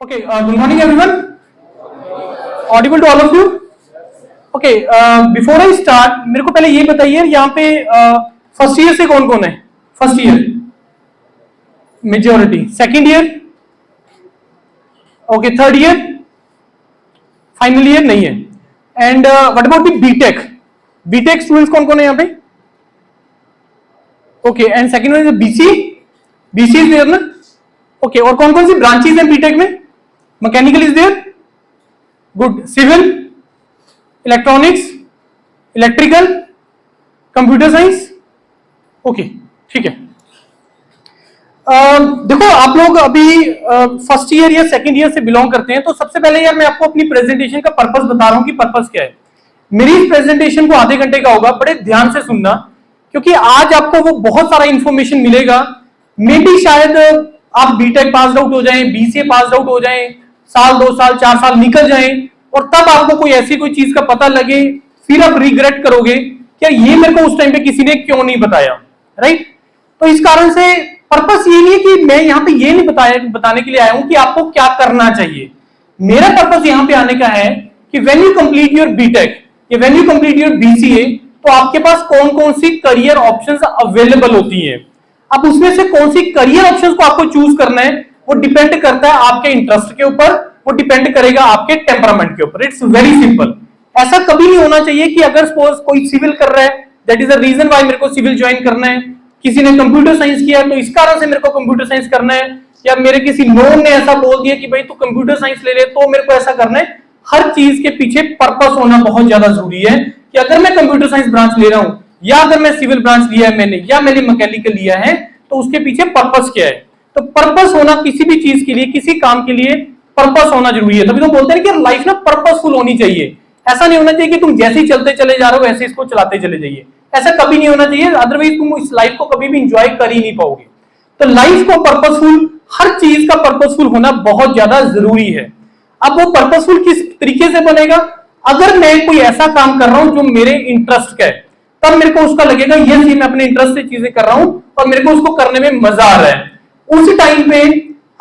Okay, good morning everyone. Audible to all of you? Okay, before I start, मेरे को पहले ये बताइए यहाँ पे फर्स्ट ईयर से कौन कौन है? First year majority, second year, okay, third year, final year नहीं है. And what about the BTech? BTech students कौन कौन है यहाँ पे? Okay, and second one is BC, BC is there ना? ओके, और कौन कौन सी ब्रांचेस हैं बीटेक में? Mechanical is there, good, civil, electronics, electrical, computer science, okay, ठीक है. देखो आप लोग अभी फर्स्ट ईयर या सेकंड ईयर से बिलोंग करते हैं, तो सबसे पहले यार मैं आपको अपनी प्रेजेंटेशन का पर्पस बता रहा हूं कि पर्पस क्या है. मेरी इस प्रेजेंटेशन को आधे घंटे का होगा, बड़े ध्यान से सुनना, क्योंकि आज आपको वो बहुत सारा इंफॉर्मेशन मिलेगा. मे बी शायद आप बीटेक पास आउट हो जाएं, बीसीए पास आउट हो जाएं, साल 2 साल 4 साल निकल जाएं, और तब आपको कोई ऐसी कोई चीज का पता लगे, फिर आप रिग्रेट करोगे क्या ये मेरे को उस टाइम पे किसी ने क्यों नहीं बताया, राइट? तो इस कारण से पर्पस ये नहीं है कि मैं यहाँ पे ये नहीं बताने के लिए आया हूं कि आपको क्या करना चाहिए. मेरा पर्पस यहाँ पे आने का है कि when you complete your B Tech या when you complete your BCA, तो आपके पास कौन कौन सी करियर ऑप्शंस अवेलेबल होती है. अब उसमें से कौन सी करियर ऑप्शंस को आपको चूज करना है, वो डिपेंड करता है आपके इंटरेस्ट के ऊपर, वो डिपेंड करेगा आपके टेम्परामेंट के ऊपर. It's very simple. ऐसा कभी नहीं होना चाहिए कि अगर सपोज कोई सिविल कर रहा है, that is the reason why मेरे को सिविल ज्वाइन करना है. किसी ने कंप्यूटर साइंस किया तो इस कारण से मेरे को कंप्यूटर साइंस करना है, या मेरे किसी नोन ने ऐसा बोल दिया कि भाई तू कंप्यूटर साइंस ले ले तो मेरे को ऐसा करना है. हर चीज के पीछे पर्पस होना बहुत ज्यादा जरूरी है कि अगर मैं कंप्यूटर साइंस ब्रांच ले रहा हूं, या अगर मैं सिविल ब्रांच लिया है मैंने, या मैंने मैकेनिकल लिया है, तो उसके पीछे पर्पस क्या है. तो पर्पस होना किसी भी चीज के लिए, किसी काम के लिए पर्पस होना जरूरी है. तभी तो बोलते हैं कि लाइफ ना पर्पसफुल होनी चाहिए. ऐसा नहीं होना चाहिए कि तुम जैसे ही चलते चले जा रहे हो वैसे इसको चलाते चले जाइए. ऐसा कभी नहीं होना चाहिए, अदरवाइज तुम इस लाइफ को कभी भी इंजॉय कर ही नहीं पाओगे. तो लाइफ को पर्पसफुल, हर चीज का पर्पसफुल होना बहुत ज्यादा जरूरी है. अब वो पर्पसफुल किस तरीके से बनेगा? अगर मैं कोई ऐसा काम कर रहा हूं जो मेरे इंटरेस्ट का है, तब मेरे को उसका लगेगा ये मैं अपने इंटरेस्ट से चीजें कर रहा हूं और मेरे को उसको करने में मजा आ रहा है. उस टाइम पे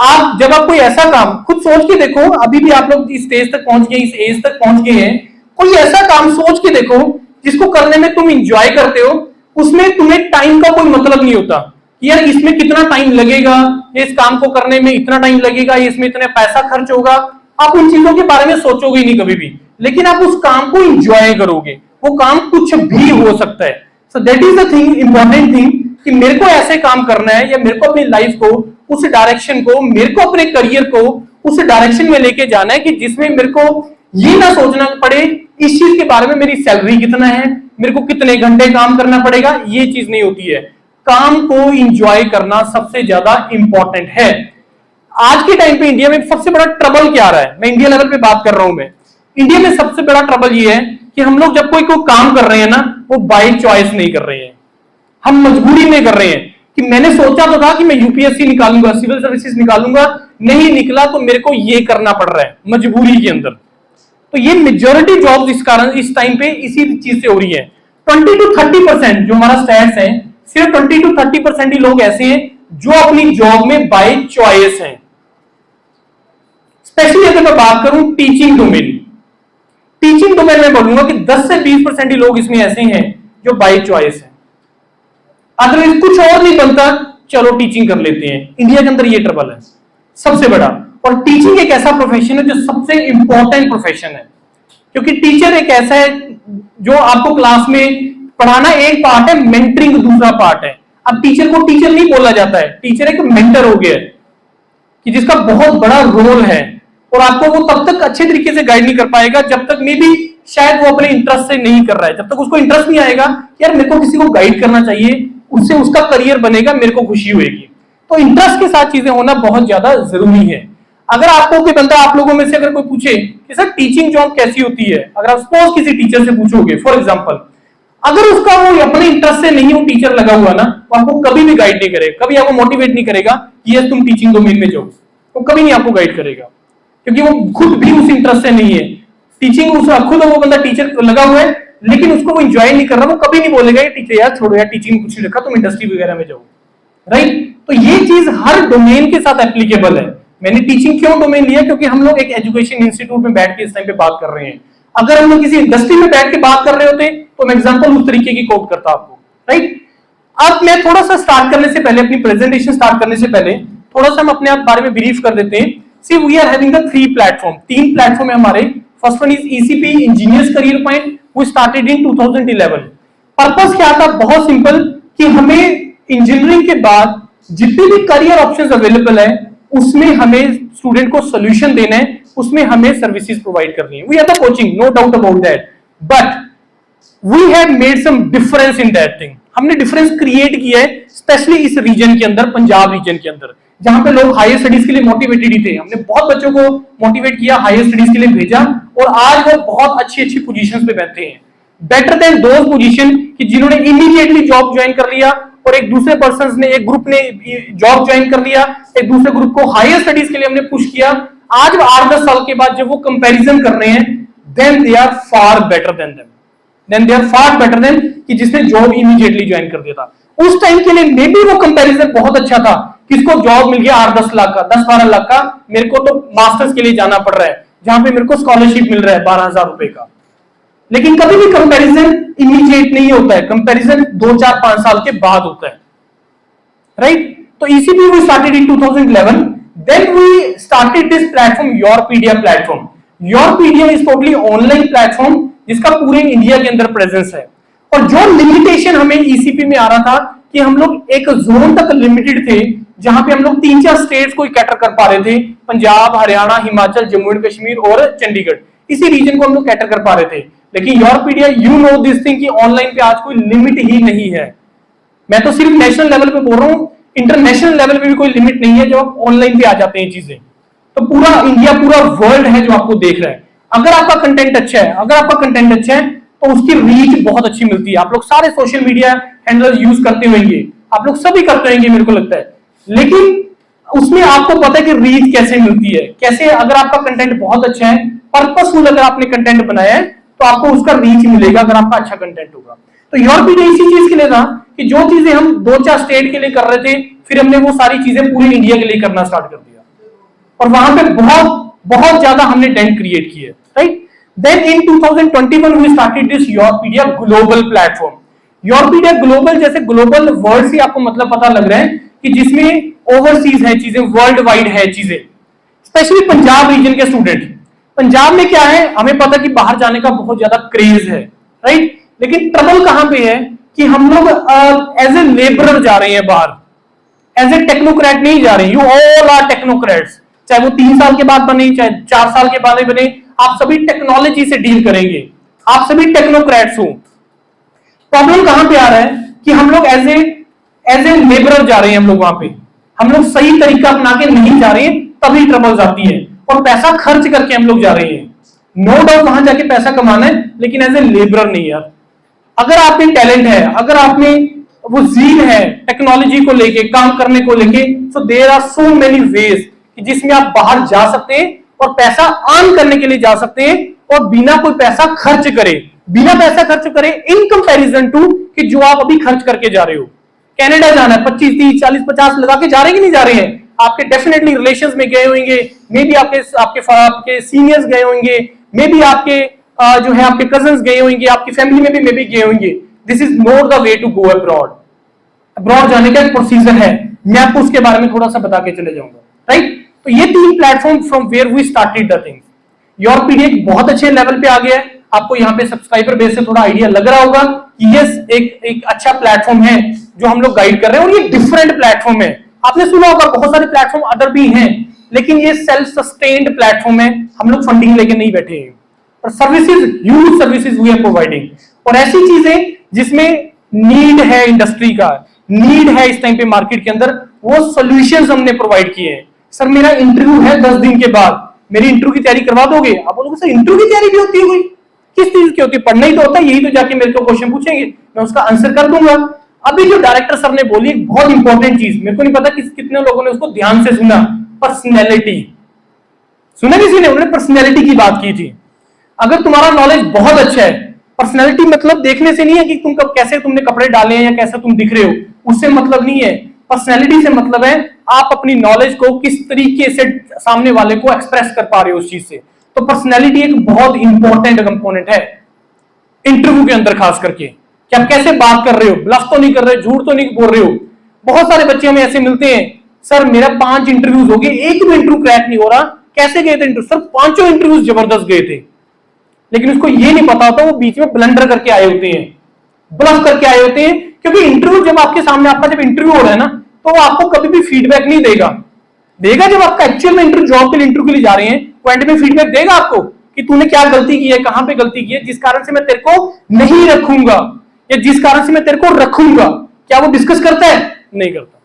आप जब आप कोई ऐसा काम खुद सोच के देखो, अभी भी आप लोग इस स्टेज तक पहुंच गए, इस एज तक पहुंच गए हैं, कोई ऐसा काम सोच के देखो जिसको करने में तुम इंजॉय करते हो, उसमें तुम्हें टाइम का कोई मतलब नहीं होता कि यार इसमें कितना टाइम लगेगा, इस काम को करने में इतना टाइम लगेगा, इसमें इतना पैसा खर्च होगा. आप उन चीजों के बारे में सोचोगे ही नहीं कभी भी, लेकिन आप उस काम को इंजॉय करोगे. वो काम कुछ भी हो सकता है. So that is the thing, important thing, कि मेरे को ऐसे काम करना है, या मेरे को अपनी लाइफ को उस डायरेक्शन को, मेरे को अपने करियर को उस डायरेक्शन में लेके जाना है कि जिसमें मेरे को ये ना सोचना पड़े इस चीज के बारे में मेरी सैलरी कितना है, मेरे को कितने घंटे काम करना पड़ेगा. ये चीज नहीं होती है. काम को इंजॉय करना सबसे ज्यादा इंपॉर्टेंट है. आज के टाइम पे इंडिया में सबसे बड़ा ट्रबल क्या आ रहा है, मैं इंडिया लेवल पे बात कर रहा हूं. मैं इंडिया में सबसे बड़ा ट्रबल ये है कि हम लोग जब कोई काम कर रहे हैं ना, वो बाय चॉइस नहीं कर रहे हैं, हम मजबूरी में कर रहे हैं. कि मैंने सोचा तो था कि मैं यूपीएससी निकालूंगा, सिविल सर्विसेज निकालूंगा, नहीं निकला तो मेरे को ये करना पड़ रहा है मजबूरी के अंदर. तो ये मेजॉरिटी जॉब्स इस कारण इस टाइम पे इसी चीज से हो रही है. 20 to 30% जो हमारा स्टैट्स है, सिर्फ 20 to 30% ही लोग ऐसे हैं जो अपनी जॉब में बाय चॉइस हैं. स्पेशली अगर मैं बात करूं टीचिंग डोमेन, टीचिंग डोमेन में बोलूंगा कि 10 से 20% ही लोग इसमें ऐसे हैं जो बाय चॉइस है. अदरवाइज कुछ और नहीं बनता, चलो टीचिंग कर लेते हैं. इंडिया के अंदर ये ट्रबल है सबसे बड़ा. और टीचिंग एक ऐसा प्रोफेशन है जो सबसे इंपॉर्टेंट प्रोफेशन है, क्योंकि टीचर एक ऐसा है जो आपको क्लास में पढ़ाना एक पार्ट है, मेंटरिंग दूसरा पार्ट है. अब टीचर को टीचर नहीं बोला जाता है, टीचर एक मेंटर हो गया है कि जिसका बहुत बड़ा रोल है, और आपको वो तब तक अच्छे तरीके से गाइड नहीं कर पाएगा जब तक मे बी शायद वो अपने इंटरेस्ट से नहीं कर रहा है. जब तक उसको इंटरेस्ट नहीं आएगा यार मेरे को किसी को गाइड करना चाहिए, उससे उसका करियर बनेगा, मेरे को खुशी होगी. तो इंटरेस्ट के साथ चीजें होना बहुत ज्यादा जरूरी है. अगर आपको कोई बंदा, आप लोगों में से अगर कोई पूछे कि सर टीचिंग जॉब कैसी होती है, अगर आप सपोज किसी टीचर से पूछोगे फॉर एग्जांपल, अगर उसका वो अपने इंटरेस्ट से नहीं वो टीचर लगा हुआ ना, तो आपको कभी भी गाइड नहीं करेगा, कभी आपको मोटिवेट नहीं करेगा कि यस तुम टीचिंग डोमेन में जाओ. वो कभी नहीं आपको गाइड करेगा, क्योंकि वो खुद भी उस इंटरेस्ट से नहीं है. टीचिंग उस खुद वो बंदा टीचर लगा हुआ है, लेकिन उसको वो एंजॉय नहीं कर रहा, वो कभी नहीं बोलेगा टीचर यार छोड़ो यार टीचिंग कुछ नहीं रखा, तुम इंडस्ट्री वगैरह में जाओ. राइट? तो ये चीज हर डोमेन के साथ एप्लीकेबल है. मैंने टीचिंग क्यों डोमेन लिया, क्योंकि हम लोग एक एजुकेशन इंस्टीट्यूट में बैठ के इस टाइम पे बात कर रहे हैं। अगर हम लोग किसी इंडस्ट्री में बैठ के बात कर रहे होते तो मैं एग्जांपल उस तरीके की कोट करता आपको, राइट। अब मैं थोड़ा सा स्टार्ट करने से पहले, अपनी प्रेजेंटेशन स्टार्ट करने से पहले थोड़ा सा हम अपने आप बारे में ब्रीफ कर देते हैं। See we are having the 3 platform, 3 platform है हमारे। First one is ECP engineers career point, वो स्टार्टेड इन 2011। पर्पस क्या था, बहुत सिंपल, कि हमें इंजीनियरिंग के बाद जितने भी करियर ऑप्शंस अवेलेबल है उसमें हमें स्टूडेंट को सोल्यूशन देना है, उसमें हमें सर्विसेज प्रोवाइड करनी है। We are the coaching, no doubt about that, but we have made some difference in that thing. हमने डिफरेंस क्रिएट किया है, स्पेशली इस रीजन के अंदर, पंजाब रीजन के अंदर, जहां पे लोग हायर स्टडीज के लिए मोटिवेटेड ही थे। हमने बहुत बच्चों को मोटिवेट किया, हायर स्टडीज के लिए भेजा, और आज वो बहुत अच्छी अच्छी पोजीशंस पे बैठे हैं। बेटर देन दोज पोजीशन कि जिन्होंने इमीडिएटली जॉब ज्वाइन कर लिया, और एक दूसरे पर्सन ने, एक ग्रुप ने जॉब ज्वाइन कर लिया, एक दूसरे ग्रुप को हायर स्टडीज के लिए हमने पुश किया। आज 8-10 साल के बाद जब वो कंपैरिजन कर रहे हैं, then they are far better than them, then they are far better than कि जिसने जॉब इमीडिएटली ज्वाइन कर दिया था। उस टाइम के लिए मे बी वो कंपैरिजन बहुत अच्छा था, किसको जॉब मिल गया 8-10 लाख का, 10-12 लाख का, मेरे को तो मास्टर्स के लिए जाना पड़ रहा है जहां पे मेरे को स्कॉलरशिप मिल रहा है 12,000 रुपए का। लेकिन कभी भी कंपैरिजन इमीडिएट नहीं होता है, कंपैरिजन 2-4-5 साल के बाद होता है, राइट। तो ECP we started in 2011, then we started this platform Yourpedia platform. Yourpedia is totally online platform जिसका पूरे इंडिया के अंदर प्रेजेंस है। और जो लिमिटेशन हमें ईसीपी में आ रहा था कि हम लोग एक जोन तक लिमिटेड थे, जहां पे हम लोग 3-4 स्टेट्स को कैटर कर पा रहे थे, पंजाब, हरियाणा, हिमाचल, जम्मू एंड कश्मीर और चंडीगढ़, इसी रीजन को हम लोग कैटर कर पा रहे थे। लेकिन योरपीडिया, यू नो दिस थिंग कि ऑनलाइन पे आज कोई लिमिट ही नहीं है। मैं तो सिर्फ नेशनल लेवल पे बोल रहा हूं, इंटरनेशनल लेवल पे भी कोई लिमिट नहीं है। जो आप ऑनलाइन पे आ जाते हैं चीजें, तो पूरा इंडिया, पूरा वर्ल्ड है जो आपको देख रहा है। अगर आपका कंटेंट अच्छा है, अगर आपका कंटेंट अच्छा है तो उसकी रीच बहुत अच्छी मिलती है। आप लोग सारे सोशल मीडिया हैंडल्स यूज करते होंगे, आप लोग सभी करते होंगे मेरे को लगता है, लेकिन उसमें आपको पता है कि रीच कैसे मिलती है, कैसे। अगर आपका कंटेंट बहुत अच्छा है, पर्पसफुल अगर आपने कंटेंट बनाया है, तो आपको उसका रीच मिलेगा अगर आपका अच्छा कंटेंट होगा। तो योरपीडिया इसी चीज के लिए था कि जो चीजें हम 2-4 स्टेट के लिए कर रहे थे, फिर हमने वो सारी चीजें पूरे इंडिया के लिए करना स्टार्ट कर दिया, और वहां पे बहुत बहुत ज्यादा हमने डेंट क्रिएट किया, right. Then in 2021 we started this Yourpedia global platform. Yourpedia global, जैसे ग्लोबल वर्ड से आपको मतलब पता लग रहा है कि जिसमें ओवरसीज है चीजें, वर्ल्ड वाइड है चीजें, स्पेशली पंजाब रीजन के स्टूडेंट। पंजाब में क्या है, हमें पता कि बाहर जाने का बहुत ज्यादा क्रेज है, राइट। लेकिन ट्रबल कहां पे है कि हम लोग एज ए लेबरर जा रहे हैं बाहर, एज ए टेक्नोक्रेट नहीं जा रहे। यू ऑल आर टेक्नोक्रेट्स, चाहे वो 3 साल के बाद बने, चाहे 4 साल के बाद बने, आप सभी टेक्नोलॉजी से डील करेंगे, आप सभी टेक्नोक्रेट्स हो। प्रॉब्लम कहां पे आ रहा है कि हम लोग एज ए लेबरर जा रहे हैं, हम लोग वहां पे, हम लोग सही तरीका अपना के नहीं जा रहे हैं, तभी ट्रबल्स आती है, और पैसा खर्च करके हम लोग जा रहे हैं। नो डाउट वहां जाके पैसा कमाना है, लेकिन एज ए लेबरर नहीं यार। अगर आप में टैलेंट है, अगर आप में वो जील है टेक्नोलॉजी को लेके, काम करने को लेके, so there are so many ways जिसमें आप बाहर जा सकते हैं और पैसा अर्न करने के लिए जा सकते हैं, और बिना कोई पैसा खर्च करे, बिना पैसा खर्च करे इन कंपैरिजन टू कि जो आप अभी खर्च करके जा रहे हो। कनाडा जाना है, 25, 30, 40, 50 लगा के जा रहे हैं कि नहीं जा रहे हैं? आपके डेफिनेटली रिलेशंस में गए होंगे, मे बी आपके सीनियर्स गए होंगे, मे बी आपके जो है आपके कजन्स गए होंगे, आपकी फैमिली में भी मे बी गए होंगे। This is not the way to go abroad. Abroad जाने का एक प्रोसीजर है, मैं आपको उसके बारे में थोड़ा सा बता के चले जाऊंगा, राइट। तो ये 3 platform from where we started the thing. Yourpedia बहुत अच्छे लेवल पे आ गया है, आपको यहाँ पे सब्सक्राइबर बेस से थोड़ा आइडिया लग रहा होगा कि यस एक अच्छा प्लेटफॉर्म है जो हम लोग गाइड कर रहे हैं, और ये डिफरेंट प्लेटफॉर्म है। आपने सुना होगा बहुत सारे प्लेटफॉर्म अदर भी हैं, लेकिन ये सेल्फ सस्टेन्ड प्लेटफॉर्म है, हम लोग फंडिंग लेके नहीं बैठे हैं, और services, huge services we are providing. और ऐसी चीजें जिसमें नीड है, इंडस्ट्री का नीड है इस टाइम पे मार्केट के अंदर, वो सॉल्यूशंस हमने प्रोवाइड किए हैं। सर मेरा इंटरव्यू है 10 दिन के बाद, मेरी इंटरव्यू की तैयारी करवा दोगे? आप बोलोगे सर इंटरव्यू की तैयारी भी होती है कोई? किस चीज की होती है? पढ़ना ही तो होता है, यही तो जाके मेरे को क्वेश्चन पूछेंगे, मैं उसका आंसर कर दूंगा। अभी जो डायरेक्टर सर ने बोली एक बहुत इंपॉर्टेंट चीज, मेरे को नहीं पता कितने लोगों ने उसको ध्यान से सुना, पर्सनैलिटी। सुना किसी ने? उन्होंने पर्सनैलिटी की बात की थी। अगर तुम्हारा नॉलेज बहुत अच्छा है, पर्सनैलिटी मतलब देखने से नहीं है कि तुम कैसे तुमने कपड़े डाले हैं या कैसे तुम दिख रहे हो, उससे मतलब नहीं है। पर्सनैलिटी से मतलब है आप अपनी नॉलेज को किस तरीके से सामने वाले को एक्सप्रेस कर पा रहे हो उस चीज से। तो पर्सनैलिटी एक बहुत इंपॉर्टेंट कंपोनेंट है इंटरव्यू के अंदर, खास करके कि आप कैसे बात कर रहे हो, ब्लफ तो नहीं कर रहे, झूठ तो नहीं बोल रहे हो। बहुत सारे बच्चे हमें ऐसे मिलते हैं, सर मेरा 5 इंटरव्यूज हो गए, एक भी इंटरव्यू क्रैक नहीं हो रहा। कैसे गए थे इंटरव्यू? सर 5 इंटरव्यूज जबरदस्त गए थे, लेकिन उसको ये नहीं पता होता वो बीच में ब्लंडर करके आए होते हैं, ब्लफ करके आए होते हैं। क्योंकि इंटरव्यू जब आपके सामने, आपका जब इंटरव्यू हो रहा है ना, तो वो आपको कभी भी फीडबैक नहीं देगा जब आपका एक्चुअल में इंटरव्यू, जॉब के लिए इंटरव्यू के लिए जा रहे हैं, वो एंड में फीडबैक देगा आपको कि तूने क्या गलती की है, कहां पे गलती की है, जिस कारण से मैं तेरे को नहीं रखूंगा या जिस कारण से मैं तेरे को रखूंगा। क्या वो डिस्कस करता है? नहीं करता।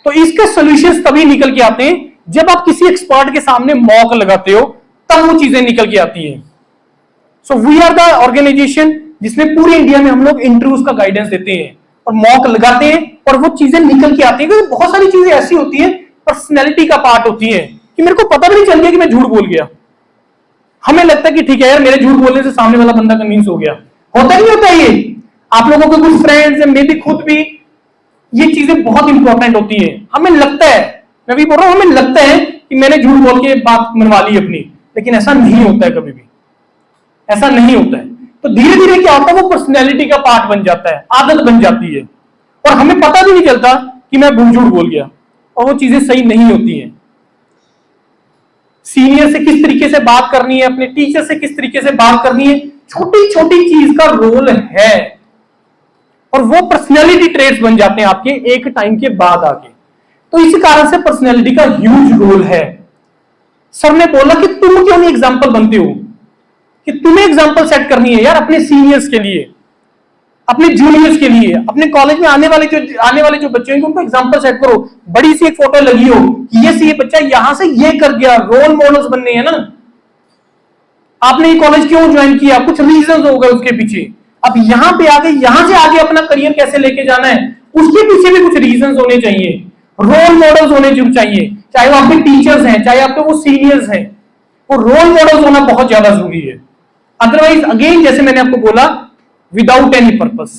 तो इसके सॉल्यूशंस तभी निकल के आते हैं जब आप किसी एक्सपर्ट के सामने मॉक लगाते हो, तब वो चीजें निकल के आती हैं। So we are the organisation जिसमें पूरे इंडिया में हम लोग इंटरव्यूज का गाइडेंस देते हैं और मॉक लगाते हैं और वो चीजें निकल के आती है। क्योंकि बहुत सारी चीजें ऐसी होती है, पर्सनैलिटी का पार्ट होती है, कि मेरे को पता भी नहीं चल गया कि मैं झूठ बोल गया। हमें लगता है कि ठीक है यार, मेरे झूठ बोलने से सामने वाला बंदा कन्विंस हो गया। होता नहीं होता ये? आप लोगों के कुछ फ्रेंड्स, मे भी खुद भी, ये चीजें बहुत इंपॉर्टेंट होती है। हमें लगता है, मैं भी बोल रहा हूं, हमें लगता है कि मैंने झूठ बोल के बात मनवा ली अपनी, लेकिन ऐसा नहीं होता है, कभी भी ऐसा नहीं होता है। तो धीरे धीरे क्या होता है, वो पर्सनैलिटी का पार्ट बन जाता है, आदत बन जाती है, और हमें पता भी नहीं चलता कि मैं झूठ बोल गया, और वो चीजें सही नहीं होती हैं। सीनियर से किस तरीके से बात करनी है, अपने टीचर से किस तरीके से बात करनी है, छोटी छोटी चीज का रोल है, और वो पर्सनैलिटी ट्रेट्स बन जाते हैं आपके एक टाइम के बाद आगे। तो इसी कारण से पर्सनैलिटी का ह्यूज रोल है। सर ने बोला कि तुम क्यों नहीं एग्जाम्पल बनते हो, कि तुम्हें एग्जाम्पल सेट करनी है यार, अपने सीनियर्स के लिए, अपने जूनियर्स के लिए, अपने कॉलेज में आने वाले जो बच्चे हैं उनको एग्जाम्पल सेट करो। बड़ी सी एक फोटो लगी हो कि ये बच्चा यहां से ये कर गया, रोल मॉडल्स बनने हैं ना। आपने ये कॉलेज क्यों ज्वाइन किया, कुछ रीजन हो गए उसके पीछे। अब यहां पे आगे, यहां से आगे अपना करियर कैसे लेके जाना है, उसके पीछे भी कुछ रीजन होने चाहिए, रोल मॉडल्स होने चाहिए। चाहे वो आपके टीचर्स हैं, चाहे आपके वो सीनियर्स हैं, वो रोल मॉडल्स होना बहुत ज्यादा जरूरी है। अदरवाइज अगेन, जैसे मैंने आपको बोला, without any purpose,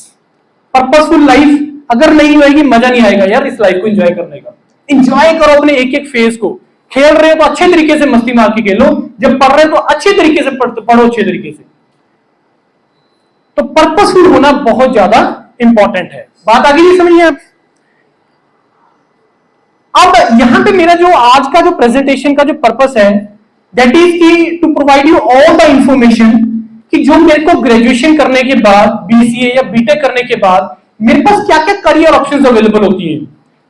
purposeful life अगर नहीं होगी, मजा नहीं आएगा यार इस लाइफ को एंजॉय करने का। एंजॉय करो अपने एक एक फेज को। खेल रहे हो तो अच्छे तरीके से मस्ती मार के खेलो, जब पढ़ रहे हो तो अच्छे तरीके से पढ़ो, अच्छे तरीके से। तो पर्पसफुल होना बहुत ज्यादा इंपॉर्टेंट है। बात आगे नहीं समझिए आप? अब यहां पे मेरा जो आज का जो प्रेजेंटेशन का जो पर्पस है, दैट इज की to provide you all the information, कि जो मेरे को ग्रेजुएशन करने के बाद, बीसीए या बीटेक करने के बाद मेरे पास क्या क्या करियर ऑप्शंस अवेलेबल होती हैं।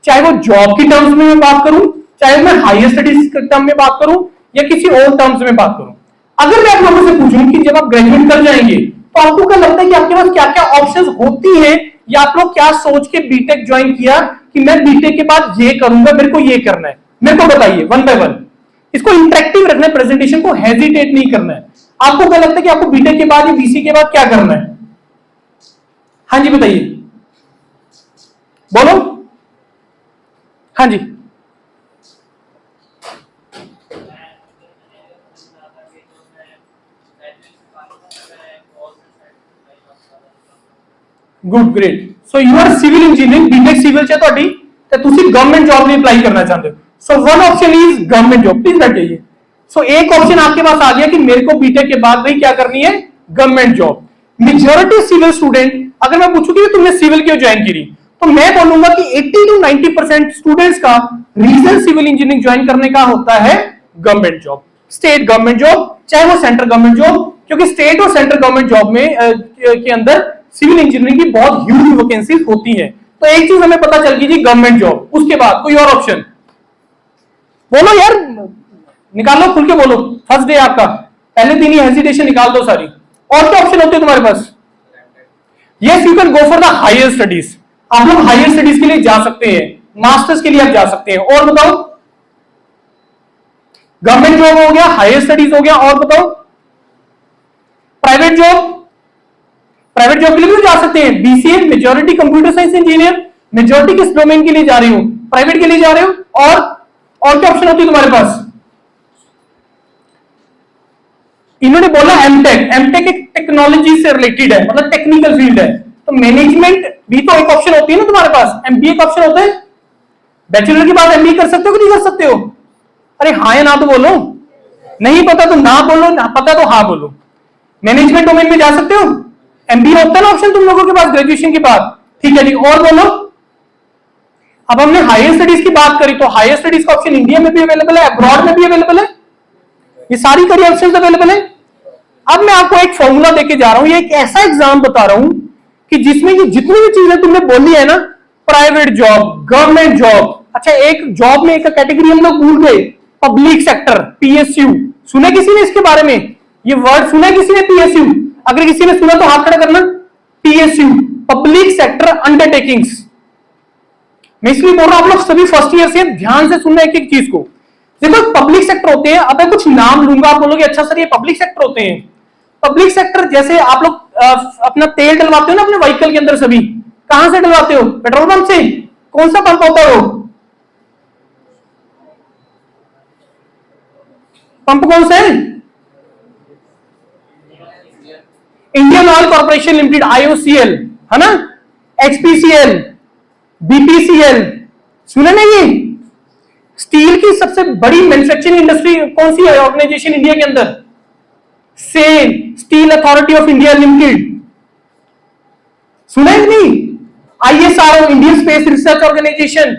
चाहे वो जॉब की टर्म्स में मैं बात करूं, चाहे मैं हायर स्टडीज के टर्म में बात करूं, या किसी और टर्म्स में बात करूं। अगर मैं आप लोगों से पूछूं कि जब आप ग्रेजुएट कर जाएंगे तो आपको क्या लगता है कि आपके पास क्या क्या ऑप्शंस होती हैं, या आप लोग क्या सोच के बीटेक ज्वाइन किया कि मैं बीटेक के बाद ये करूंगा, मेरे को ये करना है? मेरे को बताइए वन बाय वन। इसको इंटरेक्टिव रखना है, प्रेजेंटेशन को हेजिटेट नहीं करना है। आपको क्या लगता है कि आपको बीटेक के बाद या बीसी के बाद क्या करना है? हाँ जी बताइए, बोलो। हाँ जी, good, great. So you are civil engineering, B Tech civil च ਤੁਹਾਡੀ, ਤੇ ਤੁਸੀਂ गवर्नमेंट जॉब ਲਈ अप्लाई करना चाहते हो। So one option is government job, please बैठ जाइए। सो एक ऑप्शन आपके पास आ गया कि मेरे को बीटेक के बाद भाई क्या करनी है, government job. Majority civil student, अगर मैं पूछूं कि तुमने सिविल क्यों ज्वाइन की, तो मैं बोलूंगा कि 80 to 90% स्टूडेंट्स का रीजन सिविल इंजीनियरिंग ज्वाइन करने का होता है government job, state government job, चाहे वो सेंट्रल गवर्नमेंट जॉब। क्योंकि स्टेट और सेंट्रल गवर्नमेंट जॉब में के अंदर सिविल इंजीनियरिंग की बहुत ह्यूज वैकेंसीज होती हैं। तो एक चीज हमें पता चल गई जी, गवर्नमेंट जॉब। उसके बाद कोई और ऑप्शन बोलो यार, निकालो, खुल के बोलो। फर्स्ट डे आपका, पहले दिन ही हेजिटेशन निकाल दो सारी। और क्या ऑप्शन होते हैं तुम्हारे पास? Yes, you can go for the higher studies. आप लोग हायर स्टडीज के लिए जा सकते हैं, मास्टर्स के लिए आप जा सकते हैं। और बताओ, गवर्नमेंट जॉब हो गया, हायर स्टडीज हो गया, और बताओ प्राइवेट जॉब। प्राइवेट जॉब के लिए भी जा सकते हैं, BCA, majority computer science engineer, majority किस डोमेन के लिए जा रही हो, प्राइवेट के लिए जा रहे हो। और क्या ऑप्शन होती है तुम्हारे पास? इन्होंने बोला एमटेक। एमटेक एक टेक्नोलॉजी से रिलेटेड है, मतलब टेक्निकल फील्ड है। तो मैनेजमेंट भी तो एक ऑप्शन होती है ना तुम्हारे पास, एमबीए का ऑप्शन होता है। बैचलर के बाद एमबीए कर सकते हो कि नहीं कर सकते हो? अरे हाँ या ना तो बोलो, नहीं पता तो ना बोलो, ना पता तो हाँ बोलो। मैनेजमेंट डोमेन में जा सकते हो, एमबीए होता है ना ऑप्शन तुम लोगों के पास ग्रेजुएशन के बाद, ठीक है जी। और बोलो, अब हमने हायर स्टडीज की बात करी तो हायर स्टडीज का ऑप्शन इंडिया में भी अवेलेबल है, अब्रॉड में भी अवेलेबल है, ये सारी करियर ऑप्शंस अवेलेबल है। अब मैं आपको एक फॉर्मूला देके जा रहा हूं, ये एक ऐसा एग्जाम बता रहा हूं कि जिसमें ये जितनी भी चीजें तुमने बोली है ना, प्राइवेट जॉब, गवर्नमेंट जॉब, अच्छा एक जॉब में एक कैटेगरी हम लोग भूल गए, पब्लिक सेक्टर, पीएसयू। सुना किसी ने इसके बारे में? ये वर्ड सुना किसी ने पीएसयू? अगर किसी ने सुना तो हाथ खड़ा करना। PSU, public sector undertakings. मैं इसलिए बोल रहा हूं आप लोग सभी फर्स्ट ईयर से ध्यान से सुनना एक एक चीज को। देखो पब्लिक सेक्टर होते हैं, अब मैं कुछ नाम लूंगा, आप बोलोगे अच्छा सर ये पब्लिक सेक्टर होते हैं। पब्लिक सेक्टर जैसे आप लोग अपना तेल डलवाते हो ना अपने व्हीकल के अंदर, सभी कहां से डलवाते हो? पेट्रोल पंप से। कौन सा पंप होता है वो? पंप कौन सा है? Indian oil corporation limited, IOCL, है ना, एचपीसीएल, बीपीसीएल, सुने ना ये? स्टील की सबसे बड़ी मैन्युफैक्चरिंग इंडस्ट्री कौन सी है ऑर्गेनाइजेशन इंडिया के अंदर? SAIL, steel authority of India limited, सुना है नहीं? ISRO, Indian space research organisation,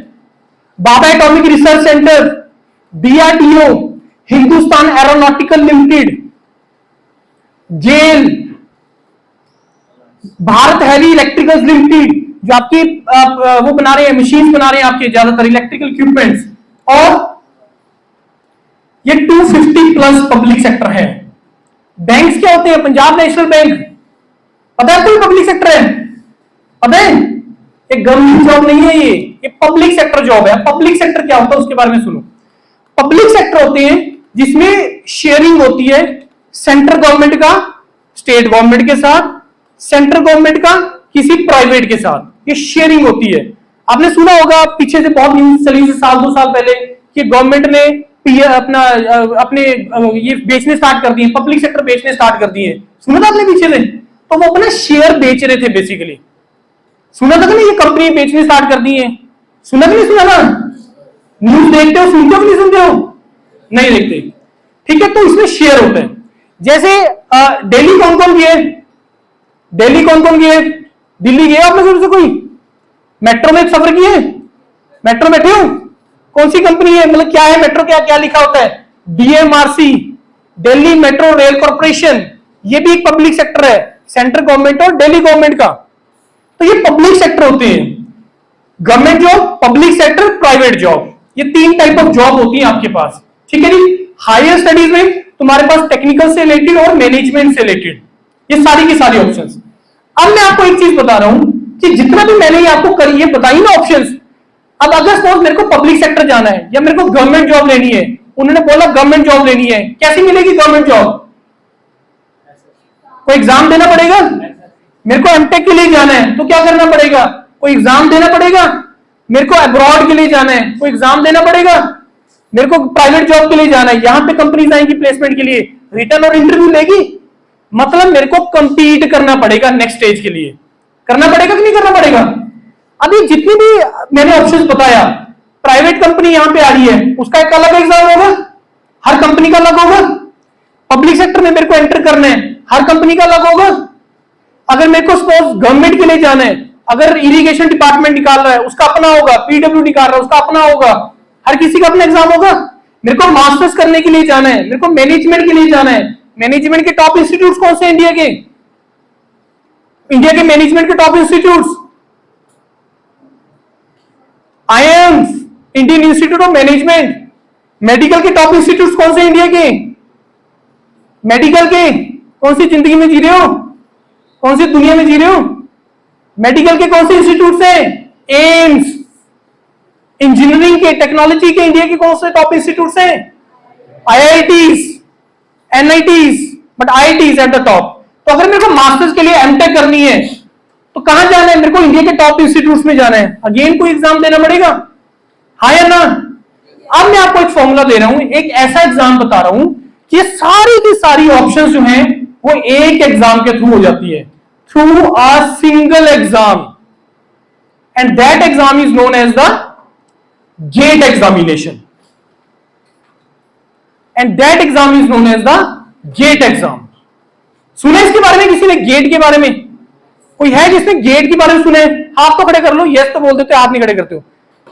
Bhabha atomic research centre, DRDO, Hindustan aeronautical limited, GAIL, Bharat heavy electricals limited, जो आपकी वो बना रहे हैं, मशीन बना रहे हैं आपके ज्यादातर इलेक्ट्रिकल इक्विपमेंट्स। और ये 250 प्लस पब्लिक सेक्टर है। बैंक्स क्या होते हैं? पंजाब नेशनल बैंक, पता है कोई पब्लिक सेक्टर है? पता है? ये गवर्नमेंट जॉब नहीं है, ये पब्लिक सेक्टर जॉब है। पब्लिक सेक्टर क्या होता है उसके बारे में सुनो। पब्लिक सेक्टर होते हैं जिसमें शेयरिंग होती है सेंट्रल गवर्नमेंट का स्टेट गवर्नमेंट के साथ, सेंट्रल गवर्नमेंट का किसी प्राइवेट के साथ, ये शेयरिंग होती है। आपने सुना होगा पीछे से बहुत न्यूज चली थी साल 2 साल पहले कि गवर्नमेंट ने अपने ये बेचने स्टार्ट कर दिए, पब्लिक सेक्टर बेचने स्टार्ट कर दिए। सुना था आपने पीछे से? तो वो अपना शेयर बेच रहे थे बेसिकली। सुना था ना ये कंपनी बेचने स्टार्ट कर दी है? सुना कि नहीं सुना था? न्यूज देखते हो, सुनते हो कि नहीं सुनते हो? नहीं देखते, ठीक है। तो इसमें शेयर होता है। जैसे दिल्ली कौन कौन गए? दिल्ली कौन कौन गए? दिल्ली गए आप लोगों से कोई? मेट्रो में सफर किए? मेट्रो बैठे हो? कौन सी कंपनी है, मतलब क्या है मेट्रो, क्या क्या लिखा होता है? DMRC, Delhi metro rail corporation, ये भी एक पब्लिक सेक्टर है, सेंट्रल गवर्नमेंट और दिल्ली गवर्नमेंट का। तो ये पब्लिक सेक्टर होते हैं। Government job, public sector, private job, ये 3 टाइप ऑफ जॉब होती है आपके पास, ठीक है जी। हायर स्टडीज में तुम्हारे पास टेक्निकल से रिलेटेड और मैनेजमेंट से रिलेटेड ये सारी की सारी ऑप्शंस। अब मैं आपको एक चीज बता रहा हूं कि जितना भी मैंने आपको करी ये बताई ना ऑप्शंस, अब अगर सपोज मेरे को पब्लिक सेक्टर जाना है या मेरे को गवर्नमेंट जॉब लेनी है, उन्होंने बोला गवर्नमेंट जॉब लेनी है, कैसी मिलेगी गवर्नमेंट जॉब? कोई एग्जाम देना पड़ेगा? मेरे को एमटेक के लिए जाना है तो क्या करना पड़ेगा? कोई एग्जाम देना पड़ेगा। मेरे को अब्रॉड के लिए जाना है, कोई एग्जाम देना पड़ेगा। मेरे को प्राइवेट जॉब के लिए जाना है, यहां पे कंपनीज आएंगी प्लेसमेंट के लिए, रिटर्न और इंटरव्यू लेगी, मतलब मेरे को कंपीट करना पड़ेगा नेक्स्ट स्टेज के लिए। करना पड़ेगा कि नहीं करना पड़ेगा? अभी जितनी भी मैंने ऑप्शंस बताया, प्राइवेट कंपनी यहां पे आ रही है, उसका एक अलग एग्जाम होगा, हर कंपनी का अलग होगा। पब्लिक सेक्टर में मेरे को एंटर करना है, हर कंपनी का अलग होगा। अगर मेरे को सपोज गवर्नमेंट के लिए जाना है, अगर इरिगेशन डिपार्टमेंट निकाल रहा है उसका अपना होगा, पीडब्ल्यू निकाल रहा है उसका अपना होगा, हर किसी का अपना एग्जाम होगा। मेरे को मास्टर्स करने के लिए जाना है, मेरे को मैनेजमेंट के लिए जाना है, मैनेजमेंट के टॉप इंस्टीट्यूट्स कौन से इंडिया के? इंडिया के मैनेजमेंट के top institutes IIMs, Indian institute of management. Medical के टॉप इंस्टीट्यूट्स कौन से इंडिया के? मेडिकल के कौन सी जिंदगी में जी रहे हो, कौन सी दुनिया में जी रहे हो? मेडिकल के कौन से इंस्टीट्यूट्स हैं? एम्स। इंजीनियरिंग के, टेक्नोलॉजी के इंडिया के कौन से टॉप इंस्टीट्यूट्स हैं? IITs, NITs, but IITs at the top. तो अगर मेरे को मास्टर्स के लिए एमटेक करनी है तो कहां जाना है? मेरे को इंडिया के टॉप इंस्टीट्यूट्स में जाना है, अगेन कोई एग्जाम देना पड़ेगा, हाँ या ना? अब मैं आपको एक फॉर्मूला दे रहा हूं, एक ऐसा एग्जाम बता रहा हूं कि ये सारी की सारी ऑप्शंस जो हैं वो एक एग्जाम के थ्रू हो जाती है। through a single exam, and that exam is known as the GATE examination, and that exam is known as the GATE exam. सुना इसके बारे में किसी ने, गेट के बारे में? कोई है जिसने गेट के बारे में सुने? हाथ तो खड़े कर लो, यस तो बोल देते हो, हाथ नहीं खड़े करते हो।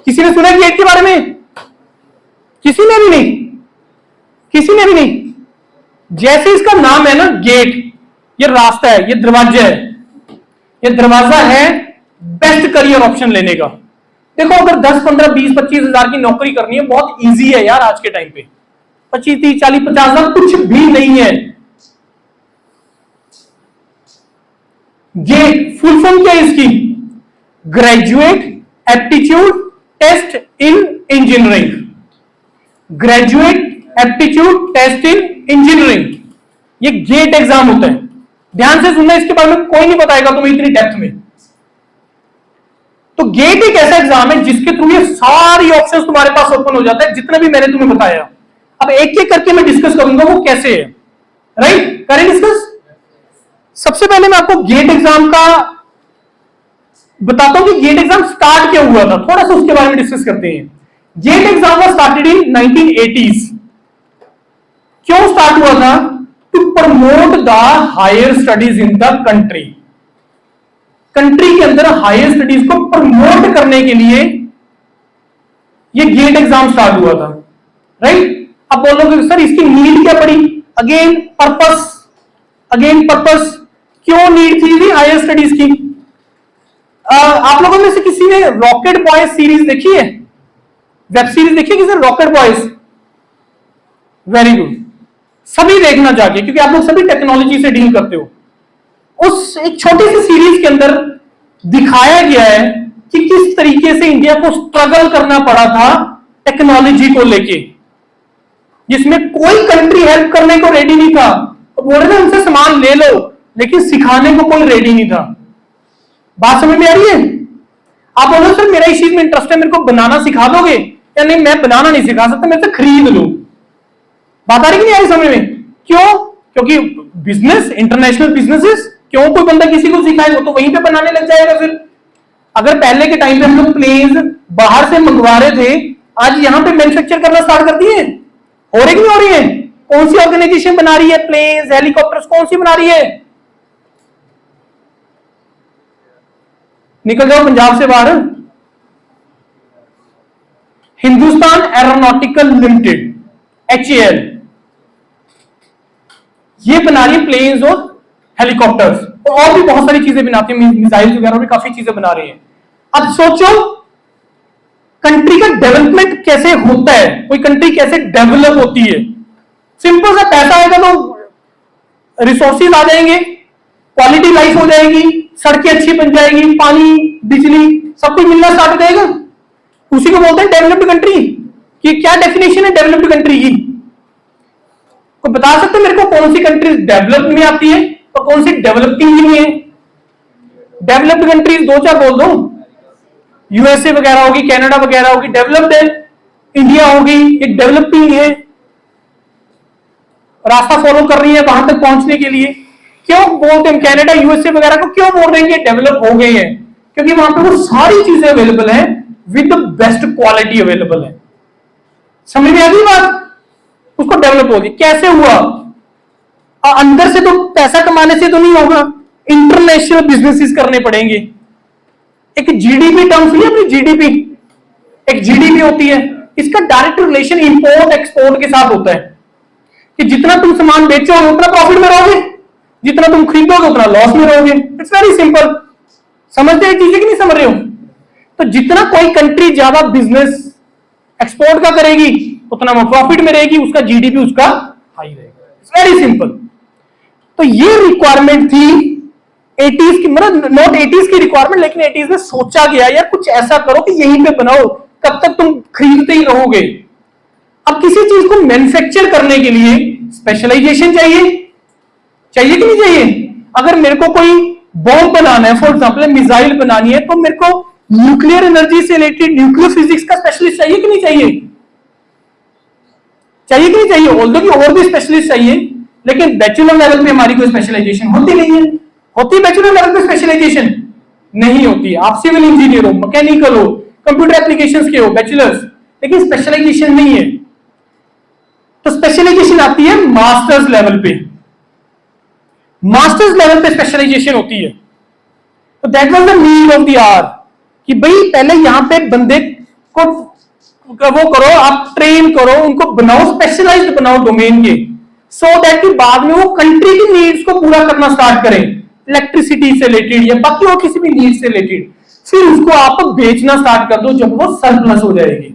किसी ने सुना गेट के बारे में? किसी ने भी नहीं, किसी ने भी नहीं। जैसे इसका नाम है ना गेट, ये रास्ता है, ये दरवाजा है, ये दरवाजा है बेस्ट करियर ऑप्शन लेने का। देखो अगर 10, 15, 20, 25 हजार की नौकरी करनी है, बहुत इजी है यार आज के टाइम पे। 25, 30, 40, 50 हजार कुछ भी नहीं है। गेट फुल फॉर्म क्या है इसकी? Graduate aptitude test in engineering. Graduate aptitude test in engineering, ये गेट एग्जाम होता है। ध्यान से सुनना, इसके बारे में कोई नहीं बताएगा तुम्हें इतनी डेप्थ में। तो गेट एक ऐसा एग्जाम है जिसके थ्रू ये सारी ऑप्शंस तुम्हारे पास ओपन हो जाता है, जितने भी मैंने तुम्हें बताया। अब एक एक करके मैं डिस्कस करूंगा वो कैसे है। राइट, करें डिस्कस। सबसे पहले मैं आपको गेट एग्जाम का बताता हूं कि गेट एग्जाम स्टार्ट क्यों हुआ था, थोड़ा सा उसके बारे में डिस्कस करते हैं। GATE exam was started in 1980s। क्यों स्टार्ट हुआ था? To promote the higher studies in the country. Country के अंदर हायर स्टडीज को प्रमोट करने के लिए ये गेट एग्जाम स्टार्ट हुआ था। राइट, अब बोलोगे सर इसकी नीड क्या पड़ी? Again purpose, again purpose. क्यों नीड थी हायर स्टडीज की? आप लोगों में से किसी ने रॉकेट बॉयज सीरीज देखी है? वेब सीरीज देखी है किसी ने रॉकेट बॉयज? वेरी गुड, सभी देखना जाके, क्योंकि आप लोग सभी टेक्नोलॉजी से डील करते हो। उस एक छोटी सी सीरीज के अंदर दिखाया गया है कि किस तरीके से इंडिया को स्ट्रगल करना पड़ा था टेक्नोलॉजी को लेके, जिसमें कोई कंट्री हेल्प करने को रेडी नहीं था। तो बोल रहे थे उनसे सामान ले लो, लेकिन सिखाने को कोई रेडी नहीं था। बात समझ में आ रही है? आप बोलो सर मेरा इस चीज में इंटरेस्ट है, मेरे को बनाना सिखा दोगे? या नहीं, मैं बनाना नहीं सिखा सकता, मेरे से खरीद लो। बात आ रही कि नहीं आ रही समझ में? क्यों? क्योंकि बिजनेस, इंटरनेशनल बिजनेसेस, क्यों कोई बंदा किसी को सिखाएगा? तो वहीं पे बनाने लग जाएगा। फिर अगर पहले के टाइम पे हम लोग प्लेन्स बाहर से मंगवा रहे थे, आज यहां पे मैन्युफैक्चर करना स्टार्ट कर दिए। हो रही कि नहीं हो रही है? कौन सी ऑर्गेनाइजेशन बना रही है प्लेन्स, हेलीकॉप्टर्स, कौन सी बना रही है? निकल जाओ पंजाब से बाहर। हिंदुस्तान एरोनॉटिकल लिमिटेड, HAL, ये बना रही है प्लेन्स और हेलीकॉप्टर्स, और भी बहुत सारी चीजें बनाती है, मिसाइल्स वगैरह भी काफी चीजें बना रही है। अब सोचो कंट्री का डेवलपमेंट कैसे होता है, कोई कंट्री कैसे डेवलप होती है। सिंपल सा, पैसा आएगा तो रिसोर्सेज आ जाएंगे, क्वालिटी लाइफ हो जाएगी, सड़कें अच्छी बन जाएगी, पानी, बिजली सब कुछ मिलना स्टार्ट हो जाएगा। उसी को बोलते हैं डेवलप्ड कंट्री। कि क्या डेफिनेशन है डेवलप्ड कंट्री की? कोई बता सकते हैं मेरे को कौन सी कंट्री डेवलप्ड में आती है और कौन सी डेवलपिंग में है? डेवलप्ड कंट्रीज दो चार बोल दो। यूएसए वगैरह होगी, कनाडा वगैरह होगी, डेवलप्ड है। इंडिया होगी, एक डेवलपिंग है, रास्ता फॉलो कर रही है वहां तक पहुंचने के लिए। क्यों बोलते हैं कनाडा, यूएसए वगैरह को क्यों बोल रहे हैं कि डेवलप हो गए हैं? क्योंकि वहां पे वो सारी चीजें अवेलेबल है with the best quality available है। समझ में आ गई बात? उसको डेवलप होगी। कैसे हुआ? अंदर से तो पैसा कमाने से तो नहीं होगा, इंटरनेशनल बिजनेसेस करने पड़ेंगे। एक जीडीपी टर्म सुनिए अपनी, जीडीपी, एक जीडीपी होती है, इसका डायरेक्ट रिलेशन इंपोर्ट एक्सपोर्ट के साथ होता है कि जितना तुम सामान बेचोगे उतना प्रॉफिट में रहोगे, जितना तुम खरीदोगे उतना लॉस में रहोगे। It's very simple. समझते हैं चीजें कि नहीं समझ रहे हो? तो जितना कोई कंट्री ज्यादा बिजनेस एक्सपोर्ट का करेगी उतना वो प्रॉफिट में रहेगी, उसका जीडीपी उसका हाई रहेगा। It's very simple. तो ये रिक्वायरमेंट थी 80s की, मतलब नॉट 80s की रिक्वायरमेंट, लेकिन 80s में सोचा गया यार कुछ ऐसा करो कि यहीं पे बनाओ, कब तक तुम खरीदते ही रहोगे। अब किसी चीज को मैन्युफैक्चर करने के लिए स्पेशलाइजेशन चाहिए, चाहिए कि नहीं चाहिए? अगर मेरे को कोई बॉम्ब बनाना है, फॉर एग्जाम्पल मिसाइल बनानी है, तो मेरे को न्यूक्लियर एनर्जी से रिलेटेड न्यूक्लियर फिजिक्स का स्पेशलिस्ट चाहिए कि नहीं चाहिए? चाहिए कि नहीं चाहिए? ऑल्दो कि और भी स्पेशलिस्ट चाहिए, लेकिन बैचलर लेवल पे हमारी कोई स्पेशलाइजेशन होती नहीं है। होती है बैचलर लेवल पे स्पेशलाइजेशन? नहीं होती। आप सिविल इंजीनियर हो, मैकेनिकल हो, कंप्यूटर एप्लीकेशंस के हो बैचलर्स, लेकिन स्पेशलाइजेशन नहीं है। तो स्पेशलाइजेशन आती है मास्टर्स लेवल पे, मास्टर्स लेवल पे स्पेशलाइजेशन होती है। तो that was the need of the hour कि भाई पहले यहां पे बंदे को वो करो, आप ट्रेन करो, उनको बनाओ, स्पेशलाइज्ड बनाओ डोमेन के, सो दैट कि बाद में वो कंट्री की नीड्स को पूरा करना स्टार्ट करें, इलेक्ट्रिसिटी से रिलेटेड या बाकी और किसी भी नीड से रिलेटेड। फिर उसको आप बेचना स्टार्ट कर दो जब वो सरप्लस हो जाएगी,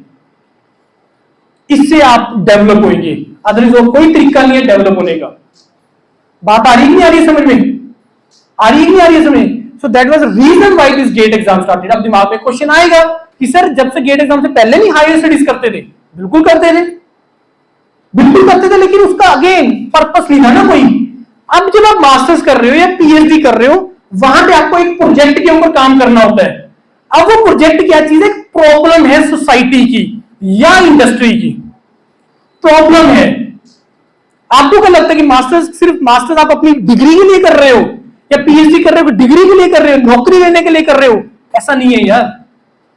इससे आप डेवलप होंगे। अदरवाइज और कोई तरीका नहीं है डेवलप होने का। बात आ रही नहीं आ रही समझ में? आ रही नहीं आ रही समझ? So that was reason why this GATE exam started. अब दिमाग में क्वेश्चन आएगा कि सर जब से गेट एग्जाम से पहले नहीं हायर स्टडीज करते थे? बिल्कुल करते थे, बिल्कुल करते थे, लेकिन उसका अगेन पर्पस नहीं था ना कोई। अब जब आप मास्टर्स कर रहे हो या पीएचडी कर रहे हो, वहां पे आपको एक प्रोजेक्ट के ऊपर काम करना होता है। अब वो प्रोजेक्ट क्या चीज है? प्रॉब्लम है सोसाइटी की या इंडस्ट्री की, प्रॉब्लम है। आपको क्या लगता है कि मास्टर्स सिर्फ मास्टर्स आप अपनी डिग्री के लिए कर रहे हो या पीएचडी कर रहे हो डिग्री के लिए कर रहे हो, नौकरी लेने के लिए कर रहे हो? ऐसा नहीं है यार,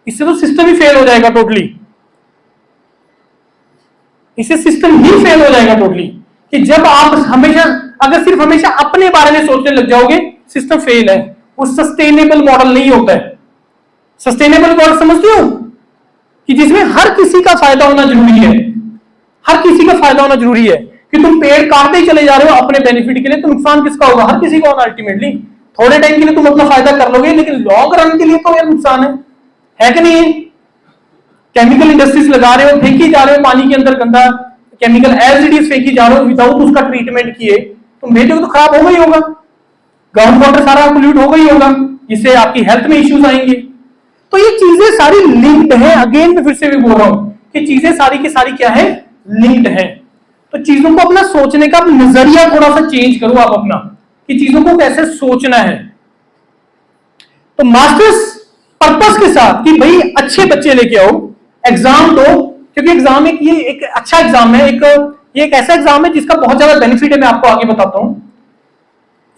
इससे तो सिस्टम ही फेल हो जाएगा टोटली। इससे सिस्टम ही फेल हो जाएगा टोटली कि जब आप हमेशा अगर सिर्फ हमेशा अपने बारे में सोचने लग जाओगे, सिस्टम फेल है। वो सस्टेनेबल मॉडल नहीं होता है। सस्टेनेबल मॉडल समझते हो कि जिसमें हर किसी का फायदा होना जरूरी है, हर किसी का फायदा होना जरूरी है। कि तुम पेड़ काटते ही चले जा रहे हो अपने बेनिफिट के लिए, तो नुकसान किसका होगा? हर किसी का होगा अल्टीमेटली। थोड़े टाइम के लिए तुम अपना फायदा कर लोगे, लेकिन लॉन्ग रन के लिए तो यह नुकसान है कि नहीं? केमिकल इंडस्ट्रीज लगा रहे हो, फेंकी जा रहे हो पानी के अंदर गंदा केमिकल, एज इट इज फेंकी जा रहे हो विदाउट उसका ट्रीटमेंट किए, तुम भेजोगे तो खराब होगा ही होगा, ग्राउंड वाटर सारा पोल्यूट होगा ही होगा, इससे आपकी हेल्थ में इश्यूज आएंगे। तो ये चीजें सारी लिंक्ड है। अगेन मैं फिर से भी बोल रहा हूं कि चीजें सारी की सारी क्या है? लिंक्ड है। तो चीजों को अपना सोचने का नजरिया थोड़ा सा चेंज करो आप अपना, कि चीजों को कैसे सोचना है। तो मास्टर्स पर्पस के साथ कि भाई अच्छे बच्चे लेके आओ, एग्जाम दो, क्योंकि एग्जाम ये एक अच्छा एग्जाम है, ये एक ऐसा एग्जाम है जिसका बहुत ज्यादा बेनिफिट है, मैं आपको आगे बताता हूं।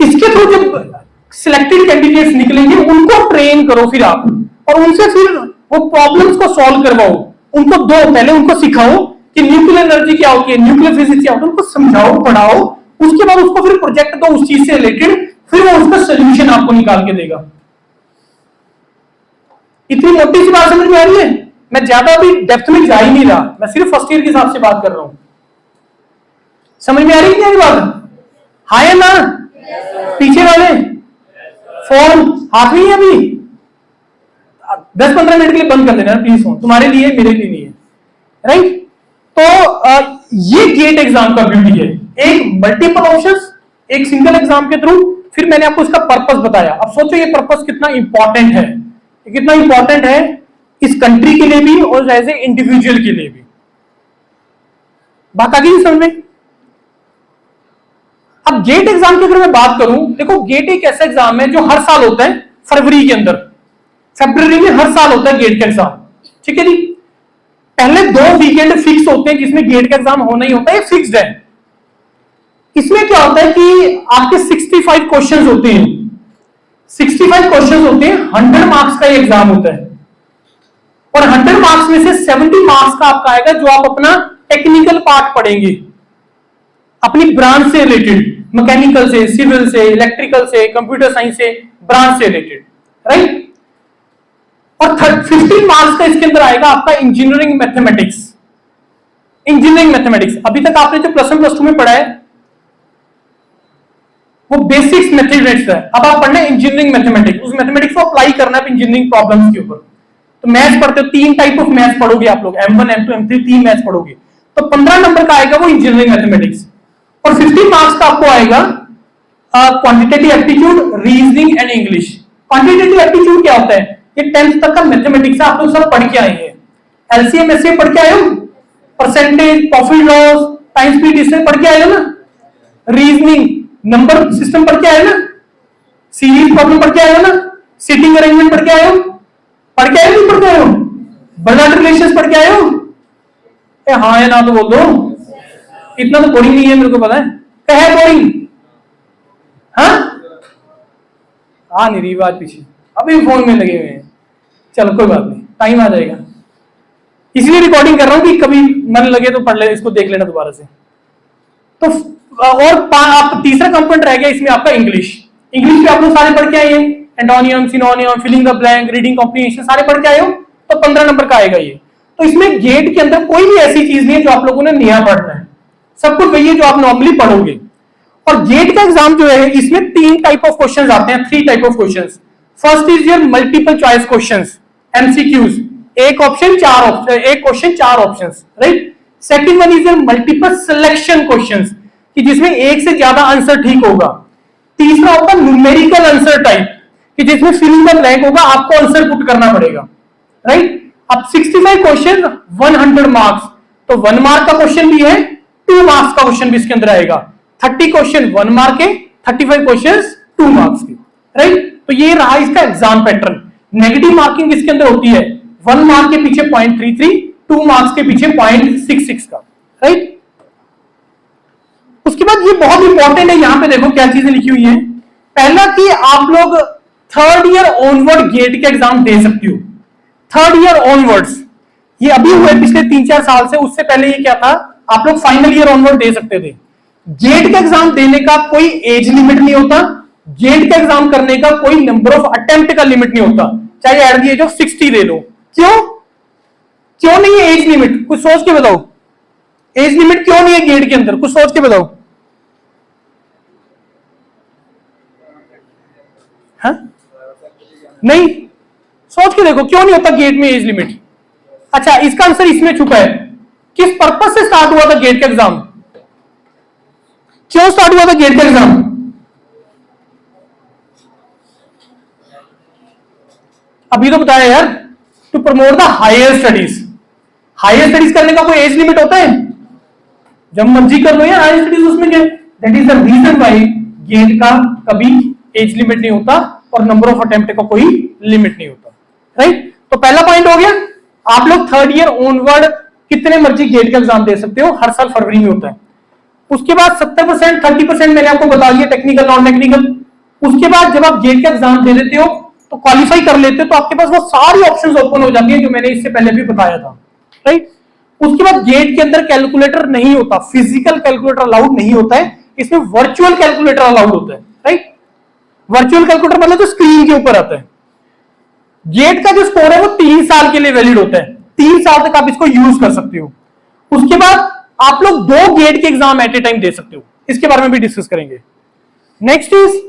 इसके थ्रू जब सिलेक्टेड कैंडिडेट्स निकलेंगे उनको ट्रेन करो फिर आप, और उनसे फिर वो प्रॉब्लम्स को सॉल्व करवाओ, उनको दो, पहले उनको सिखाओ कि न्यूक्लियर एनर्जी क्या होती है, न्यूक्लियर फिजिक्स क्या होती है, उनको समझाओ, पढ़ाओ, उसके बाद उसको फिर प्रोजेक्ट दो उस चीज से रिलेटेड, फिर वो उसका सोल्यूशन आपको निकाल के देगा। इतनी मोटी सी बात समझ में आ रही है? मैं ज्यादा अभी डेप्थ में जा ही नहीं रहा, मैं सिर्फ फर्स्ट ईयर के हिसाब से बात कर रहा हूं। समझ में आ रही है बात? हाँ या ना? पीछे वाले फोन हाथ में ही अभी 10-15 मिनट के लिए बंद कर देना प्लीज फोन, तुम्हारे लिए मेरे लिए नहीं है, राइट? तो ये गेट एग्जाम का ब्यूटी है, एक मल्टीपल ऑप्शंस, एक सिंगल एग्जाम के थ्रू, फिर मैंने आपको इसका पर्पस बताया। अब सोचो ये पर्पस कितना इंपॉर्टेंट है, कितना इंपॉर्टेंट है इस कंट्री के लिए भी और एज ए इंडिविजुअल के लिए भी। बात आ गई समझ में? अब गेट एग्जाम की अगर मैं बात करूं, देखो गेट एक ऐसा एग्जाम है जो हर साल होता है फरवरी के अंदर, फरवरी में हर साल होता है गेट का एग्जाम, ठीक है जी। पहले 2 वीकेंड फिक्स होते हैं जिसमें गेट का एग्जाम होना ही होता है, फिक्स्ड है। इसमें क्या होता है कि आपके 65 क्वेश्चंस होते हैं, 65 क्वेश्चंस होते हैं, 100 मार्क्स का ये एग्जाम होता है, और 100 मार्क्स में से 70 मार्क्स का आपका आएगा जो आप अपना टेक्निकल पार्ट पढ़ेंगे, अपनी ब्रांच से रिलेटेड, मैकेनिकल से, सिविल से, इलेक्ट्रिकल से, कंप्यूटर साइंस से, ब्रांच से रिलेटेड, राइट? और 15 मार्क्स का इसके अंदर आएगा आपका इंजीनियरिंग मैथमेटिक्स। इंजीनियरिंग मैथमेटिक्स अभी तक आपने जो प्लस 1 प्लस 2 में पढ़ा है वो बेसिक्स मैथमेटिक्स है, अब आप पढ़ना है इंजीनियरिंग मैथमेटिक्स, उस मैथमेटिक्स को अप्लाई करना है इंजीनियरिंग प्रॉब्लम्स के ऊपर। तो मैथ्स पढ़ते हो, 3 टाइप ऑफ मैथ्स पढ़ोगे आप लोग, M1 M2 M3, 3 मैथ्स पढ़ोगे, तो 15 नंबर का आएगा वो इंजीनियरिंग मैथमेटिक्स, और 15 मार्क्स का आपको आएगा quantitative aptitude, reasoning and English. Quantitative aptitude क्या होता है? ये 10th तक का मैथमेटिक्स आप लोग सब पढ़ के आए हैं, एलसीएम एससीएम पढ़ के आए हो, percentage, profit loss, time speed, इससे पढ़ के आए हो ना, रीजनिंग, नंबर सिस्टम पढ़ के आए हो ना, सीरीज प्रॉब्लम पढ़ के आए हो ना, सिटिंग अरेंजमेंट पढ़ के आए हो, पढ़ के आए हो, नहीं पढ़ के आए हो, बर्नार्ड रिलेशंस पढ़ के आए हो? हाँ या ना तो बोल दो, इतना तो बोरिंग नहीं है, मेरे को पता है, क्या है बोरिंग? हाँ आ नहीं रही बात पीछे, अभी फोन में लगे हुए हैं। चलो कोई बात नहीं, टाइम आ जाएगा, इसलिए रिकॉर्डिंग कर रहा हूं कि कभी मन लगे तो पढ़ ले, इसको देख लेना दोबारा से। तो और आप तीसरा कंपोनेंट रह गया इसमें आपका इंग्लिश। इंग्लिश पे आप लोग सारे पढ़ के आए हैं, antonym, synonym, filling the blank, reading comprehension सारे पढ़ के आए हो, तो 15 नंबर का आएगा ये। तो इसमें गेट के अंदर कोई भी ऐसी चीज नहीं है जो आप लोगों ने नया पढ़ना है, सब कुछ वही है जो आप नॉर्मली पढ़ोगे। और गेट का एग्जाम जो है इसमें 3 टाइप ऑफ क्वेश्चंस आते हैं, 3 type of questions. First is your multiple choice questions, MCQs, एक ऑप्शन 4 ऑप्शन, एक question 4 options, right. Second one is your multiple selection questions, कि जिसमें एक से ज्यादा आंसर ठीक होगा। तीसरा होगा न्यूमेरिकल आंसर टाइप, कि जिसमें फिलिंग द ब्लैंक होगा, आपको आंसर पुट करना पड़ेगा, राइट। अब 65 क्वेश्चन 100 मार्क्स, तो 1 मार्क का क्वेश्चन भी है, 2 मार्क्स का क्वेश्चन भी इसके अंदर आएगा। 30 क्वेश्चन 1 मार्क के, 35 क्वेश्चन 2 मार्क्स के, राइट। तो ये रहा इसका एग्जाम पैटर्न। नेगेटिव मार्किंग इसके अंदर होती है 1 मार्क के पीछे 0.33, 2 मार्क्स के पीछे 0.66 का, राइट। उसके बाद ये बहुत इंपॉर्टेंट है, यहां पे देखो क्या चीजें लिखी हुई है। पहला कि आप लोग 3rd ईयर ऑनवर्ड गेट के एग्जाम दे सकते हो। 3rd ईयर ऑनवर्ड्स, ये अभी हुए पिछले 3-4 साल से, उससे पहले ये क्या था, आप लोग फाइनल ईयर ऑनवर्ड दे सकते थे। गेट का एग्जाम देने का कोई एज लिमिट नहीं होता, गेट का एग्जाम करने का कोई नंबर ऑफ अटेम्प्ट का लिमिट नहीं होता, चाहे एट द एज ऑफ 60 दे लो। क्यों नहीं है एज लिमिट, कुछ सोच के बताओ, एज लिमिट क्यों नहीं है गेट के अंदर, कुछ सोच के बताओ। हाँ? नहीं, सोच के देखो क्यों नहीं होता गेट में एज लिमिट। अच्छा, इसका आंसर इसमें छुपा है। किस पर्पस से स्टार्ट हुआ था गेट का एग्जाम, क्यों स्टार्ट हुआ था गेट का एग्जाम? अभी तो बताया यार, to promote the higher studies. Higher studies करने का कोई एज लिमिट होता है? जब मर्जी कर लो यार हायर स्टडीज, उसमें क्या, that is the reason why GATE का कभी एज लिमिट नहीं होता और नंबर ऑफ अटेम्प्ट का कोई लिमिट नहीं होता, राइट। तो पहला पॉइंट हो गया, आप लोग 3rd ईयर ऑनवर्ड कितने मर्जी गेट का एग्जाम दे सकते हो, हर साल फरवरी में होता है। उसके बाद 70%, 30% मैंने आपको बता दिया टेक्निकल नॉन टेक्निकल। उसके बाद जब आप गेट का एग्जाम दे देते हो तो क्वालिफाई कर लेते हो, तो आपके पास वो सारी ऑप्शंस ओपन हो जाती है जो मैंने इससे पहले भी बताया था, राइट। उसके बाद गेट के अंदर कैलकुलेटर नहीं होता, फिजिकल कैलकुलेटर अलाउड नहीं होता है, इसमें वर्चुअल कैलकुलेटर अलाउड होता है, राइट। वर्चुअल कैलकुलेटर मतलब जो स्क्रीन के ऊपर आता है। गेट का जो स्कोर है वो 3 साल के लिए वैलिड होता है, 3 साल तक आप इसको यूज कर सकते हो। उसके बाद आप लोग 2 गेट के एग्जाम एट ए टाइम दे सकते हो, इसके बारे में भी डिस्कस करेंगे। नेक्स्ट इज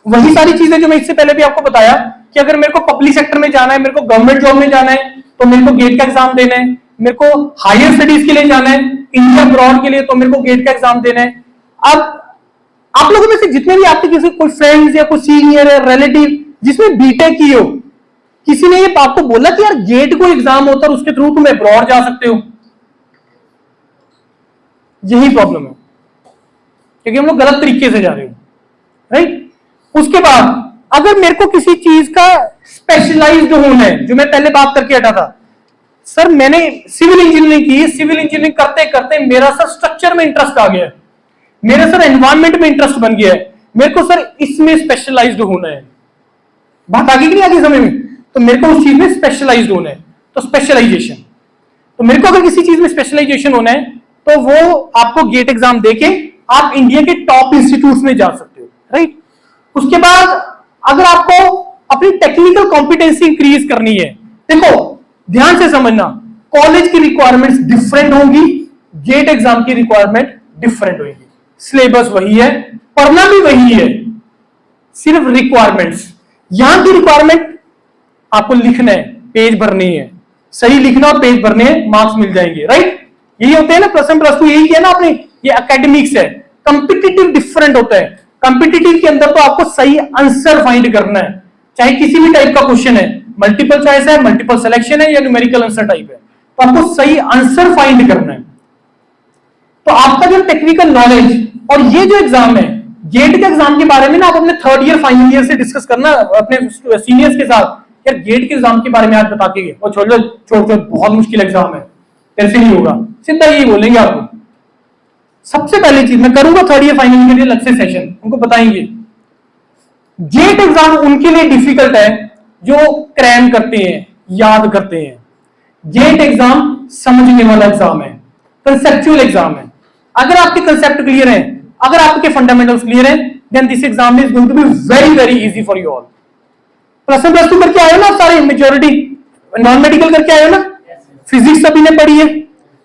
वही सारी चीजें जो मैं इससे पहले भी आपको बताया कि अगर मेरे को पब्लिक सेक्टर में जाना है, मेरे को गवर्नमेंट जॉब में जाना है, तो मेरे को गेट का एग्जाम देना है। मेरे को हायर स्टडीज के लिए जाना है, इंडिया अब्रॉड के लिए, तो मेरे को गेट का एग्जाम देना है। अब आप लोगों में से जितने भी आपके किसी कोई फ्रेंड्स या कोई सीनियर या रिलेटिव जिसमें बीटेक की हो, किसी ने ये आपको बोला कि यार गेट को एग्जाम होता है उसके थ्रू तुम अब्रॉड जा सकते हो? यही प्रॉब्लम है, क्योंकि हम लोग गलत तरीके से जा रहे हो, राइट। उसके बाद अगर मेरे को किसी चीज का स्पेशलाइज्ड होना है, जो मैं पहले बात करके हटा था, सर मैंने सिविल इंजीनियरिंग की, सिविल इंजीनियरिंग करते करते मेरा सर स्ट्रक्चर में इंटरेस्ट आ गया है, मेरा सर एनवायरमेंट में इंटरेस्ट बन गया है, मेरे को सर इसमें स्पेशलाइज्ड होना है। बात आगे की नहीं आगे समय में, तो मेरे को उस चीज में स्पेशलाइज्ड होना है, तो स्पेशलाइजेशन। तो मेरे को अगर किसी चीज में स्पेशलाइजेशन होना है तो वो आपको गेट एग्जाम देके आप इंडिया के टॉप इंस्टीट्यूट्स में जा सकते हो, राइट। उसके बाद अगर आपको अपनी टेक्निकल कॉम्पिटेंसी इंक्रीज करनी है, देखो ध्यान से समझना, कॉलेज की रिक्वायरमेंट्स डिफरेंट होंगी, गेट एग्जाम की रिक्वायरमेंट डिफरेंट होगी। सिलेबस वही है, पढ़ना भी वही है, सिर्फ रिक्वायरमेंट्स। यहां की रिक्वायरमेंट आपको लिखना है, पेज भरनी है, सही लिखना और पेज भरने हैं, मार्क्स मिल जाएंगे, राइट। यही होते हैं ना, प्लस 1 प्लस 2 यही किया ना आपने, ये एकेडमिक्स है। कॉम्पिटिटिव डिफरेंट होता है, कॉम्पिटिटिव के अंदर तो आपको सही आंसर फाइंड करना है, चाहे किसी भी टाइप का क्वेश्चन है, मल्टीपल चॉइस है, मल्टीपल सिलेक्शन है या न्यूमेरिकल आंसर टाइप है, तो आपको सही आंसर फाइंड करना है। तो आपका जो टेक्निकल नॉलेज और ये जो एग्जाम है, गेट के एग्जाम के बारे में ना आप अपने 3rd ईयर फाइनल ईयर से डिस्कस करना अपने सीनियर्स के साथ, यार गेट के एग्जाम के बारे में आज बता के गए, और छोड़ बहुत मुश्किल एग्जाम है, तेरे से नहीं होगा, सीधा यही बोलेंगे आपको। सबसे पहली चीज मैं करूंगा 3rd ईयर फाइनल के लिए अलग से सेशन, उनको बताएंगे जेट एग्जाम उनके लिए डिफिकल्ट है जो क्रैम करते हैं, याद करते हैं। जेट एग्जाम समझने वाला एग्जाम है, कंसेप्चुअल एग्जाम है। अगर आपके कंसेप्ट क्लियर है, अगर आपके फंडामेंटल्स क्लियर है, then this exam is going to be very very easy for you all. Plus one plus two करके आए हो ना सारे, मेजोरिटी नॉन मेडिकल करके आए हो ना, फिजिक्स सभी ने पढ़ी है,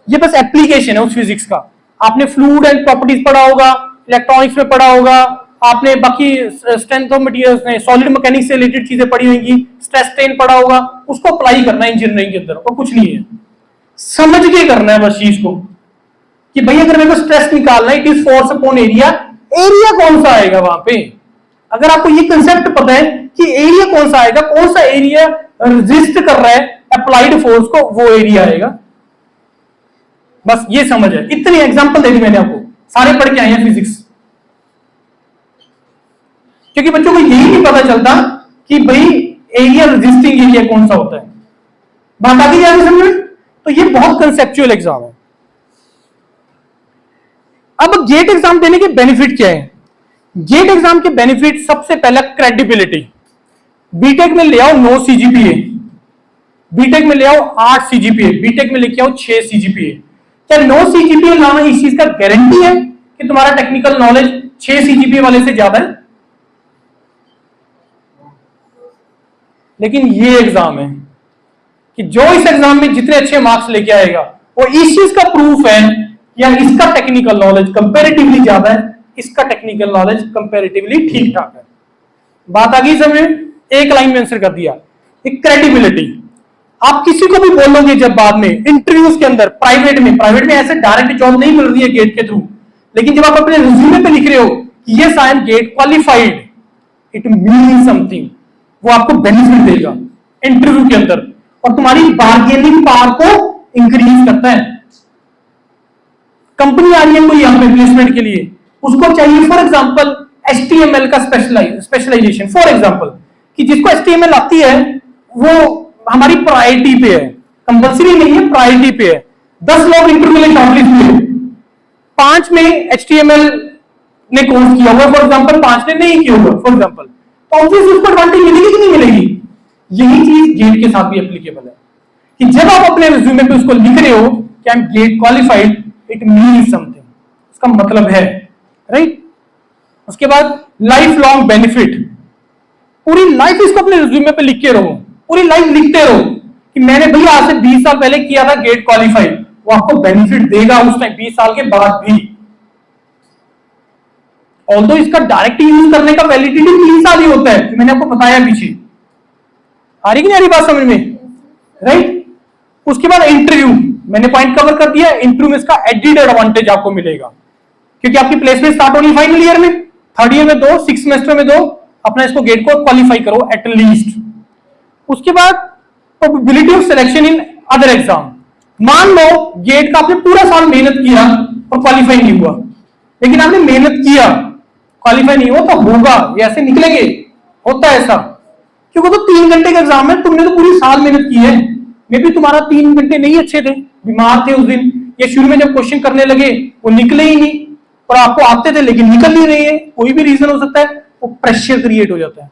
ये बस एप्लीकेशन है उस फिजिक्स का। आपने फ्लूइड एंड प्रॉपर्टीज पढ़ा होगा, इलेक्ट्रॉनिक्स में पढ़ा होगा, आपने बाकी स्ट्रेंथ ऑफ मटेरियल्स में सॉलिड मैकेनिक्स से रिलेटेड चीजें पढ़ी होंगी, स्ट्रेस स्ट्रेन पढ़ा होगा, उसको अप्लाई करना है इंजीनियरिंग के अंदर, और कुछ नहीं है। समझ के करना है बस चीज को कि भाई अगर मेरे को स्ट्रेस निकालना है, it is force upon area, area कौन सा आएगा वहां पे। अगर आपको ये कंसेप्ट पता है कि एरिया कौन सा आएगा, कौन सा एरिया रेजिस्ट कर रहा है अप्लाइड फोर्स को, वो एरिया आएगा। बस ये समझ है, इतनी एग्जांपल दे दी मैंने आपको, सारे पढ़ के आए हैं फिजिक्स। क्योंकि बच्चों को यही नहीं पता चलता कि भाई एरिया रेजिस्टिंग एरिया कौन सा होता है। बात आ गई यार समझ में? तो ये बहुत कंसेप्चुअल एग्जाम है। अब गेट एग्जाम देने के बेनिफिट क्या है? गेट एग्जाम के बेनिफिट सबसे पहला क्रेडिबिलिटी। बीटेक में ले आओ 9 सीजीपीए, बीटेक में ले आओ 8 सीजीपीए, बीटेक में लेके आओ 6 सीजीपीए। क्या 9 सीजीपीए लाना इस चीज का गारंटी है कि तुम्हारा टेक्निकल नॉलेज 6 सीजीपीए वाले से ज्यादा है? लेकिन ये एग्जाम है कि जो इस एग्जाम में जितने अच्छे मार्क्स लेके आएगा वो इस चीज का प्रूफ है या इसका टेक्निकल नॉलेज कंपैरेटिवली ज्यादा है, इसका टेक्निकल नॉलेज कंपैरेटिवली ठीक ठाक है। बात आ गई समझ? एक लाइन में आंसर कर दिया। एक क्रेडिबिलिटी, आप किसी को भी बोलोगे जब बाद में इंटरव्यूज के अंदर, प्राइवेट में ऐसे डायरेक्ट जॉब नहीं मिल रही है गेट के थ्रू, लेकिन जब आप अपने रिज्यूमे पे लिख रहे हो कि yes I am GATE qualified, it mean something, वो आपको बेनिफिट देगा इंटरव्यू के अंदर और तुम्हारी बार्गेनिंग पावर को इंक्रीज करता है। कंपनी आ रही है कोई यहां पे प्लेसमेंट के लिए, उसको चाहिए फॉर एग्जांपल HTML का स्पेशलाइजेशन, फॉर एग्जांपल कि जिसको HTML आती है वो हमारी प्रायोरिटी पे है, कंपल्सरी नहीं है, प्रायोरिटी पे है। 10 लोग इंटरव्यू में शॉर्टलिस्ट हुए, 5 में HTML ने कोर्स किया हुआ फॉर एग्जांपल, 5 ने नहीं किया हुआ फॉर एग्जांपल, तो ऑब्वियसली उसको एडवांटेज मिलेगी कि नहीं मिलेगी? यही चीज गेट के साथ भी एप्लीकेबल है कि जब आप अपने रिज्यूमे पे उसको लिख रहे हो कि I am GATE qualified, it means something, उसका मतलब है, राइट? उसके बाद लाइफ लॉन्ग बेनिफिट, पूरी लाइफ इसको अपने रिज्यूमे पे लिख के रहो, पूरी लाइफ लिखते रहो कि मैंने भैया आज से 20 साल पहले किया था गेट क्वालिफाइड, वो आपको बेनिफिट देगा उस टाइम 20 साल के बाद भी। ऑल्दो इसका डायरेक्ट यूज करने का वैलिडिटी 3 साल ही होता है, मैंने आपको बताया पीछे। आ रही कि नहीं आ रही बात समझ में, राइट? उसके बाद इंटरव्यू, मैंने पॉइंट कवर कर दिया। इंटरव्यू में इसका एडिड एडवांटेज आपको मिलेगा क्योंकि आपकी प्लेसमेंट स्टार्ट होनी फाइनल ईयर में, 3rd ईयर में 2, 6 सेमेस्टर में 2, अपना इसको गेट को क्वालिफाई करो एटलीस्ट। उसके बाद probability of selection in other exam, मान लो गेट का आपने पूरा साल मेहनत किया और क्वालिफाई नहीं हुआ, लेकिन आपने मेहनत किया, क्वालिफाई नहीं हुआ तो होगा, ये ऐसे निकलेंगे, होता है ऐसा, क्योंकि तो 3 घंटे का एग्जाम है, तुमने तो पूरी साल मेहनत की है। मे भी तुम्हारा 3 घंटे नहीं अच्छे थे, बीमार थे उस दिन, या शुरू में जब क्वेश्चन करने लगे वो निकले ही नहीं, और आपको आते थे लेकिन निकल नहीं रही है, कोई भी रीजन हो सकता है, वो प्रेशर क्रिएट हो जाता है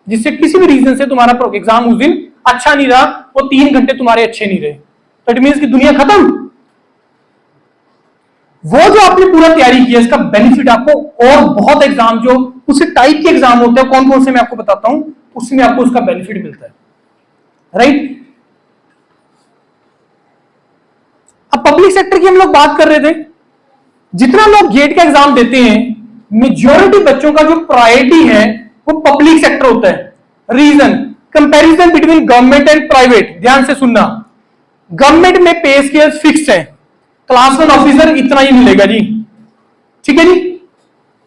जिससे किसी भी रीजन से तुम्हारा एग्जाम उस दिन अच्छा नहीं रहा, वो 3 घंटे तुम्हारे अच्छे नहीं रहे, तो इट मींस कि दुनिया खत्म। वो जो आपने पूरा तैयारी किया इसका बेनिफिट आपको, और बहुत एग्जाम जो उस टाइप के एग्जाम होते हैं, कौन कौन से मैं आपको बताता हूं, उसमें आपको उसका बेनिफिट मिलता है, राइट? अब पब्लिक सेक्टर की हम लोग बात कर रहे थे, जितना लोग गेट का एग्जाम देते हैं मेजॉरिटी बच्चों का जो प्रायोरिटी है वो पब्लिक सेक्टर होता है। Reason, comparison between government and private, ध्यान से सुनना। गवर्नमेंट में पे स्केल फिक्स्ड है, क्लास 1 ऑफिसर इतना ही मिलेगा जी, ठीक है जी।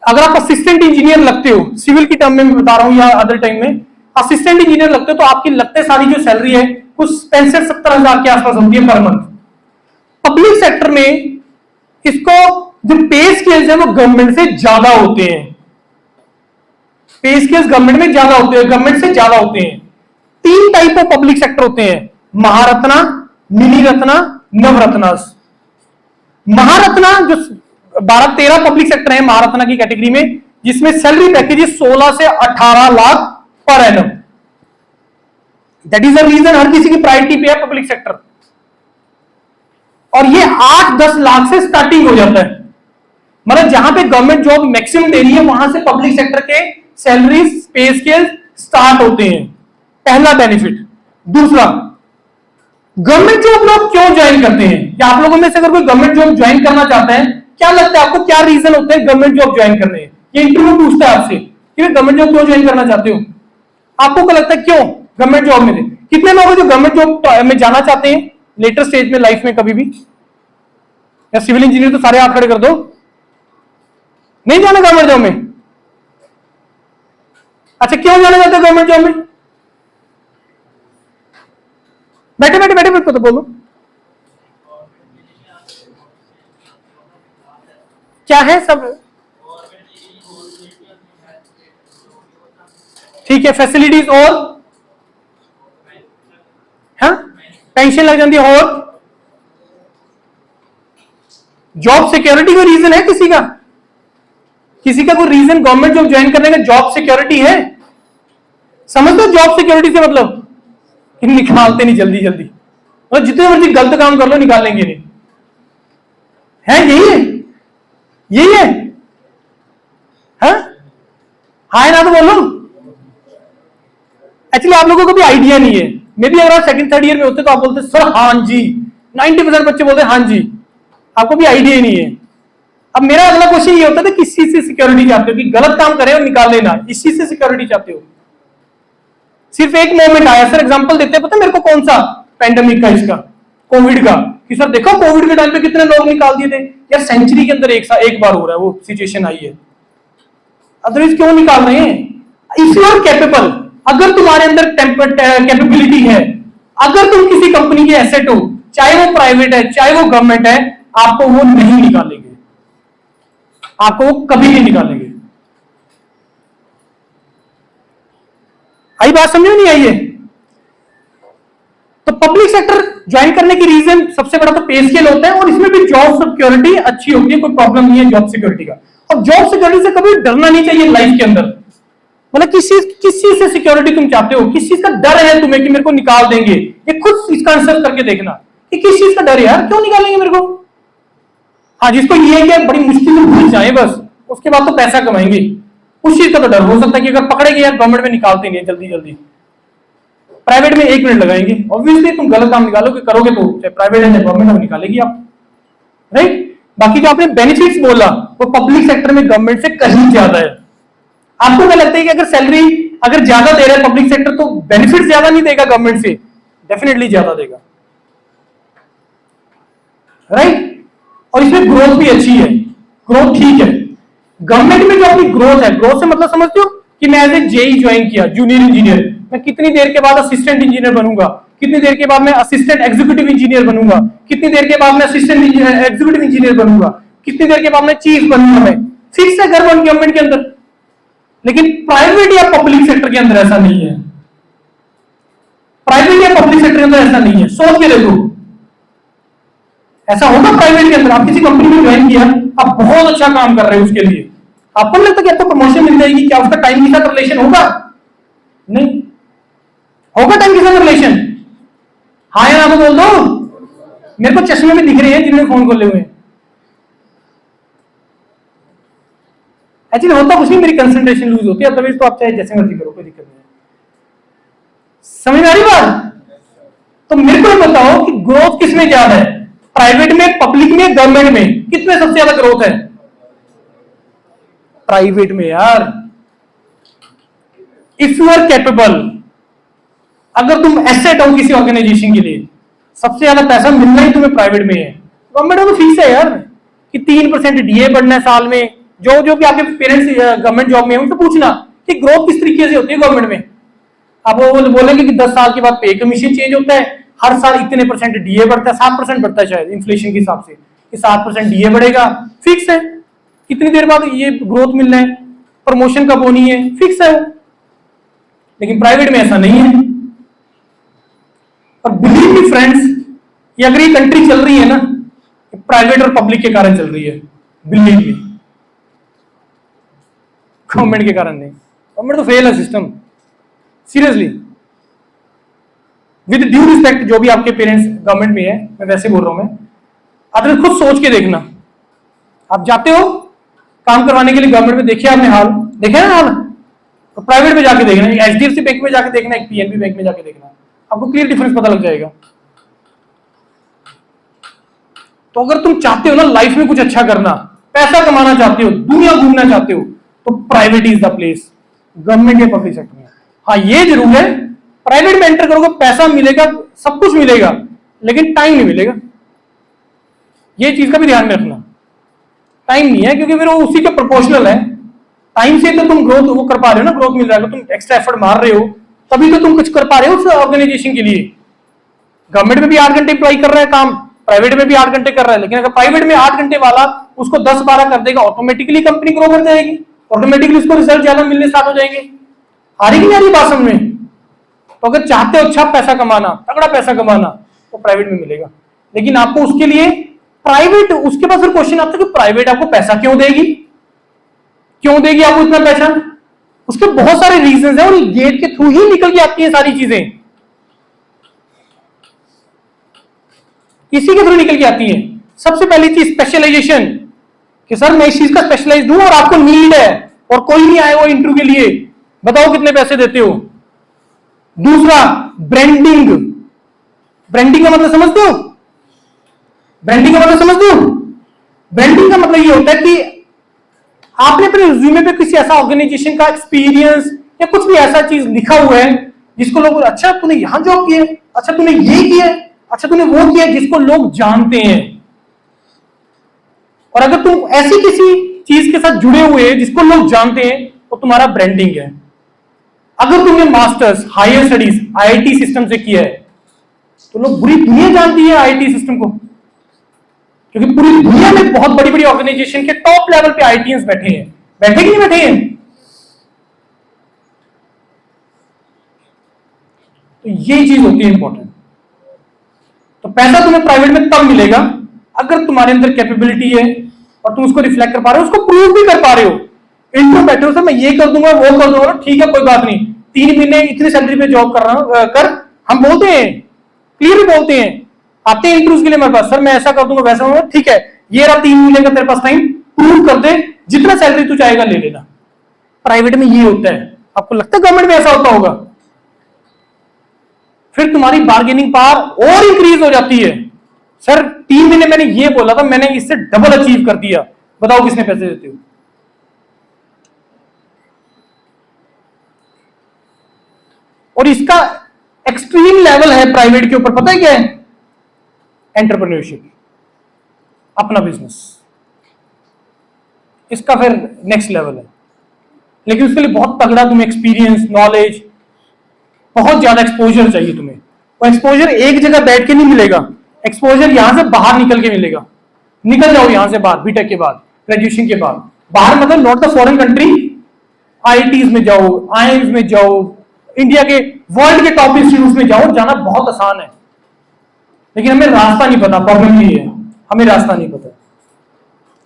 अगर आप असिस्टेंट इंजीनियर लगते हो, सिविल की टर्म में बता रहा हूं या अदर टाइम में, असिस्टेंट इंजीनियर लगते हो तो आपकी लगते सारी जो सैलरी है कुछ 65-70 हजार के आसपास होती है पर मंथ। पब्लिक सेक्टर में इसको जो पे स्केल्स है वो गवर्नमेंट से ज्यादा होते हैं, पे स्केल्स गवर्नमेंट में ज्यादा होते हैं, गवर्नमेंट से ज्यादा होते हैं। 3 टाइप ऑफ पब्लिक सेक्टर होते हैं, महारत्ना, मिनी रत्ना, नवरत्नास। महारत्ना जो 12-13 पब्लिक सेक्टर है महारत्ना की कैटेगरी में, जिसमें सैलरी पैकेज 16 से 18 lakh per annum. That is the reason हर किसी की प्रायोरिटी पे है पब्लिक सेक्टर। और ये 8-10 लाख से स्टार्टिंग हो जाता है, मतलब जहां पे गवर्नमेंट जॉब मैक्सिमम दे रही है वहां से पब्लिक सेक्टर के सैलरीज पे स्केल स्टार्ट होते हैं। पहला बेनिफिट। दूसरा, गवर्नमेंट जॉब लोग क्यों ज्वाइन करते हैं? क्या आप लोगों में से अगर कोई गवर्नमेंट जॉब ज्वाइन करना चाहता है, क्या लगता है आपको क्या रीजन होते हैं गवर्नमेंट जॉब ज्वाइन करने? ये इंटरव्यू पूछता है आपसे कि गवर्नमेंट जॉब क्यों ज्वाइन करना चाहते हो? आपको क्या लगता है क्यों गवर्नमेंट जॉब में? कितने लोग हैं जो गवर्नमेंट जॉब में जाना चाहते हैं लेटर स्टेज में लाइफ में कभी भी? या सिविल इंजीनियर तो सारे हाथ खड़े कर दो। नहीं जाना गवर्नमेंट जॉब में? अच्छा, क्यों जाना चाहते हो गवर्नमेंट जॉब में? बैठे बैठे बैठे बैठे तो बोलो क्या है सब। ठीक है, फैसिलिटीज और हाँ पेंशन लग जाती है। और जॉब सिक्योरिटी कोई रीजन है किसी का? किसी का कोई रीजन गवर्नमेंट जॉब ज्वाइन करने का जॉब सिक्योरिटी है? समझ लो जॉब सिक्योरिटी से मतलब निकालते नहीं जल्दी जल्दी, और जितने मर्जी गलत काम कर लो निकालेंगे नहीं। है यही है, यही है। हाँ ना तो बोलो। एक्चुअली आप लोगों को भी आइडिया नहीं है। मे बी अगर आप सेकंड थर्ड ईयर में होते तो आप बोलते सर हाँ जी। 90% बच्चे बोलते हाँ जी। आपको भी आइडिया ही नहीं है। अब मेरा अगला क्वेश्चन ये होता था किस चीज से सिक्योरिटी चाहते हो? कि गलत काम करे और निकाल लेना, इस चीज से सिक्योरिटी चाहते हो? सिर्फ एक मोमेंट आया सर, एग्जांपल देते हैं, पता मेरे को कौन सा? पैंडेमिक का, इसका कोविड का। कि सर देखो कोविड के टाइम पे कितने लोग निकाल दिए थे यार, सेंचुरी के अंदर एक बार हो रहा है वो सिचुएशन आई है। अदरवाइज क्यों निकाल रहे हैं? इफ यू आर कैपेबल, अगर तुम्हारे अंदर कैपेबिलिटी है, अगर तुम किसी कंपनी के एसेट हो, चाहे वो प्राइवेट है चाहे वो गवर्नमेंट है, आपको वो नहीं निकालेंगे, आपको वो कभी नहीं निकालेंगे। आई बात समझ में नहीं आई है? तो पब्लिक सेक्टर ज्वाइन करने की रीजन सबसे बड़ा तो पे स्केल होता है, और इसमें भी जॉब सिक्योरिटी अच्छी होती है, कोई प्रॉब्लम नहीं है जॉब सिक्योरिटी का। और जॉब सिक्योरिटी से कभी डरना नहीं चाहिए लाइफ के अंदर। मतलब किस चीज से सिक्योरिटी तुम चाहते हो? किस चीज का डर है तुम्हें कि मेरे को निकाल देंगे? ये खुद इसका आंसर करके देखना कि किस चीज का डर है यार, क्यों निकालेंगे मेरे को? हाँ, जिसको ये है कि बड़ी मुश्किल से भूल जाए बस, उसके बाद तो पैसा कमाएंगे, उस चीज का तो डर हो सकता है कि अगर पकड़ेंगे यार गवर्नमेंट में निकालते नहीं जल्दी जल्दी, प्राइवेट में 1 मिनट लगाएंगे। ऑब्वियसली तुम गलत काम निकालोगे, करोगे तो चाहे प्राइवेट है चाहे गवर्नमेंट में निकालेगी आप, राइट। बाकी जो आपने बेनिफिट्स बोला वो पब्लिक सेक्टर में गवर्नमेंट से कहीं ज्यादा है। आपको क्या लगता है कि अगर सैलरी अगर ज्यादा दे रहा है पब्लिक सेक्टर तो बेनिफिट ज्यादा नहीं देगा गवर्नमेंट से? डेफिनेटली ज्यादा देगा, राइट। और इसमें ग्रोथ भी अच्छी है, ग्रोथ ठीक है। गवर्नमेंट में जो अपनी ग्रोथ है, ग्रोथ से मतलब समझते हो कि मैं एज ए जेई ज्वाइन किया, जूनियर इंजीनियर, मैं कितनी देर के बाद असिस्टेंट इंजीनियर बनूंगा, कितनी देर के बाद मैं असिस्टेंट एग्जीक्यूटिव इंजीनियर बनूंगा, कितनी देर के बाद मैं असिस्टेंट एग्जीक्यूटिव इंजीनियर बनूंगा, कितनी देर के बाद मैं चीफ बनूंगा। मैं फिक्स है गवर्नमेंट के अंदर। लेकिन प्राइवेट या पब्लिक सेक्टर के अंदर ऐसा नहीं है। प्राइवेट या पब्लिक सेक्टर के अंदर ऐसा नहीं है। सोच के देखो, ऐसा होगा प्राइवेट के अंदर? आप किसी कंपनी में ज्वाइन किया, आप बहुत अच्छा काम कर रहे हो, उसके लिए आपको नहीं लगता कि आपको प्रमोशन मिल जाएगी? क्या उसका टाइम के साथ रिलेशन होगा? नहीं होगा टाइम के साथ रिलेशन। हाँ या ना तो बोल दो। मेरे को चश्मे में दिख रहे हैं जिन्होंने फोन खोले हुए हैं। एक्चुअली होता कुछ नहीं, मेरी कंसंट्रेशन लूज होती है, अदरवाइज तो आप चाहे जैसे मर्जी करो, कोई दिक्कत नहीं है। समझ में आ रही बात? तो मेरे को बताओ कि ग्रोथ किसमें ज्यादा है, प्राइवेट में, पब्लिक में, गवर्नमेंट में? कितने सबसे ज्यादा ग्रोथ है? प्राइवेट में यार। इफ यू आर कैपेबल, अगर तुम एसेट हो किसी ऑर्गेनाइजेशन के लिए, सबसे ज्यादा पैसा मिलना ही तुम्हें प्राइवेट में है। गवर्नमेंट में तो फिक्स है यार कि 3% डीए बढ़ना है साल में। जो भी आपके पेरेंट्स गवर्नमेंट जॉब में है उनसे पूछना कि ग्रोथ किस तरीके से होती है गवर्नमेंट में। अब वो बोलेंगे कि 10 साल के बाद पे कमीशन चेंज होता है, हर साल इतने % डीए बढ़ता है, 7% बढ़ता है शायद इन्फ्लेशन के हिसाब से, कि 7% डीए बढ़ेगा, फिक्स है। कितनी देर बाद ये ग्रोथ मिलना है, प्रमोशन कब होनी है, फिक्स है वो। लेकिन प्राइवेट में ऐसा नहीं है। और बिलीव मी फ्रेंड्स, ये अगर ये कंट्री चल रही है ना, प्राइवेट और पब्लिक के कारण चल रही है, बिलीव मी। गवर्नमेंट के कारण नहीं, गवर्नमेंट तो फेल है system, seriously. With due respect, जो भी आपके पेरेंट्स गवर्नमेंट में है, मैं वैसे बोल रहा हूं मैं, अगर खुद सोच के देखना, आप जाते हो काम करवाने के लिए गवर्नमेंट में, देखिए आपने हाल देखा है ना हाल, तो प्राइवेट में जाके देखना, एचडीएफसी बैंक में जाके देखना, एक पीएनबी बैंक में जाके देखना, आपको क्लियर डिफरेंस पता लग जाएगा। तो अगर तुम चाहते हो ना लाइफ में कुछ अच्छा करना, पैसा कमाना चाहते हो, दुनिया घूमना चाहते हो, तो private is the place, government या पब्लिक सेक्टर में। हाँ ये जरूर है, प्राइवेट में एंटर करोगे पैसा मिलेगा, सब कुछ मिलेगा, लेकिन टाइम नहीं मिलेगा। ये चीज का भी ध्यान में रखना, टाइम नहीं है, क्योंकि फिर वो उसी के प्रोपोर्शनल है। टाइम से तो तुम ग्रोथ वो कर पा रहे हो ना, ग्रोथ मिल रहा है, तुम एक्स्ट्रा एफर्ट मार रहे हो, तभी तो तुम कुछ कर पा रहे हो उस ऑर्गेनाइजेशन के लिए। गवर्नमेंट में भी 8 घंटे एम्प्लॉय कर रहा है काम, प्राइवेट में भी 8 घंटे कर रहा है, लेकिन अगर प्राइवेट में 8 घंटे वाला उसको 10-12 कर देगा, ऑटोमेटिकली कंपनी ग्रो कर जाएगी, ऑटोमेटिकली उसको रिजल्ट ज्यादा मिलने स्टार्ट हो जाएंगे। आ रही नहीं आ रही बात समझ में? तो अगर चाहते हो अच्छा पैसा कमाना, तगड़ा पैसा कमाना, तो प्राइवेट में मिलेगा, लेकिन आपको उसके लिए प्राइवेट, उसके बाद फिर क्वेश्चन आता है कि प्राइवेट आपको पैसा क्यों देगी, क्यों देगी आपको इतना पैसा? उसके बहुत सारे रीजंस हैं, और गेट के थ्रू ही निकल के आती है सारी चीजें, इसी के थ्रू निकल के आती है। सबसे पहली चीज स्पेशलाइजेशन, कि सर मैं इस चीज का स्पेशलाइज हूं और आपको नीड है, और कोई नहीं आया वो इंटरव्यू के लिए, बताओ कितने पैसे देते हो। दूसरा ब्रांडिंग, ब्रांडिंग का मतलब समझते हो? ब्रांडिंग का मतलब समझते हो? ब्रांडिंग का मतलब ये होता है कि आपने अपने रिज्यूमे पे किसी ऐसा ऑर्गेनाइजेशन का एक्सपीरियंस या कुछ भी ऐसा चीज लिखा हुआ है जिसको लोग, अच्छा तूने यहां जॉब किया है, अच्छा तूने ये किया है, अच्छा तूने वो किया, जिसको लोग जानते हैं। और अगर तुम ऐसी किसी चीज के साथ जुड़े हुए हैं जिसको लोग जानते हैं, तो तुम्हारा ब्रांडिंग है। अगर तुमने masters higher studies IIT system से किया है, तो लोग पूरी दुनिया जानती है आईआईटी सिस्टम को, क्योंकि पूरी दुनिया में बहुत बड़ी बड़ी ऑर्गेनाइजेशन के टॉप लेवल पे आईआईटीएंस बैठे हैं, बैठे कि नहीं बैठे हैं? तो ये चीज होती है इंपॉर्टेंट। तो पैसा तुम्हें प्राइवेट में तब मिलेगा अगर तुम्हारे अंदर कैपेबिलिटी है और तुम उसको रिफ्लेक्ट कर पा रहे हो, उसको प्रूव भी कर पा रहे हो। इंटरव्यू बैठे हो, सर मैं ये कर दूंगा, वो कर दूंगा, ठीक है कोई बात नहीं, 3 महीने इतनी सैलरी पे जॉब कर रहा हूं, कर, हम बोलते हैं, क्लियर बोलते हैं, आते हैं इंटरव्यूज के लिए मेरे पास, सर मैं ऐसा कर दूंगा, वैसा होगा, ठीक है, ये रहा 3 महीने का तेरे पास टाइम, प्रूव कर दे, जितना सैलरी तू चाहेगा ले लेना। प्राइवेट में ये होता है, आपको लगता है गवर्नमेंट में ऐसा होता होगा? फिर तुम्हारी बार्गेनिंग पावर और इंक्रीज हो जाती है। सर 3 महीने मैंने ये बोला था, मैंने इससे डबल अचीव कर दिया, बताओ किसने पैसे देते हो? और इसका एक्सट्रीम लेवल है प्राइवेट के ऊपर, पता है क्या है? एंटरप्रेन्योरशिप, अपना बिजनेस, इसका फिर नेक्स्ट लेवल है। लेकिन उसके लिए बहुत तगड़ा तुम्हें एक्सपीरियंस, नॉलेज, बहुत ज्यादा एक्सपोजर चाहिए तुम्हें। वो एक्सपोजर एक जगह बैठ के नहीं मिलेगा, एक्सपोजर यहां से बाहर निकल के मिलेगा। निकल जाओ यहां से बाहर, बीटेक के बाद, ग्रेजुएशन के बाद बाहर, मतलब not the foreign country, IITs में जाओ, आईआईएम्स में जाओ, इंडिया के वर्ल्ड के टॉप इंस्टीट्यूट में जाओ, जाना बहुत आसान है, लेकिन हमें रास्ता नहीं पता। प्रॉब्लम ये है, हमें रास्ता नहीं पता।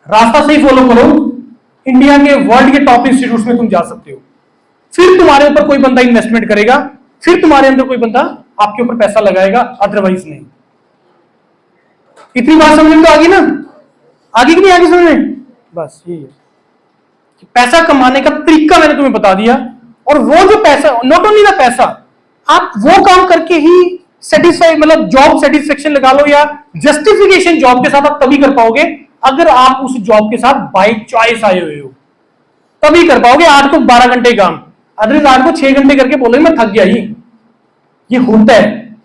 रास्ता सही फॉलो करो, इंडिया के वर्ल्ड के टॉप इंस्टीट्यूट में तुम जा सकते हो। फिर तुम्हारे ऊपर कोई बंदा इन्वेस्टमेंट करेगा, फिर तुम्हारे अंदर कोई बंदा आपके ऊपर पैसा लगाएगा, अदरवाइज नहीं। इतनी बात समझ में तो आ गई ना? आगे कि नहीं आगे समझ में? बस यही है कि पैसा कमाने का तरीका मैंने तुम्हें बता दिया। और वो जो पैसा, नॉट ओनली द पैसा, आप वो काम करके ही सेटिस्फाई, मतलब जॉब सेटिस्फेक्शन लगा लो या जस्टिफिकेशन जॉब के साथ आप तभी कर पाओगे अगर आप उस जॉब के साथ बाय चॉइस आए हुए हो, तभी कर पाओगे 8 को 12 घंटे काम। अदरवाइज 8 को 6 घंटे करके बोलोगे मैं थक गया, ये होता है।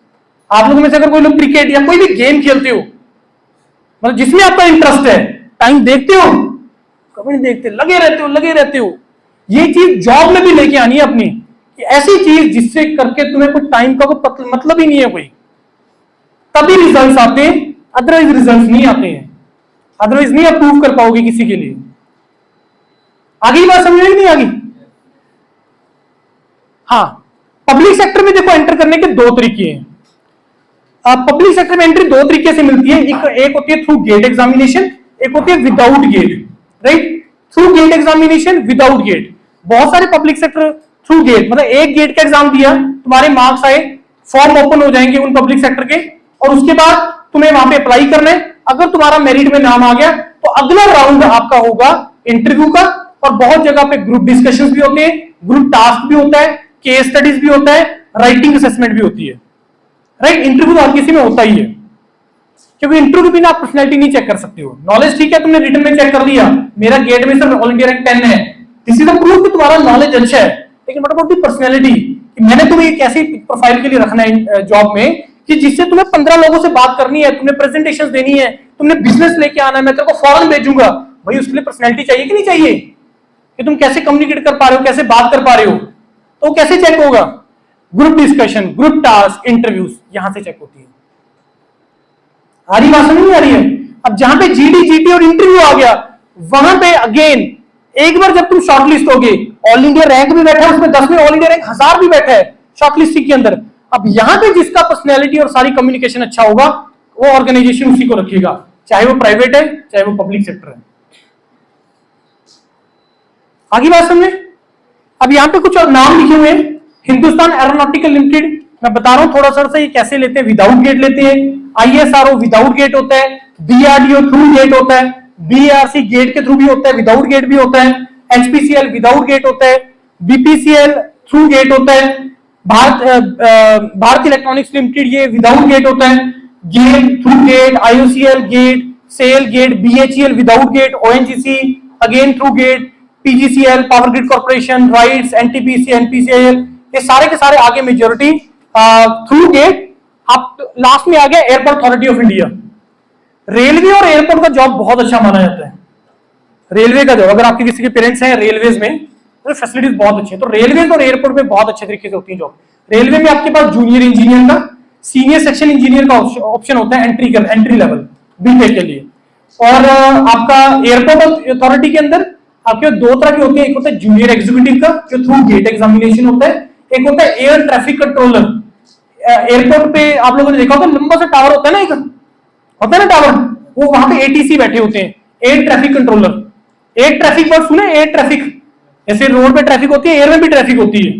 आप लोगों में से अगर कोई लोग क्रिकेट या कोई भी गेम खेलते हो, मतलब जिसमें आपका इंटरेस्ट है, टाइम देखते हो? कभी नहीं देखते, लगे रहते हो। ये चीज जॉब में भी लेके आनी है अपनी, कि ऐसी चीज जिससे करके तुम्हें कोई टाइम का कोई मतलब ही नहीं है कोई, तभी रिजल्ट्स आते हैं, अदरवाइज रिजल्ट्स नहीं आते हैं, अदरवाइज नहीं अप्रूव कर पाओगे किसी के लिए। आगे बात समझ में नहीं आगी? हाँ, पब्लिक सेक्टर में देखो एंटर करने के 2 तरीके हैं। पब्लिक सेक्टर में एंट्री 2 तरीके से मिलती है, एक होती है थ्रू गेट एग्जामिनेशन, एक होती है without GATE, right? Through GATE examination, without GATE. बहुत सारे पब्लिक सेक्टर थ्रू गेट, मतलब एक गेट का एग्जाम दिया, तुम्हारे मार्क्स आए, फॉर्म ओपन हो जाएंगे उन पब्लिक सेक्टर के, और उसके बाद तुम्हें वहां पे अप्लाई करना है। अगर तुम्हारा मेरिट में नाम आ गया तो अगला राउंड आपका होगा इंटरव्यू का, और बहुत जगह पे ग्रुप डिस्कशंस भी होते हैं, ग्रुप टास्क भी होता है, केस स्टडीज भी होता है, राइटिंग असेसमेंट भी होती है। राइट, इंटरव्यू तो हर किसी में होता ही है, क्योंकि इंटरव्यू के बिना आप पर्सनैलिटी नहीं चेक कर सकते हो। नॉलेज ठीक है, तुमने रिटन में चेक कर लिया, मेरा गेट में सिर्फ ऑल इंडिया रैंक 10 है, दिस इज द प्रूफ कि तुम्हारा नॉलेज अच्छा है, लेकिन व्हाट अबाउट द पर्सनैलिटी, मैंने तुम्हें एक ऐसी प्रोफाइल के लिए रखना है जॉब में कि जिससे तुम्हें 15 लोगों से बात करनी है, तुमने प्रेजेंटेशन देनी है, तुमने बिजनेस लेके आना है, मैं तेरे को फॉरन भेजूंगा, भाई उसके लिए पर्सनैलिटी चाहिए कि नहीं चाहिए, कि तुम कैसे कम्युनिकेट कर पा रहे हो, कैसे बात कर पा रहे हो, तो कैसे चेक होगा? Group discussion, group task, interviews, यहां से चेक होती है। आ रही बात नहीं आ रही है? अब जहां पे जीडी जीटी और इंटरव्यू आ गया, वहां पे अगेन एक बार जब तुम शॉर्टलिस्ट होगे, ऑल इंडिया रैंक भी बैठा है उसमें, 10 में ऑल इंडिया रैंक 1000 भी बैठा है शॉर्टलिस्ट के अंदर। अब यहां पे जिसका पर्सनैलिटी और सारी कम्युनिकेशन अच्छा होगा, वो ऑर्गेनाइजेशन उसी को रखेगा, चाहे वो प्राइवेट है चाहे वो पब्लिक सेक्टर है। आगे बात समझे? अब यहां पे कुछ और नाम लिखे हुए हैं, हिंदुस्तान एरोनॉटिकल लिमिटेड, मैं बता रहा हूं थोड़ा सा ये कैसे लेते हैं, विदाउट गेट लेते हैं, आईएसआरओ विदाउट गेट होता है, बीआरडीओ थ्रू गेट होता है, बीआरसी गेट के थ्रू भी होता है, विदाउट गेट भी होता है, एचपीसीएल विदाउट गेट होता है, बीपीसीएल थ्रू गेट होता है, भारत इलेक्ट्रॉनिक्स लिमिटेड ये विदाउट गेट होता है, GATE through GATE, IOCL GATE, SAIL GATE, BHEL without GATE, ONGC again through GATE, PGCL, Power Grid Corporation, RITES, NTPC, NPCL, ये सारे के सारे आगे मेजोरिटी थ्रू गेट। अब लास्ट में आ गया airport authority of India. Railway और एयरपोर्ट का जॉब बहुत अच्छा माना जाता है। रेलवे का जॉब, अगर आपके किसी के पेरेंट्स हैं रेलवेज में, तो फैसिलिटीज बहुत अच्छी है, तो रेलवे और एयरपोर्ट में बहुत अच्छे तरीके से होती है जॉब। रेलवे में आपके पास जूनियर इंजीनियर का, सीनियर सेक्शन इंजीनियर का ऑप्शन होता है, एंट्री लेवल बीटेक के लिए। और आपका एयरपोर्ट अथॉरिटी के अंदर आपके दो तरह के होते हैं, एक होता है जूनियर एग्जीक्यूटिव का जो थ्रू गेट एग्जामिनेशन होता है, एक होता है एयर ट्रैफिक कंट्रोलर। एयरपोर्ट पे आप लोगों ने देखा होगा लंबा सा टावर होता है ना, एक होता है ना टावर, वो वहां पे एटीसी बैठे होते हैं, air traffic controller. Air traffic word सुने? एयर ट्रैफिक, जैसे रोड पे ट्रैफिक होती है, एयर में भी ट्रैफिक होती है,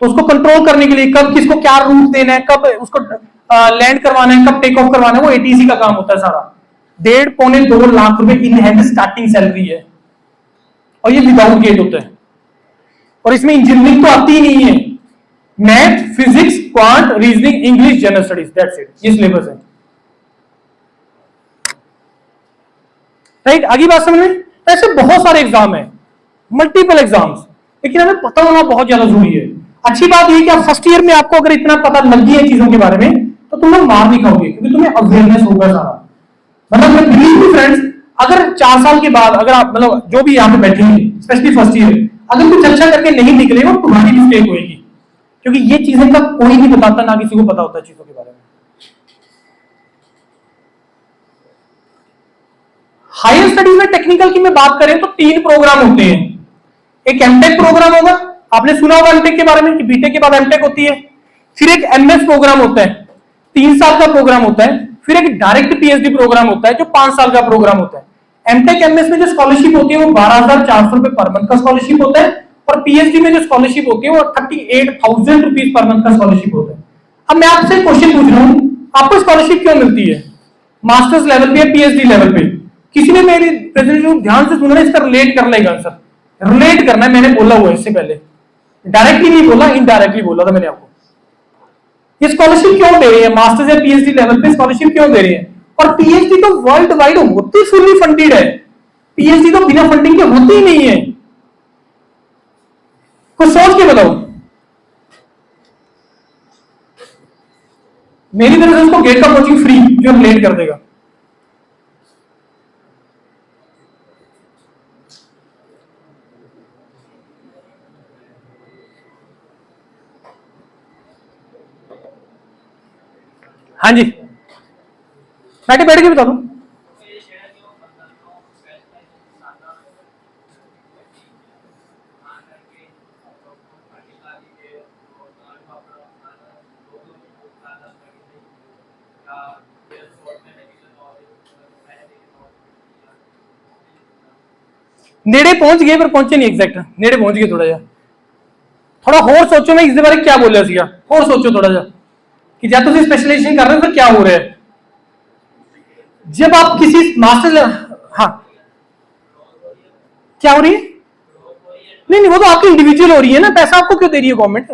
तो उसको कंट्रोल करने के लिए कब किसको क्या रूट देना है, कब उसको लैंड करवाना है, कब टेक ऑफ करवाना है, वो एटीसी का काम होता है सारा। 1.5-2 लाख रुपए इन हैंड स्टार्टिंग सैलरी है, और ये विदाउट गेट होता है, और इसमें इंजीनियरिंग तो आती ही नहीं है, math, physics, quant, reasoning, English, general studies, that's it, ये सिलेबस है। राइट, आगे बात समझ में? ऐसे बहुत सारे एग्जाम है, मल्टीपल एग्जाम्स, लेकिन हमें पता होना बहुत ज्यादा जरूरी है। अच्छी बात यह कि आप फर्स्ट ईयर में आपको अगर इतना पता लग गया चीजों के बारे में, तो तुम लोग मार नहीं खाओगे, क्योंकि तुम्हें अवेयरनेस होगा सारा। मतलब मैं बिलीव भी फ्रेंड्स, अगर 4 साल के बाद अगर आप मतलब जो भी यहाँ पे बैठे हैं स्पेशली फर्स्ट ईयर, अगर कुछ अच्छा करके नहीं निकले, वो तुम्हारी मिस्टेक होगी, क्योंकि ये चीजें का कोई नहीं बताता, ना किसी को पता होता है चीजों के बारे में। हायर स्टडीज में टेक्निकल की मैं बात करें तो 3 प्रोग्राम होते हैं। एक एमटेक प्रोग्राम होगा, आपने सुना होगा एमटेक के बारे में कि बीटेक के बाद एमटेक होती है। फिर एक एमएस प्रोग्राम होता है, 3 साल का प्रोग्राम होता है। फिर एक डायरेक्ट पीएचडी प्रोग्राम होता है जो 5 साल का प्रोग्राम होता है। एमटेक एमएस में जो स्कॉलरशिप होती है वो 12,400 रुपए पर मंथ का स्कॉलरशिप होता है, और पीएचडी में जो स्कॉलरशिप होती है वो 38,000 रुपीज पर मंथ का स्कॉलरशिप होता है। अब मैं आपसे क्वेश्चन पूछ रहा हूं, आपको स्कॉलरशिप क्यों मिलती है? मास्टर्स लेवल पे, पीएचडी लेवल पे? किसी ने मेरी प्रेजेंटेशन ध्यान से सुना, इसका रिलेट कर लेगा आंसर, रिलेट करना है, मैंने बोला हुआ है इससे पहले, डायरेक्टली नहीं बोला, इनडायरेक्टली बोला था मैंने आपको। ये स्कॉलरशिप क्यों दे रही है? मास्टर्स या पीएचडी लेवल पे स्कॉलरशिप क्यों दे रही है? और पीएचडी तो वर्ल्ड वाइड होती फुल्ली फंडेड है, पीएचडी तो बिना फंडिंग के होती ही नहीं है। कुछ सोच के बताओ, मेरी तरफ से उसको गेट का कोचिंग फ्री, जो रिलेट कर देगा। हाँ जी, बैठे बैठ के बता दूं। नेड़े पहुंच गए पर पहुंचे नहीं, एग्जैक्ट नेड़े पहुंच गए थोड़ा जा। थोड़ा होर सोचो मैं इसके बारे क्या बोलिया सीगा, होर सोचो थोड़ा जा कि जब तुम स्पेशलाइजेशन कर रहे हो तो क्या हो रहा है। जब आप किसी मास्टर, हाँ क्या हो रही है? नहीं नहीं, वो तो आपकी इंडिविजुअल हो रही है ना, पैसा आपको क्यों दे रही है गवर्नमेंट?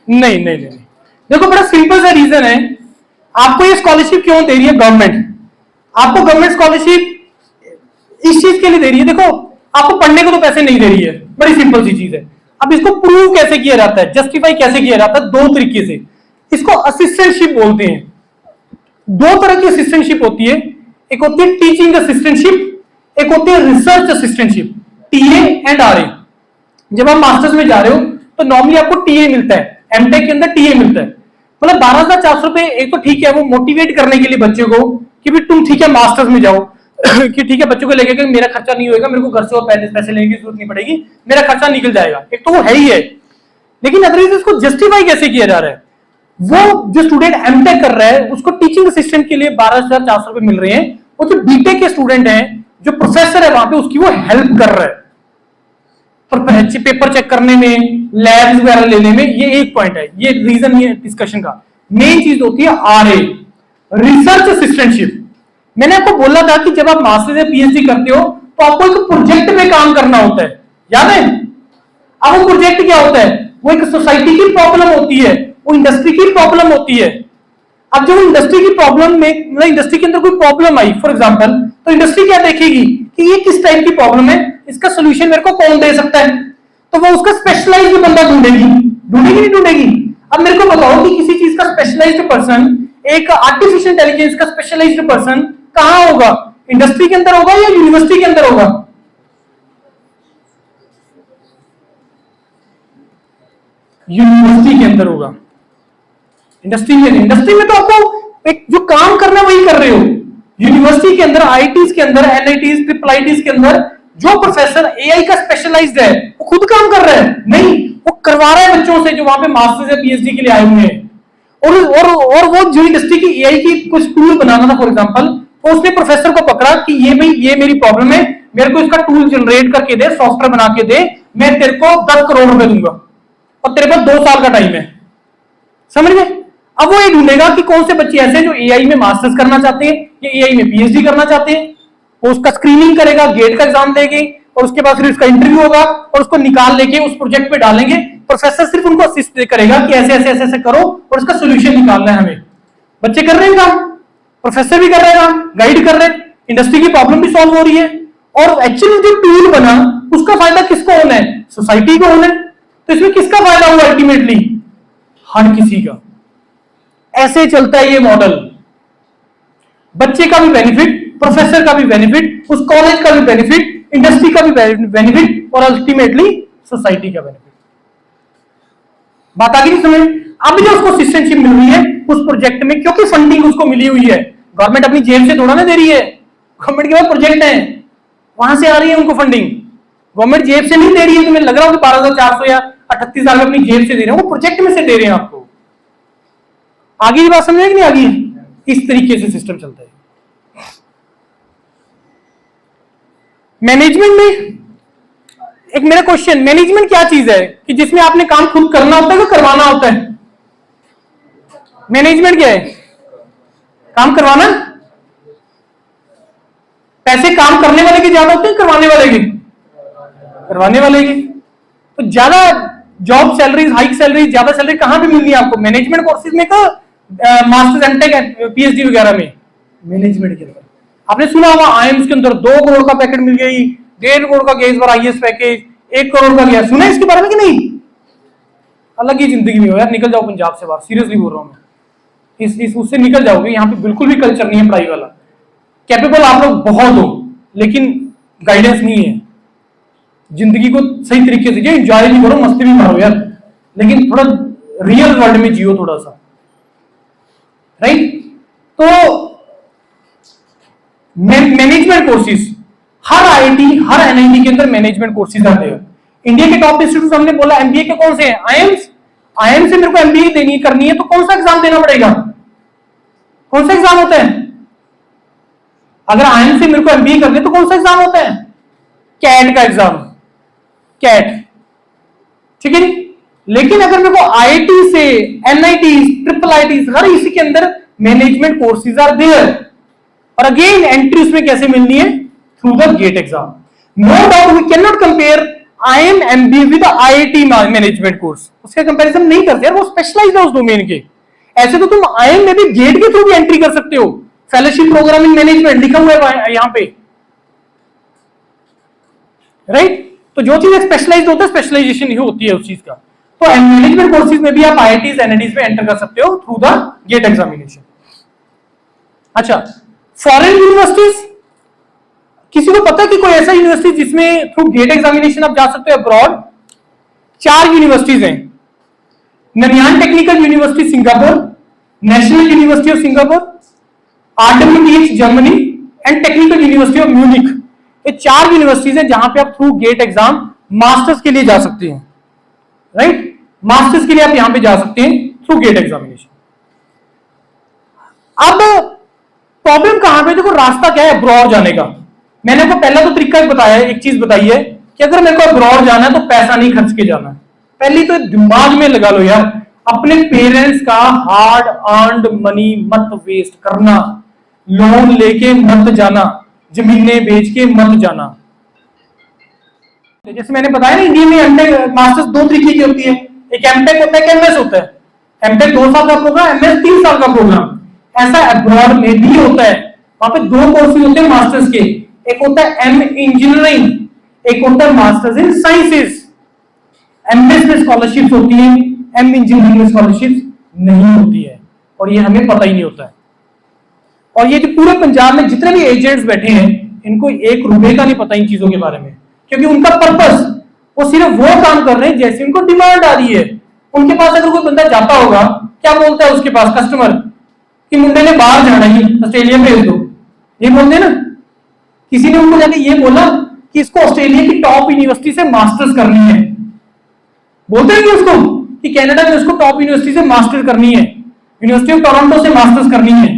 नहीं नहीं नहीं, देखो बड़ा सिंपल सा रीजन है। आपको ये स्कॉलरशिप क्यों दे रही है गवर्नमेंट? आपको गवर्नमेंट स्कॉलरशिप इस चीज के लिए दे रही है, देखो आपको पढ़ने को तो पैसे नहीं दे रही है, बड़ी सिंपल सी चीज है। अब इसको प्रूव कैसे किया जाता है, जस्टिफाई कैसे किया जाता है? दो तरीके से। इसको असिस्टेंटशिप बोलते हैं। दो तरह की असिस्टेंटशिप होती है, एक होती है टीचिंग असिस्टेंटशिप, एक होती है research assistantship, TA and RA. जब आप मास्टर्स में जा रहे हो तो नॉर्मली आपको टीए मिलता है, एमटेक के अंदर टीए मिलता है। मतलब 12,400 रुपए, एक तो ठीक है वो मोटिवेट करने के लिए बच्चे को कि भी तुम ठीक है मास्टर्स में जाओ कि ठीक है बच्चों को लेके कि मेरा खर्चा नहीं होगा, मेरे को घर से और पैसे लेने की जरूरत नहीं पड़ेगी, मेरा खर्चा निकल जाएगा, एक तो वो है ही है। लेकिन अदरवाइज इसको जस्टिफाई कैसे किया जा रहा है? वो जो स्टूडेंट एमटेक कर रहा है उसको टीचिंग असिस्टेंट के लिए 12,400 रुपए मिल रहे हैं, और जो बीटेक के स्टूडेंट हैं, जो प्रोफेसर है वहां पे, उसकी वो हेल्प कर रहा है पेपर चेक करने में, लैब्स वगैरह लेने में। ये एक पॉइंट है, ये रीजन ये डिस्कशन का। मेन चीज होती है आरए, रिसर्च असिस्टेंटशिप। मैंने आपको बोला था कि जब आप मास्टर्स या पीएचडी करते हो तो आपको एक प्रोजेक्ट में काम करना होता है, याद है? अब वो प्रोजेक्ट क्या होता है? वो एक सोसाइटी की प्रॉब्लम होती है, वो इंडस्ट्री की प्रॉब्लम होती है। अब जब इंडस्ट्री की प्रॉब्लम में, मतलब इंडस्ट्री के अंदर कोई प्रॉब्लम आई फॉर एग्जांपल, तो इंडस्ट्री क्या देखेगी कि ये किस टाइप की प्रॉब्लम है, इसका सोल्यूशन मेरे को कौन दे सकता है, तो वो उसका स्पेशलाइज्ड बंदा ढूंढेगी, ढूंढेगी नहीं ढूंढेगी? अब मेरे को बताओ कि किसी चीज का स्पेशलाइज्ड पर्सन, एक आर्टिफिशियल इंटेलिजेंस का स्पेशलाइज्ड पर्सन कहां होगा? इंडस्ट्री के अंदर होगा या यूनिवर्सिटी के अंदर होगा? यूनिवर्सिटी के अंदर होगा। इंडस्ट्री में तो आपको एक जो काम करना है वही कर रहे हो। यूनिवर्सिटी के अंदर, आईआईटीज के अंदर, एनआईटीज, ट्रिपल आईटीज के अंदर जो प्रोफेसर एआई का स्पेशलाइज्ड है वो खुद काम कर रहा है? नहीं, वो करवा रहा है बच्चों से जो वहां पे मास्टर्स या पीएचडी के लिए आए हुए हैं। और वो जो इंडस्ट्री की एआई की कुछ टूल बनाना था फॉर एग्जांपल, तो उसने प्रोफेसर को पकड़ा कि ये भाई ये मेरी प्रॉब्लम है, मेरे को इसका टूल जनरेट करके दे, सॉफ्टवेयर बना के दे, मैं तेरे को 10 करोड़ रुपए दूंगा और तेरे पास 2 साल का टाइम है। समझ गए? अब वो ये ढूंढेगा कि कौन से बच्चे ऐसे जो एआई में मास्टर्स करना चाहते हैं या एआई में पीएचडी करना चाहते हैं। वो उसका स्क्रीनिंग करेगा, गेट का एग्जाम देंगे, और उसके बाद फिर उसका इंटरव्यू होगा, और उसको निकाल लेके उस प्रोजेक्ट पे डालेंगे। प्रोफेसर सिर्फ उनको असिस्ट करेगा कि ऐसे ऐसे ऐसे ऐसे करो और उसका सोल्यूशन निकालना है हमें। बच्चे कर रहे हैं काम, प्रोफेसर भी कर रहे हैं काम, गाइड कर रहे हैं, इंडस्ट्री की प्रॉब्लम भी सॉल्व हो रही है। और एक्चुअली जो टूल बना उसका फायदा किसको होना है? सोसाइटी को होना है। तो इसमें किसका फायदा हुआ अल्टीमेटली? हर किसी का। ऐसे चलता है ये मॉडल। बच्चे का भी बेनिफिट, प्रोफेसर का भी बेनिफिट, उस कॉलेज का भी बेनिफिट, इंडस्ट्री का भी बेनिफिट, और अल्टीमेटली सोसाइटी का बेनिफिट। बात आ गई नहीं समझ? अब जो उसको असिस्टेंटशिप मिल रही है उस प्रोजेक्ट में, क्योंकि फंडिंग उसको मिली हुई है, गवर्नमेंट अपनी जेब से थोड़ा ना दे रही है, गवर्नमेंट के पास प्रोजेक्ट है, वहां से आ रही है उनको फंडिंग। गवर्नमेंट जेब से नहीं दे रही है, तुम्हें लग रहा हो कि 12,400 या 38,000 अपनी जेब से दे रहे हैं, वो प्रोजेक्ट में से दे रहे हैं आपको। आगे की बात समझे कि नहीं? आगे इस तरीके से सिस्टम चलता है। मैनेजमेंट में एक मेरा क्वेश्चन, मैनेजमेंट क्या चीज है कि जिसमें आपने काम खुद करना होता है या करवाना होता है? मैनेजमेंट क्या है? काम करवाना। पैसे काम करने वाले के ज्यादा होते हैं करवाने वाले के? करवाने वाले के। तो ज्यादा जॉब सैलरीज, हाई सैलरी, ज्यादा सैलरी कहां पे मिलनी है आपको? मैनेजमेंट कोर्सेज में का मास्टर्स, एमटेक, पीएचडी वगैरह में? मैनेजमेंट के अंदर आपने सुना होगा आईएम्स के अंदर 2 करोड़ का पैकेट मिल गई, 1.5 करोड़ का गया इस बार आईएएस पैकेज, 1 करोड़ का गया। सुना है इसके बारे में कि नहीं? अलग ही जिंदगी में हो यार, निकल जाओ पंजाब से बाहर, सीरियसली बोल रहा हूं मैं। इस उससे निकल जाओगे, यहाँ पे बिल्कुल भी कल्चर नहीं है पढ़ाई वाला। कैपेबल आप लोग बहुत हो, लेकिन गाइडेंस नहीं है। जिंदगी को सही तरीके से एंजॉय भी करो, मस्ती भी मारो यार, लेकिन थोड़ा रियल वर्ल्ड में जियो थोड़ा सा, राइट? तो मैनेजमेंट कोर्सेज, हर आईआईटी हर एनआईटी के अंदर मैनेजमेंट कोर्सेज आते हैं। इंडिया के टॉप इंस्टीट्यूट हमने बोला एमबीए के कौन से हैं? आईएम्स। आईएम से मेरे को एमबीए देनी करनी है तो कौन सा एग्जाम देना पड़ेगा? कौन सा एग्जाम होता है? अगर आईएम से मेरे को एमबीए करनी है तो कौन सा एग्जाम होता है? कैट का एग्जाम, कैट, ठीक है। लेकिन अगर मेरे को आईआईटी से एनआईटी ट्रिपल आईटी हर इसी के अंदर मैनेजमेंट कोर्सेज आर देयर, और अगेन एंट्री उसमें कैसे मिलनी है? Through the GATE exam. No doubt we can not compare IIM MBA with IIT management course, उसका कंपैरिजन नहीं करते यार, वो स्पेशलाइज्ड है उस डोमेन के। ऐसे तो तुम आईएम में भी गेट के थ्रू भी एंट्री कर सकते हो, फेलोशिप प्रोग्राम इन मैनेजमेंट लिखा हुआ है यहां पे, राइट। तो जो चीज स्पेशलाइज्ड होता है स्पेशलाइजेशन ही होती है उस चीज का। तो मैनेजमेंट कोर्सेज में भी आप आईआईटीज एनआईटीज में एंटर कर सकते हो थ्रू द गेट एग्जामिनेशन। अच्छा, फॉरेन यूनिवर्सिटीज, किसी को पता है कि कोई ऐसा यूनिवर्सिटी जिसमें थ्रू गेट एग्जामिनेशन आप जा सकते हो अब्रॉड? 4 यूनिवर्सिटीज हैं, Nanyang technical university Singapore, national university of Singapore, RWTH Germany and technical university of Munich. ये 4 यूनिवर्सिटीज हैं जहां पे आप थ्रू गेट एग्जाम मास्टर्स के लिए जा सकते हैं, राइट। मास्टर्स के लिए आप यहां पे जा सकते हैं थ्रू गेट एग्जामिनेशन। अब प्रॉब्लम कहां पे? देखो रास्ता क्या है अब्रॉड जाने का। मैंने आपको पहला तो तरीका बताया है, एक चीज बताई है कि अगर मेरे को अब्रॉड जाना है तो पैसा नहीं खर्च के जाना है। पहली तो दिमाग में लगा लो यार, अपने पेरेंट्स का हार्ड अर्न्ड मनी मत वेस्ट करना, लोन लेके मत जाना, जमीनें बेच के मत जाना। जैसे मैंने बताया ना, इंडिया में एमटेक मास्टर्स 2 तरीके की होती है, एक एमटेक होता है, एक एमएस होता है। एमटेक 2 साल का प्रोग्राम, एमएस 3 साल का प्रोग्राम। ऐसा अब्रॉड में भी होता है, वहां पे 2 कोर्सेज होते हैं मास्टर्स के, एक होता है एम इंजीनियरिंग, एक होता है मास्टर्स इन साइंसेस। एमएस में स्कॉलरशिप होती है, एम इंजीनियरिंग में स्कॉलरशिप नहीं होती है, और ये हमें पता ही नहीं होता है। और ये जो पूरे पंजाब में जितने भी एजेंट्स बैठे हैं, इनको 1 रुपए का नहीं पता इन चीजों के बारे में, क्योंकि उनका पर्पस वो सिर्फ वो काम कर रहे हैं जैसे उनको डिमांड आ रही है। उनके पास अगर कोई बंदा जाता होगा, क्या बोलता है उसके पास कस्टमर कि मुंडे ने बाहर जाना है, ऑस्ट्रेलिया भेज दो, ये बोलते हैं ना। किसी ने उनको जाके ये बोला कि इसको ऑस्ट्रेलिया की टॉप यूनिवर्सिटी से मास्टर्स करनी है, बोलते हैं कि उसको कि कनाडा में उसको टॉप यूनिवर्सिटी से मास्टर करनी है, यूनिवर्सिटी ऑफ टोरंटो से मास्टर्स करनी है,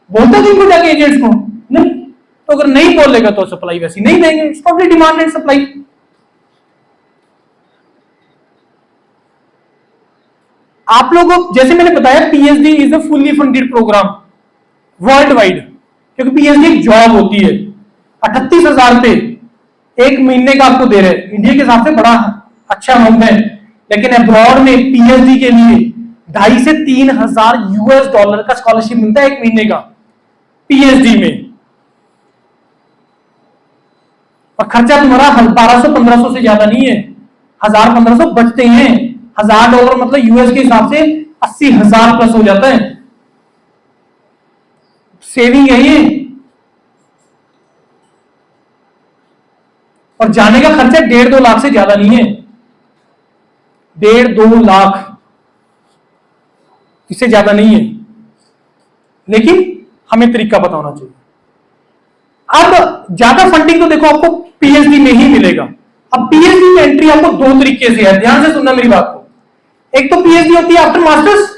बोलते हैं उनको जाके एजेंट्स को? नहीं। तो अगर नहीं बोलेगा तो सप्लाई वैसी नहीं देंगे, it's only demand and supply. आप लोगों, जैसे मैंने बताया, PhD is a fully funded programme worldwide, क्योंकि पीएचडी एक जॉब होती है। 38,000 रुपए 1 महीने का आपको दे रहे हैं, इंडिया के हिसाब से बड़ा अच्छा अमाउंट है, लेकिन अब्रॉड में पीएचडी के लिए 2,500 से 3,000 यूएस डॉलर का स्कॉलरशिप मिलता है 1 महीने का पीएचडी में, और खर्चा तुम्हारा 1200-1500 से ज्यादा नहीं है, 1000-1500 बचते हैं। $1,000 मतलब यूएस के हिसाब से 80,000 प्लस हो जाता है, सेविंग है ये। और जाने का खर्चा 1.5-2 लाख से ज्यादा नहीं है, 1.5-2 लाख, इससे ज्यादा नहीं है, लेकिन हमें तरीका पता होना चाहिए। अब ज्यादा फंडिंग तो देखो आपको पीएचडी में ही मिलेगा। अब पीएचडी में एंट्री आपको 2 तरीके से है, ध्यान से सुनना मेरी बात को। एक तो पीएचडी होती है after masters,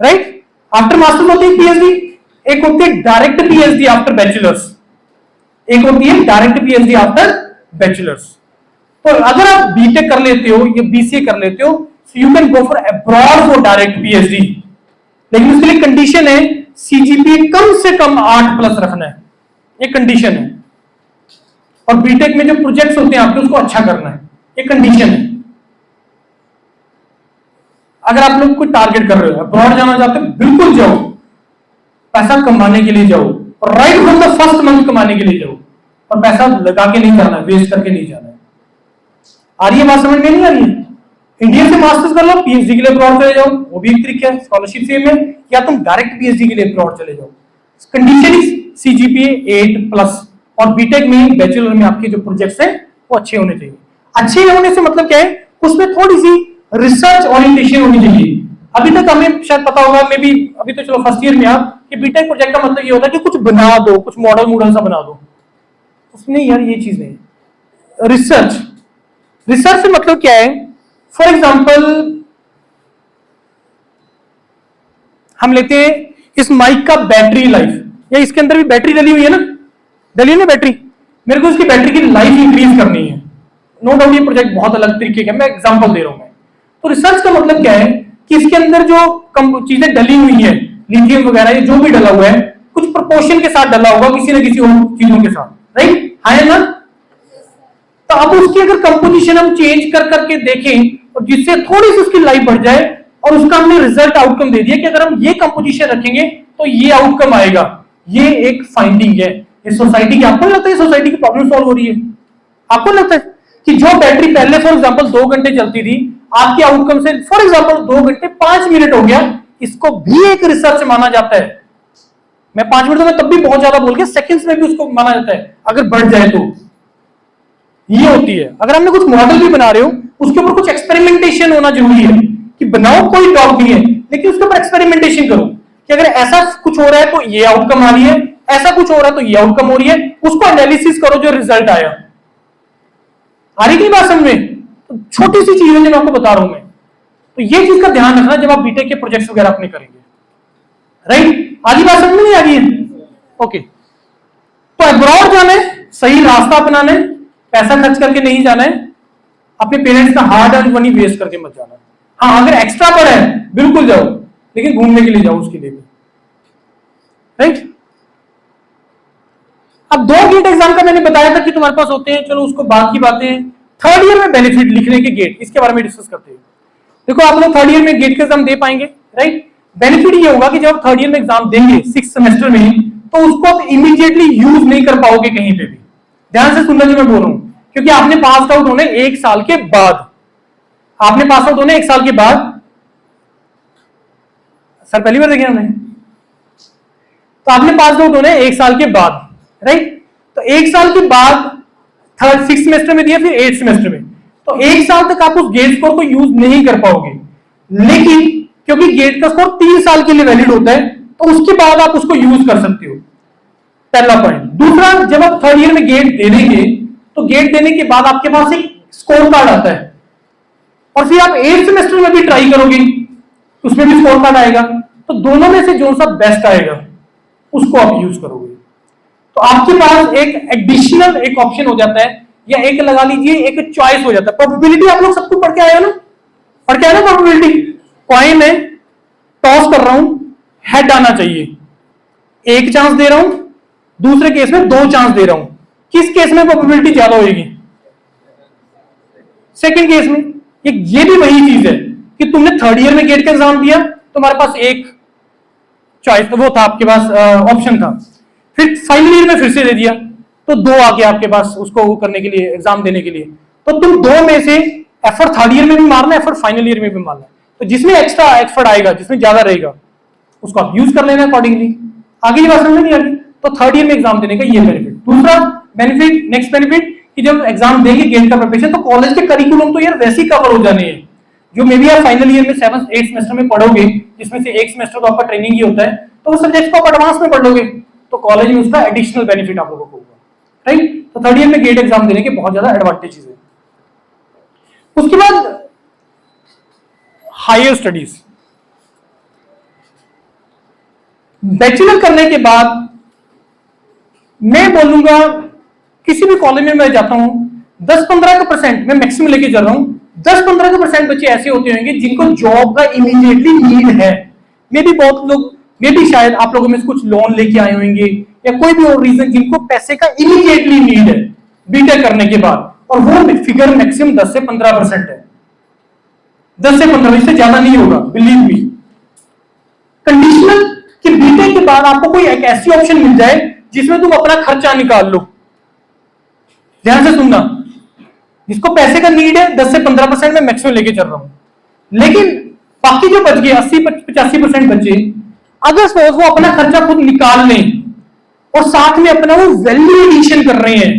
right, after masters होती है पीएचडी। एक होती है डायरेक्ट पीएचडी आफ्टर बैचलर्स, एक होती है डायरेक्ट पीएचडी आफ्टर बैचलर्स। तो अगर आप बीटेक कर लेते हो या बीसीए कर लेते हो, so you can go for abroad for direct PhD, लेकिन उसके लिए कंडीशन है सीजीपीए कम से कम 8+ रखना है, ये कंडीशन है। और बीटेक में जो प्रोजेक्ट्स होते हैं आपके, उसको अच्छा करना है, ये कंडीशन है। अगर आप लोग कोई टारगेट कर रहे हो, अब्रॉड जाना चाहते हो, बिल्कुल जाओ, पैसा कमाने के लिए जाओ, और right from the first month कमाने के लिए जाओ, और पैसा लगा के नहीं जाना है, वेस्ट करके नहीं जाना है। आ रही है बात समझ में? नहीं आ रही है? इंडिया से मास्टर्स कर लो, पीएचडी के लिए अब्रॉड चले जाओ, वो भी एक तरीका है, स्कॉलरशिप सेम है, या तुम डायरेक्ट पीएचडी के लिए अब्रॉड चले जाओ। कंडीशन इज सीजीपीए 8+, और बीटेक में बैचलर में आपके जो प्रोजेक्ट्स हैं वो अच्छे होने चाहिए। अच्छे होने से मतलब क्या है, उसमें थोड़ी सी रिसर्च ओरिएंटेशन होनी चाहिए। अभी तक हमें शायद पता होगा, मे बी अभी तो चलो फर्स्ट ईयर में आप, कि बीटेक प्रोजेक्ट का मतलब ये होता है कि कुछ बना दो, कुछ मॉडल सा बना दो, उसमें यार ये चीज नहीं। रिसर्च, रिसर्च से मतलब क्या है? फॉर एग्जाम्पल हम लेते हैं इस माइक का बैटरी लाइफ, या इसके अंदर भी बैटरी डली हुई है ना, डली है ना बैटरी। मेरे को इसकी बैटरी की लाइफ इंक्रीज करनी है। नो डाउट ये प्रोजेक्ट बहुत अलग तरीके का, मैं एग्जांपल दे रहा हूं मैं। तो रिसर्च का मतलब क्या है कि इसके अंदर जो चीजें डली हुई है, लिथियम वगैरह जो भी डला हुआ है, कुछ प्रोपोर्शन के साथ डला होगा किसी न किसी और चीजों के साथ, राइट? है ना? तो अब उसकी अगर कंपोजिशन हम चेंज कर करके देखें और जिससे थोड़ी सी उसकी लाइफ बढ़ जाए, और उसका हमने रिजल्ट आउटकम दे दिया कि अगर हम ये कंपोजिशन रखेंगे तो ये आउटकम आएगा। ये एक फाइंडिंग है इस सोसाइटी की। आपको लगता है सोसाइटी की प्रॉब्लम सॉल्व हो रही है? आपको लगता है कि जो बैटरी पहले फॉर एग्जांपल 2 घंटे चलती थी, आपके आउटकम से फॉर एग्जांपल 2 घंटे 5 मिनट हो गया, इसको भी एक रिसर्च माना जाता है। मैं 5 मिनट तो मैं तब भी बहुत ज्यादा बोल के, सेकंड्स में भी उसको माना जाता है अगर बढ़ जाए तो। ये होती है, अगर हमने कुछ मॉडल भी बना रहे हो उसके ऊपर कुछ एक्सपेरिमेंटेशन होना जरूरी है कि बनाओ, कोई डॉग नहीं है, लेकिन उसके ऊपर एक्सपेरिमेंटेशन करो कि अगर ऐसा कुछ हो रहा है तो ये आउटकम आ रही है, ऐसा कुछ हो रहा है तो ये आउटकम हो रही है, उसको एनालिसिस करो जो रिजल्ट आया। आ रही की बात समझ में? तो छोटी सी चीज है जो मैं आपको बता रहा हूं मैं। तो ये चीज का ध्यान रखना जब आप बीटेक के प्रोजेक्ट्स वगैरह अपने करेंगे, राइट? आधी बात समझ में नहीं आ रही है? ओके। तो अब्रॉड जाना है, सही रास्ता अपनाना है, पैसा खर्च करके नहीं जाना है, अपने पेरेंट्स का हार्ड अर्न मनी वेस्ट करके मत जाना। हाँ, अगर एक्स्ट्रा पड़ा है बिल्कुल जाओ, लेकिन घूमने के लिए जाओ उसके लिए भी, राइट? अब 2 गेट एग्जाम का मैंने बताया था कि तुम्हारे पास होते हैं, चलो उसको बाद की बातें। थर्ड ईयर में बेनिफिट लिखने के गेट, इसके बारे में डिस्कस करते हैं। देखो आप लोग थर्ड ईयर में गेट का एग्जाम दे पाएंगे, राइट? बेनिफिट ये होगा कि जब थर्ड ईयर में एग्जाम देंगे 6 सेमेस्टर में, तो उसको आप इमीडिएटली यूज नहीं कर पाओगे कहीं पे भी। ध्यान से सुनना जो मैं बोल रहा हूं, क्योंकि आपने पास आउट होने 1 साल के बाद, आपने पास आउट होने 1 साल के बाद, सर पहली बार देखे हमने, तो आपने पास आउट होने 1 साल के बाद, राइट? तो 1 साल के बाद थर्ड 6 सेमेस्टर में दिया, फिर 8 सेमेस्टर में, तो 1 साल तक आप उस गेट स्कोर को यूज नहीं कर पाओगे। लेकिन क्योंकि गेट का स्कोर 3 साल के लिए वैलिड होता है, तो उसके बाद आप उसको यूज कर सकते हो। पहला पॉइंट। दूसरा, जब आप थर्ड ईयर में गेट दे देंगे, तो गेट देने के बाद आपके पास एक स्कोर कार्ड आता है, और फिर आप 8 सेमेस्टर में भी ट्राई करोगे, उसमें भी स्कोर कार्ड आएगा। तो दोनों में से जो सा बेस्ट आएगा उसको आप यूज करोगे। तो आपके पास एक एडिशनल एक ऑप्शन हो जाता है, या एक लगा लीजिए एक चॉइस हो जाता है। प्रोबेबिलिटी आप लोग सबको पढ़ के आए हो ना? पढ़ के आए ना प्रोबेबिलिटी? कॉइन है, टॉस कर रहा हूं, हेड आना चाहिए, 1 चांस दे रहा हूं, दूसरे केस में 2 चांस दे रहा हूं। किस केस में प्रोबेबिलिटी ज्यादा होगी? सेकंड केस में। ये भी वही चीज है कि तुमने थर्ड ईयर में गेट का एग्जाम दिया, तुम्हारे पास एक चॉइस वो था, आपके पास ऑप्शन था, फिर फाइनल ईयर में फिर से दे दिया, तो 2 आ गया आपके पास उसको करने के लिए, एग्जाम देने के लिए। तो तुम 2 में से एफर्ट थर्ड ईयर में भी मारना है, एफर्ट फाइनल ईयर में भी मारना है। तो जिसमें एक्स्ट्रा एफर्ट आएगा, जिसमें ज्यादा रहेगा, उसको आप यूज कर लेना अकॉर्डिंगली। आगे की बात समझ में नहीं आ रही? तो थर्ड ईयर में एग्जाम देने का ये बेनिफिट। दूसरा बेनिफिट, नेक्स्ट बेनिफिट, कि जब एग्जाम देंगे गेट का प्रिपरेशन, तो कॉलेज के करिकुलम तो यार वैसे ही कवर हो जाने हैं, जो मे बी आप फाइनल ईयर में 7th 8th सेमेस्टर में पढ़ोगे, जिसमें से 1 सेमेस्टर तो आपका ट्रेनिंग ही होता है, तो उस सब्जेक्ट को आप एडवांस में पढ़ लोगे, तो कॉलेज में उसका एडिशनल बेनिफिट आप लोगों को होगा, राइट? तो थर्ड ईयर में गेट एग्जाम देने के बहुत ज्यादा एडवांटेजेस है। उसके बाद हायर स्टडीज, बैचलर करने के बाद मैं बोलूंगा किसी भी कॉलेज में मैं जाता हूं, 10-15% मैं मैक्सिमम लेके चल रहा हूं, 10-15% बच्चे ऐसे होते होंगे जिनको जॉब का इमीडिएटली नीड है। मे भी बहुत लोग, मे भी शायद आप लोगों में से कुछ लोन लेके आए होंगे, या कोई भी और रीजन, जिनको पैसे का इमीडिएटली नीड है बीटेक करने के बाद, और वो फिगर मैक्सिमम 10 से 15% है। 10 से 15, इससे ज्यादा नहीं होगा, बिलीव मी। कंडीशनल कि बीटेक के बाद आपको कोई एक ऐसी ऑप्शन मिल जाए जिसमें तुम अपना खर्चा निकाल लो। ध्यान से सुनना, जिसको पैसे का नीड है 10 से 15% में मैक्सिमम लेके चल रहा हूं, लेकिन बाकी जो बच गए 80-85% बचे, अगर सपोज वो अपना खर्चा खुद निकाल लें और साथ में अपना वो वैल्यू एडिशन कर रहे हैं।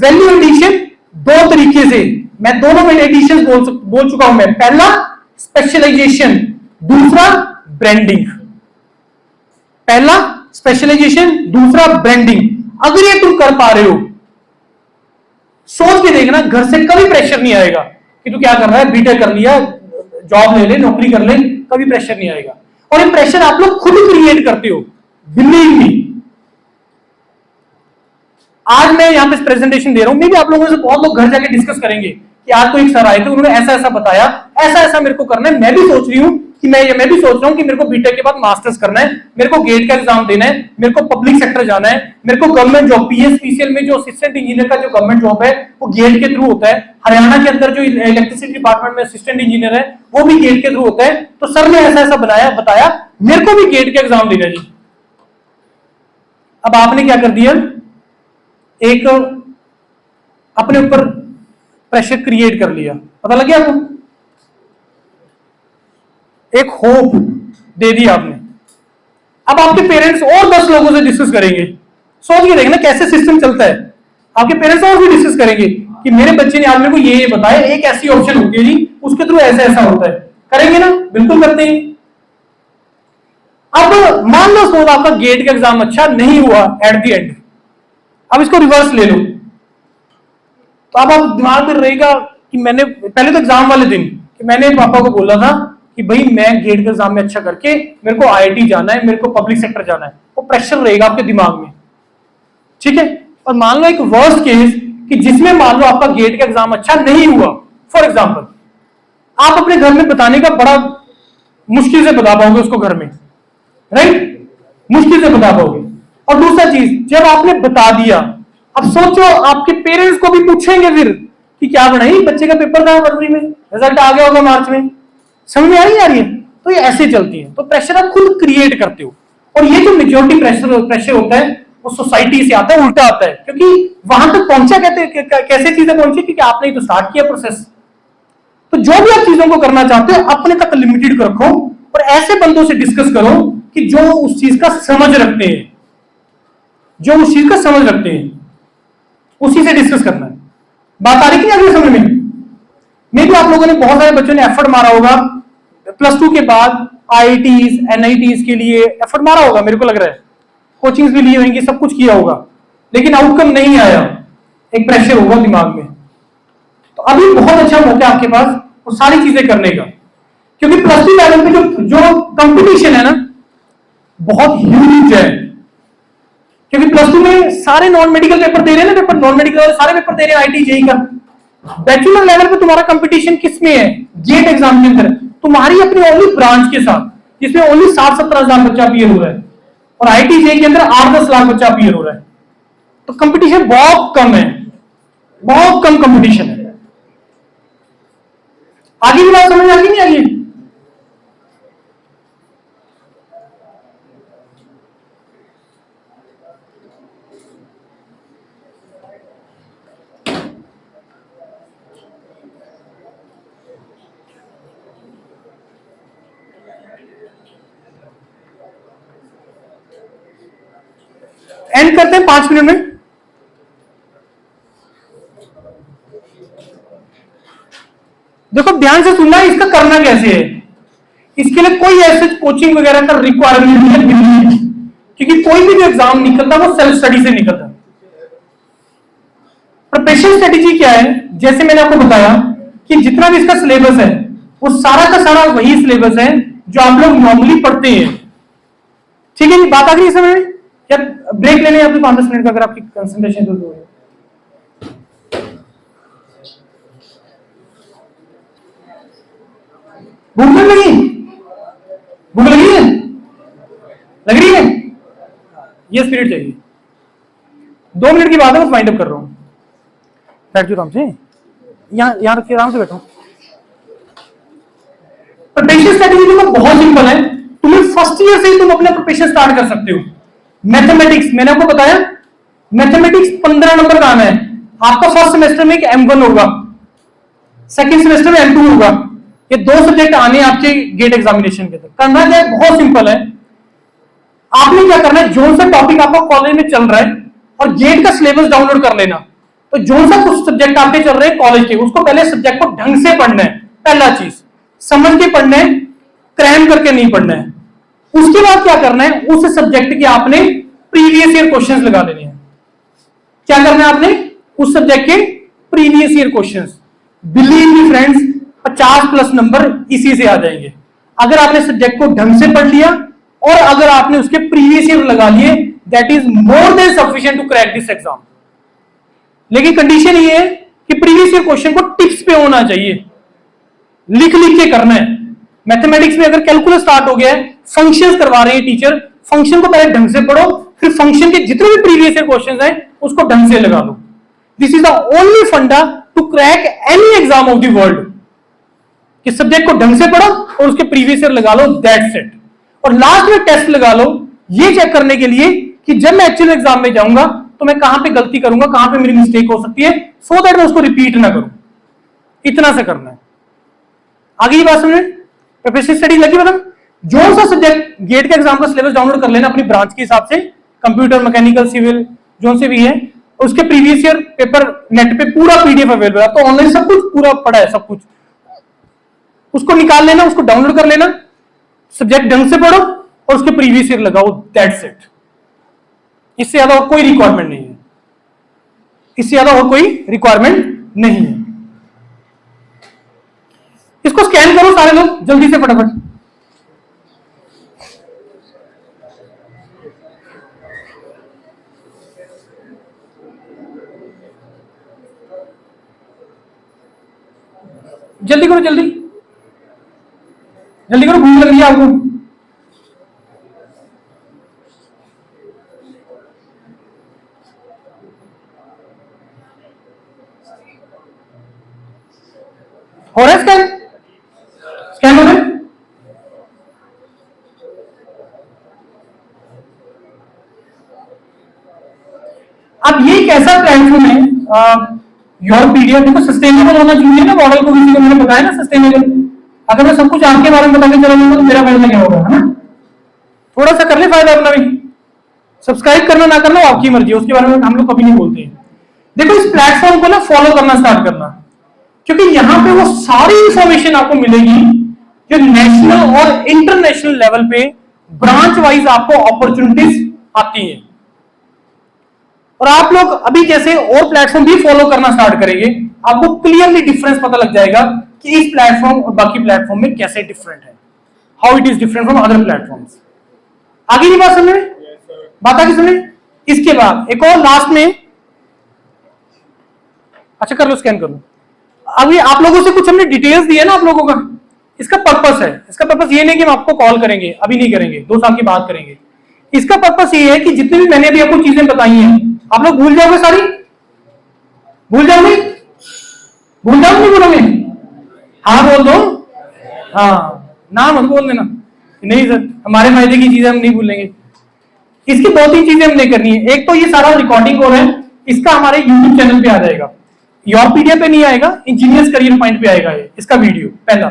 वैल्यू एडिशन 2 तरीके से, मैं दोनों में एडिशन बोल चुका हूं मैं। पहला स्पेशलाइजेशन, दूसरा ब्रांडिंग। पहला स्पेशलाइजेशन, दूसरा ब्रांडिंग। अगर ये तुम कर पा रहे हो सोच के देखना, घर से कभी प्रेशर नहीं आएगा कि तू क्या कर रहा है, बीटेक कर लिया, जॉब ले ले, नौकरी कर ले, कभी प्रेशर नहीं आएगा। और ये प्रेशर आप लोग खुद क्रिएट करते हो, बिलीव मी। आज मैं यहां पे प्रेजेंटेशन दे रहा हूं, मे भी आप लोगों से बहुत लोग घर जाके डिस्कस करेंगे कि आज तो एक सर आए थे, उन्होंने ऐसा ऐसा बताया, ऐसा ऐसा मेरे को करना है। मैं भी सोच रही हूं कि मैं भी सोच रहा हूं कि मेरे को बीटेक के बाद मास्टर्स करना है, मेरे को गेट का एग्जाम देना है, मेरे को पब्लिक सेक्टर जाना है, मेरे को गवर्नमेंट जॉब, पीएसपीसीएल में जो असिस्टेंट इंजीनियर का जो गवर्नमेंट जॉब है वो गेट के थ्रू होता है। हरियाणा के अंदर जो इलेक्ट्रिसिटी डिपार्टमेंट में असिस्टेंट इंजीनियर है वो भी गेट के थ्रू होता है। तो सर ने ऐसा ऐसा बताया, मेरे को भी गेट का एग्जाम देना जी। अब आपने क्या कर दिया, एक अपने ऊपर प्रेशर क्रिएट कर लिया, पता लग गया आपको, एक होप दे दी आपने। अब आपके पेरेंट्स और 10 लोगों से डिस्कस करेंगे, सोच के देखना कैसे सिस्टम चलता है। आपके पेरेंट्स और भी डिस्कस करेंगे कि मेरे बच्चे ने आज मेरे को ये बताया, एक ऐसी ऑप्शन होती है जी, उसके थ्रू ऐसा ऐसा होता है, करेंगे ना, बिल्कुल करते हैं। अब मान लो सपोज आपका गेट का एग्जाम अच्छा नहीं हुआ एट द एंड, अब इसको रिवर्स ले लो, तो अब आप दिमाग में रहेगा कि मैंने पहले तो एग्जाम वाले दिन कि मैंने पापा को बोला था कि भाई मैं गेट के एग्जाम में अच्छा करके मेरे को आईआईटी जाना है, मेरे को पब्लिक सेक्टर जाना है, वो प्रेशर रहेगा आपके दिमाग में, ठीक है। और मान लो एक वर्स्ट केस कि जिसमें मान लो आपका गेट का एग्जाम अच्छा नहीं हुआ, फॉर एग्जाम्पल, आप अपने घर में बताने का बड़ा मुश्किल से बता पाओगे उसको घर में, राइट, मुश्किल से बता पाओगे। और दूसरा चीज, जब आपने बता दिया, अब सोचो आपके पेरेंट्स को भी पूछेंगे फिर कि क्या बनाई, बच्चे का पेपर था फरवरी में, रिजल्ट आ गया होगा मार्च में, समझ में आ रही है। तो ये ऐसे चलती है, तो प्रेशर आप खुद क्रिएट करते हो। और ये जो मेजॉरिटी प्रेशर होता है वो सोसाइटी से आता है, उल्टा आता है, क्योंकि वहां तक पहुंचा कैसे चीजें पहुंची, क्योंकि आपने ही तो स्टार्ट किया प्रोसेस। तो जो भी आप चीजों को करना चाहते हो अपने तक लिमिटेड रखो, और ऐसे बंदों से डिस्कस करो कि जो उस चीज का समझ रखते हैं, जो उस चीज का समझ रखते हैं, उसी से डिस्कस करना है। बात आ रही थी अगले समय में, मे भी आप लोगों ने, बहुत सारे बच्चों ने एफर्ट मारा होगा +2 के बाद आईआईटीज एनआईटीज के लिए, एफर्ट मारा होगा, मेरे को लग रहा है कोचिंग्स भी लिए होंगे, सब कुछ किया होगा, लेकिन आउटकम नहीं आया, एक प्रेशर होगा दिमाग में। तो अभी बहुत अच्छा मौका है आपके पास वो सारी चीजें करने का, क्योंकि +2 लेवल पे जो कंपटीशन है ना बहुत ह्यूज है, क्योंकि +2 में सारे नॉन मेडिकल पेपर दे रहे हैं ना, पेपर नॉन मेडिकल वाले सारे पेपर दे रहे हैं आईटी जेई का। बैचलर लेवल पे तुम्हारा कंपटीशन किस में है, गेट एग्जाम के अंदर, तुम्हारी अपनी ओनली ब्रांच के साथ, जिसमें ओनली 60-70 हजार बच्चा अपीयर हो रहा है, और आईटी जेई के अंदर 8-10 लाख बच्चा अपीयर हो रहा है। तो कंपटीशन बहुत कम है, बहुत कम कंपटीशन है। आगे की बात समझ आ गई नहीं आगे? एंड करते हैं 5 मिनट में। देखो ध्यान से सुनना है, इसका करना कैसे है। इसके लिए कोई ऐसे कोचिंग वगैरह का रिक्वायरमेंट नहीं है, क्योंकि कोई भी जो एग्जाम निकलता है वो सेल्फ स्टडी से निकलता है। प्रिपरेशन स्ट्रेटेजी क्या है, जैसे मैंने आपको बताया कि जितना भी इसका सिलेबस है वो सारा का सारा वही सिलेबस है जो आप लोग नॉर्मली पढ़ते हैं, ठीक है। बात आ गई समझ में? या ब्रेक लेने आपको 5-10 मिनट का, अगर आपकी कंसंट्रेशन दूर हो। भूख लगी? भूख लगी है? लग रही है? ये स्पिरिट चाहिए। 2 मिनट की बात है, बस वाइंड अप कर रहा हूं। बैठ जाओ आराम से, यहां रखिए, आराम से बैठो। प्रिपरेशन स्ट्रेटेजी तो बहुत सिंपल है, तुम्हें फर्स्ट ईयर से ही तुम अपना प्रिपरेशन स्टार्ट कर सकते हो। मैथमेटिक्स मैंने आपको बताया, मैथमेटिक्स 15 नंबर का आना है आपका। फर्स्ट सेमेस्टर में एक M1 होगा, सेकंड सेमेस्टर में M2 होगा। ये 2 सब्जेक्ट आने आपके गेट एग्जामिनेशन के अंदर। करना क्या है, बहुत सिंपल है। आपने क्या करना है, जो सा टॉपिक आपका कॉलेज में चल रहा है और गेट का सिलेबस डाउनलोड कर लेना। तो जो सा कुछ सब्जेक्ट आपके चल रहे हैं कॉलेज के, उसको पहले सब्जेक्ट को ढंग से पढ़ना है। पहला चीज समझ के पढ़ना है, क्रैम करके नहीं पढ़ना है। उसके बाद क्या करना है, उस सब्जेक्ट के आपने प्रीवियस ईयर क्वेश्चंस लगा लेने हैं। क्या करना है आपने, उस सब्जेक्ट के previous year questions, believe me friends 50+ number इसी से आ जाएंगे अगर आपने सब्जेक्ट को ढंग से पढ़ लिया और अगर आपने उसके प्रीवियस ईयर लगा लिए, that is more than sufficient to crack this exam. लेकिन कंडीशन ये है कि प्रीवियस ईयर क्वेश्चन को टिप्स पे होना चाहिए, लिख लिख के करना है। मैथमेटिक्स में अगर कैलकुलस स्टार्ट हो गया है, फंक्शंस करवा रहे हैं टीचर, फंक्शन को पहले ढंग से पढ़ो, फिर फंक्शन के जितने भी प्रीवियस ईयर क्वेश्चंस हैं उसको ढंग से लगा लो। This is the only funda to crack any exam of the world, कि सब्जेक्ट को ढंग से पढ़ो और उसके प्रीवियस ईयर लगा लो, दैट्स इट। और लास्ट में टेस्ट लगा लो ये चेक करने के लिए कि जब मैं एक्चुअल एग्जाम में जाऊंगा तो मैं कहां पे गलती करूंगा, कहां पे मेरी मिस्टेक हो सकती है, सो दैट मैं उसको रिपीट ना करूं। इतना से करना है। आगे की बात समझे? प्रिपरेशन स्टडी लगी मतलब जो सा सब्जेक्ट गेट के एग्जाम का सिलेबस डाउनलोड कर लेना अपनी ब्रांच के हिसाब से, कंप्यूटर, मैकेनिकल, सिविल जो से भी है, उसके प्रीवियस ईयर पेपर नेट पे पूरा पीडीएफ अवेलेबल है, तो ऑनलाइन सब कुछ पूरा पड़ा है, सब कुछ उसको निकाल लेना, उसको डाउनलोड कर लेना, सब्जेक्ट ढंग से पढ़ो और उसके प्रीवियस ईयर लगाओ, दैट्स इट। इससे ज्यादा और कोई रिक्वायरमेंट नहीं है, इससे ज्यादा और कोई रिक्वायरमेंट नहीं है। इसको स्कैन करो सारे लोग जल्दी से फटाफट। जल्दी करो, जल्दी जल्दी करो, भूख लग रही है आपको। हो रहा है स्कैन? स्कैन हो रहा है? अब ये एक ऐसा प्लेटफॉर्म है, योर पीडीएफ देखो सस्टेनेबल होना चाहिए ना, मॉडल को किसी को मैंने बताया ना सस्टेनेबल। अगर मैं सब कुछ आपके बारे में बता के चला जाऊंगा तो मेरा फायदा क्या होगा, है ना? थोड़ा सा कर ले फायदा अपना भी। सब्सक्राइब करना ना करना आपकी मर्जी है, उसके बारे में हम लोग कभी नहीं बोलते हैं। देखो इस प्लेटफॉर्म को ना फॉलो करना स्टार्ट करना, क्योंकि यहां पे वो सारी इंफॉर्मेशन आपको मिलेगी जो नेशनल और इंटरनेशनल लेवल पे ब्रांच वाइज आपको अपॉर्चुनिटीज आती है। और आप लोग अभी जैसे और प्लेटफॉर्म भी फॉलो करना स्टार्ट करेंगे, आपको क्लियरली डिफरेंस पता लग जाएगा कि इस प्लेटफॉर्म और बाकी प्लेटफॉर्म में कैसे डिफरेंट है, how it is different from other platforms. आगे की बात समझ में? बात आगे समझे? इसके बाद एक और लास्ट में, अच्छा कर लो, स्कैन कर लो। अभी आप लोगों से कुछ हमने डिटेल्स दी है ना आप लोगों का, इसका पर्पस है, इसका पर्पस ये नहीं कि हम आपको कॉल करेंगे, अभी नहीं करेंगे, 2 साल की बात करेंगे। इसका पर्पस ये है कि जितने भी मैंने अभी आपको चीजें बताई हैं आप लोग भूल जाओगे, सारी भूल जाओगे, भूल जाओगे नहीं बोलोगे? हाँ बोल दो, हाँ ना मत बोल देना, नहीं सर हमारे फायदे की चीजें हम नहीं भूलेंगे। इसकी 2-3 चीजें हमने करनी है। एक तो ये सारा रिकॉर्डिंग हो रहा है, इसका हमारे यूट्यूब चैनल पे आ जाएगा, योर पीडीएफ पे नहीं आएगा, इंजीनियर्स करियर पॉइंट पे आएगा ये इसका वीडियो, पहला।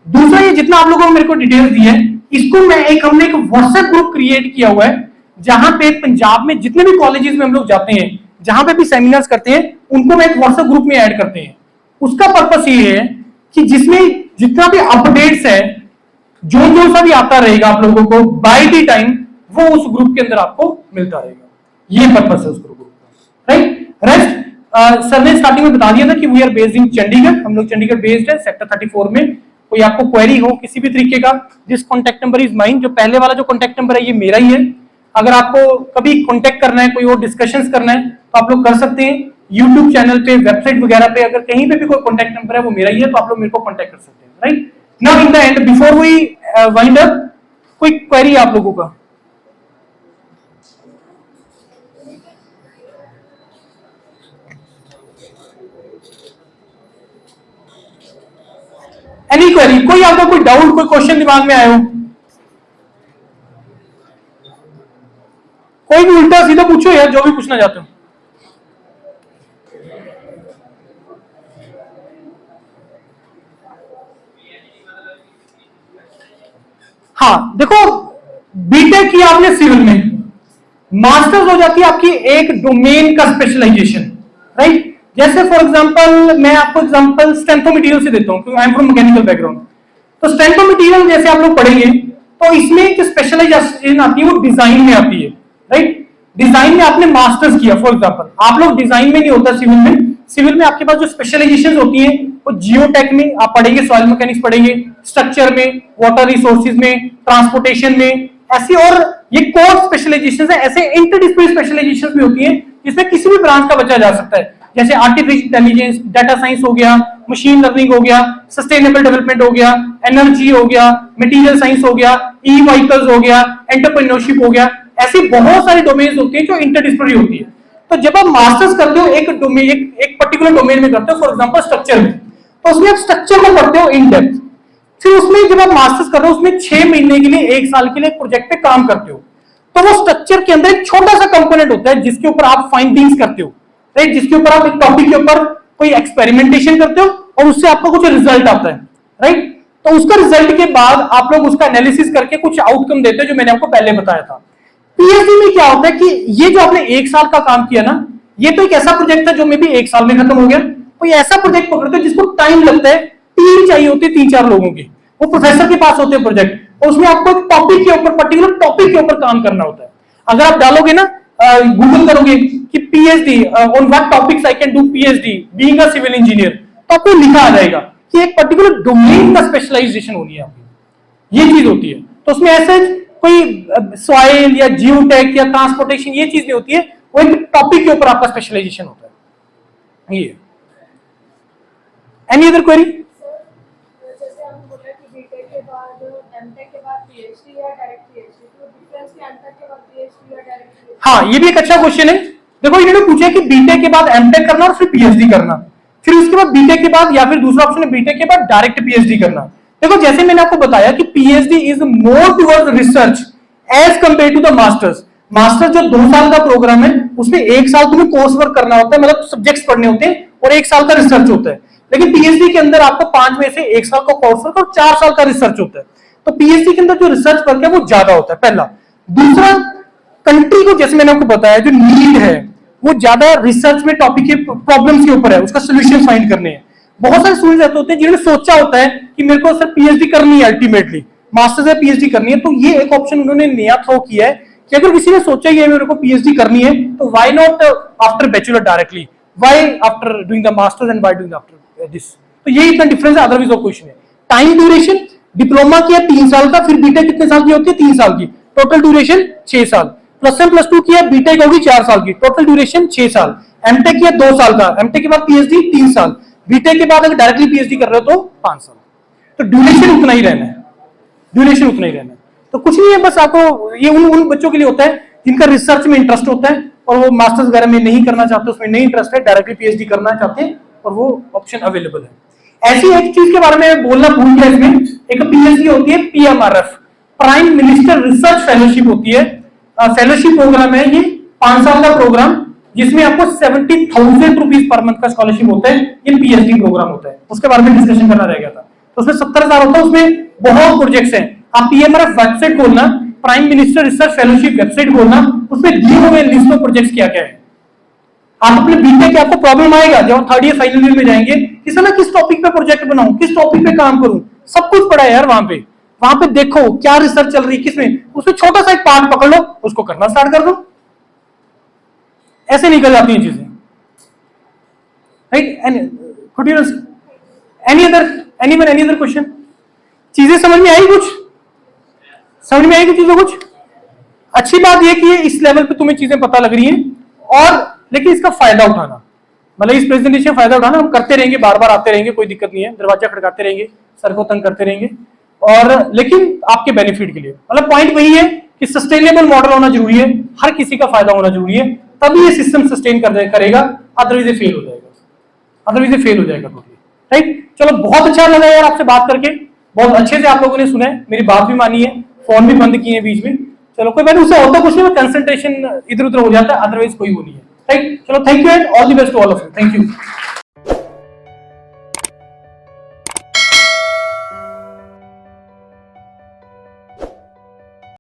दूसरा, ये जितना आप लोगों ने मेरे को डिटेल्स दी है, इसको हमने एक व्हाट्सएप ग्रुप क्रिएट किया हुआ है, जहां पे पंजाब में जितने भी कॉलेजेस में हम लोग जाते हैं, जहां पे भी सेमिनार्स करते हैं, उनको मैं एक व्हाट्सएप ग्रुप में ऐड करते हैं। उसका पर्पस ये है कि जिसमें जितना भी अपडेट्स है, जो सा भी आता रहेगा आप लोगों को बाय द टाइम, वो उस ग्रुप के अंदर आपको मिलता रहेगा। ये पर्पस है उस ग्रुप का, राइट? रेस्ट सर ने स्टार्टिंग में बता दिया था कि we are based in Chandigarh, हम लोग चंडीगढ़ बेस्ड है, सेक्टर 34 में। कोई आपको क्वेरी हो किसी भी तरीके का, this contact number is mine, जो पहले वाला जो कॉन्टैक्ट नंबर है ये मेरा ही है। अगर आपको कभी कॉन्टैक्ट करना है, कोई और डिस्कशंस करना है, तो आप लोग कर सकते हैं यूट्यूब चैनल पे, वेबसाइट वगैरह पे, अगर कहीं पे भी कोई कॉन्टैक्ट नंबर है वो मेरा ही है, तो आप लोग मेरे को कॉन्टैक्ट कर सकते हैं, right? Now in the end, before we wind up, कोई क्वेरी आप लोगों का? एनी क्वेरी, कोई आपका कोई डाउट, कोई क्वेश्चन दिमाग में आया हो? कोई भी उल्टा सीधा पूछो यार, जो भी पूछना चाहते हो। हाँ देखो, बीटेक की आपने सिविल में, मास्टर्स हो जाती है आपकी एक डोमेन का स्पेशलाइजेशन, राइट? जैसे फॉर एग्जांपल मैं आपको एग्जांपल स्ट्रेंथ ऑफ मटेरियल से देता हूं, क्योंकि I am from mechanical background. तो स्ट्रेंथ ऑफ मटेरियल जैसे आप लोग पढ़ेंगे, तो इसमें एक स्पेशलाइजेशन आती है, वो डिजाइन में आती है, राइट? डिजाइन में आपने मास्टर्स किया, फॉर एग्जांपल आप लोग डिजाइन में नहीं होता सिविल में, सिविल में आपके पास जो स्पेशलाइजेशन होती हैं वो जियोटेक में आप पढ़ेंगे, सॉइल मैकेनिक्स पढ़ेंगे, स्ट्रक्चर में, वाटर रिसोर्सेज में, ट्रांसपोर्टेशन में, ऐसी और ये कोर स्पेशलाइजेशन है। ऐसे इंटरडिसिप्लिनरी स्पेशलाइजेशन भी होती हैं जिसमें किसी भी ब्रांच का बच्चा जा सकता है, जैसे आर्टिफिशियल इंटेलिजेंस, डाटा साइंस हो गया, मशीन लर्निंग हो गया, सस्टेनेबल डेवलपमेंट हो गया, एनर्जी हो गया, मटेरियल साइंस हो गया, ई व्हीकल्स हो गया, एंटरप्रेन्योरशिप हो गया। ऐसी बहुत सारी डोमेन्स होती है जो इंटरडिसिप्लिनरी होती है। तो जब आप मास्टर्स करते हो एक डोमेन, एक पर्टिकुलर डोमेन में करते हो, फॉर एग्जांपल स्ट्रक्चर में, तो उसमें आप स्ट्रक्चर को पढ़ते हो इन डेप्थ। फिर उसमें जब आप मास्टर्स कर रहे हो उसमें 6 महीने के लिए, 1 साल के लिए प्रोजेक्ट पे काम करते हो, तो वो स्ट्रक्चर के अंदर एक छोटा सा कंपोनेंट होता है जिसके ऊपर आप फाइंडिंग्स करते हो, राइट, जिसके ऊपर आप एक टॉपिक के ऊपर कोई एक्सपेरिमेंटेशन करते हो और उससे आपको कुछ रिजल्ट आता है, राइट। तो उसका रिजल्ट के बाद आप लोग उसका एनालिसिस करके कुछ आउटकम देते हो, जो मैंने आपको पहले बताया था। पीएचडी में क्या होता है कि ये जो आपने 1 साल का काम किया ना, ये तो एक ऐसा प्रोजेक्ट था जो मे भी 1 साल में खत्म हो गया। कोई ऐसा प्रोजेक्ट पकड़ते हो जिसको टाइम लगता है, टीम चाहिए होती है 3-4 लोगों की, वो प्रोफेसर के पास होते हैं प्रोजेक्ट, और उसमें आपको एक टॉपिक के ऊपर, पर्टिकुलर टॉपिक के ऊपर काम करना होता है। अगर आप डालोगे ना, गूगल करोगे कि PhD on what topics I can do PhD being a civil engineer, तो आपको लिखा आ जाएगा कि एक पर्टिकुलर डोमेन का स्पेशलाइजेशन होनी है आपकी, ये चीज होती है। तो उसमें ऐसे कोई सॉइल या जियोटेक या ट्रांसपोर्टेशन ये चीज नहीं होती है, वो एक टॉपिक के ऊपर आपका स्पेशलाइजेशन होता है। ये एनी अदर क्वेरी? जैसे हम बोल रहे हैं कि बीटेक के बाद एमटेक के बाद पीएचडी या डायरेक्ट पीएचडी, तो डिफरेंस क्या एमटेक के बाद पीएचडी या डायरेक्ट पीएचडी? हाँ, ये भी एक अच्छा क्वेश्चन है। देखो इन्होंने पूछा कि बीटेक के बाद एमटेक करना और फिर पीएचडी करना, फिर उसके बाद बीटेक के बाद, या फिर दूसरा ऑप्शन है बीटेक के बाद डायरेक्ट पीएचडी करना। देखो जैसे मैंने आपको बताया कि PhD is more towards research as compare to the masters. Masters जो 2 साल का प्रोग्राम है उसमें 1 साल तुम्हें कोर्स वर्क करना होता है, मतलब सब्जेक्ट्स पढ़ने होते हैं, और 1 साल का रिसर्च होता है। लेकिन पीएचडी के अंदर आपको 5 में से 1 साल का कोर्स वर्क और 4 साल का रिसर्च होता है। तो पीएचडी के अंदर जो रिसर्च वर्क है वो ज्यादा होता है, पहला। दूसरा, कंट्री को जैसे मैंने आपको बताया जो नीड है वो ज्यादा रिसर्च में टॉपिक के प्रॉब्लम्स के ऊपर है, उसका सोल्यूशन फाइंड करने हैं। बहुत सारे स्टूडेंट्स ऐसे होते हैं जिन्होंने सोचा होता है कि मेरे को सर पीएचडी करनी है, अल्टीमेटली मास्टर्स या पीएचडी करनी है, तो ये एक ऑप्शन उन्होंने नया थ्रो किया है कि अगर किसी ने सोचा ही है मेरे को पीएचडी करनी है, तो why not after bachelor directly, why after doing the masters and why doing after this. तो ये इतना डिफरेंस है, अदरवाइज और क्वेश्चन है। टाइम ड्यूरेशन, डिप्लोमा किया 3 साल का, फिर बीटेक कितने साल की होती है? 3 साल की, टोटल ड्यूरेशन 6 साल। +1+2 किया, बीटेक होगी 4 साल की, टोटल ड्यूरेशन 6 साल। एमटेक किया 2 साल का, एमटेक के बाद पीएचडी 3 साल, बीटेक के बाद अगर डायरेक्टली पीएचडी कर रहे हो तो 5 साल। तो ड्यूरेशन उतना ही रहना है, ड्यूरेशन उतना ही रहना है। तो कुछ नहीं है, बस आपको ये उन बच्चों के लिए होता है जिनका रिसर्च में इंटरेस्ट होता है और वो मास्टर्स वगैरह में नहीं करना चाहते, उसमें नहीं इंटरेस्ट है, डायरेक्टली पीएचडी करना चाहते हैं, और वो ऑप्शन अवेलेबल है। ऐसी एक चीज के बारे में बोलना भूल गया इसमें, एक पीएचडी होती है PMRF, prime minister research fellowship होती है। फेलोशिप प्रोग्राम है ये, 5 साल का प्रोग्राम, जिसमें आपको 70,000 रुपीज पर मंथ का स्कॉलरशिप होता है। ये पीएचडी प्रोग्राम होता है, उसके बारे में डिस्कशन करना रह गया था। तो उसमें 70,000 होता है, उसमें बहुत प्रोजेक्ट्स हैं। आप पीएमआरएफ वेबसाइट खोलना, prime minister research fellowship website खोलना, उसमें दिए हुए लिस्ट ऑफ प्रोजेक्ट्स क्या क्या है। आप अपने बीटेक के आपको प्रॉब्लम आएगा जब 3rd ईयर फाइनल ईयर में जाएंगे, कि सर मैं किस टॉपिक पे प्रोजेक्ट बनाऊं, किस टॉपिक पे काम करूं, सब कुछ पड़ा है यार वहां पे देखो क्या रिसर्च चल रही है, किसमें, उसमें छोटा सा एक पार्ट पकड़ लो, उसको करना स्टार्ट कर दो। ऐसे निकल जाती हैं चीजें, right. Could you any other question? चीजें समझ में आई? कुछ समझ में आएगी चीजों कुछ? अच्छी बात यह कि इस लेवल पे तुम्हें चीजें पता लग रही हैं, और लेकिन इसका फायदा उठाना, मतलब इस प्रेजेंटेशन फायदा उठाना, हम करते रहेंगे, बार बार आते रहेंगे, कोई दिक्कत नहीं है, दरवाजा खड़काते रहेंगे, सर को तंग करते रहेंगे, और लेकिन आपके बेनिफिट के लिए। मतलब पॉइंट वही है कि सस्टेनेबल मॉडल होना जरूरी है, हर किसी का फायदा होना जरूरी है, तभी ये सिस्टम सस्टेन करेगा, अदरवाइज ये फेल हो जाएगा टोटली, राइट। चलो, बहुत अच्छा लगा यार आपसे बात करके, बहुत अच्छे से आप लोगों ने सुना है, मेरी बात भी मानी है, फोन भी बंद किए हैं बीच में। चलो, कोई बात नहीं, उससे होता कुछ नहीं, कंसंट्रेशन इधर उधर हो जाता है, अदरवाइज कोई वो नहीं है, राइट। चलो, thank you and all the best to all of you, thank you.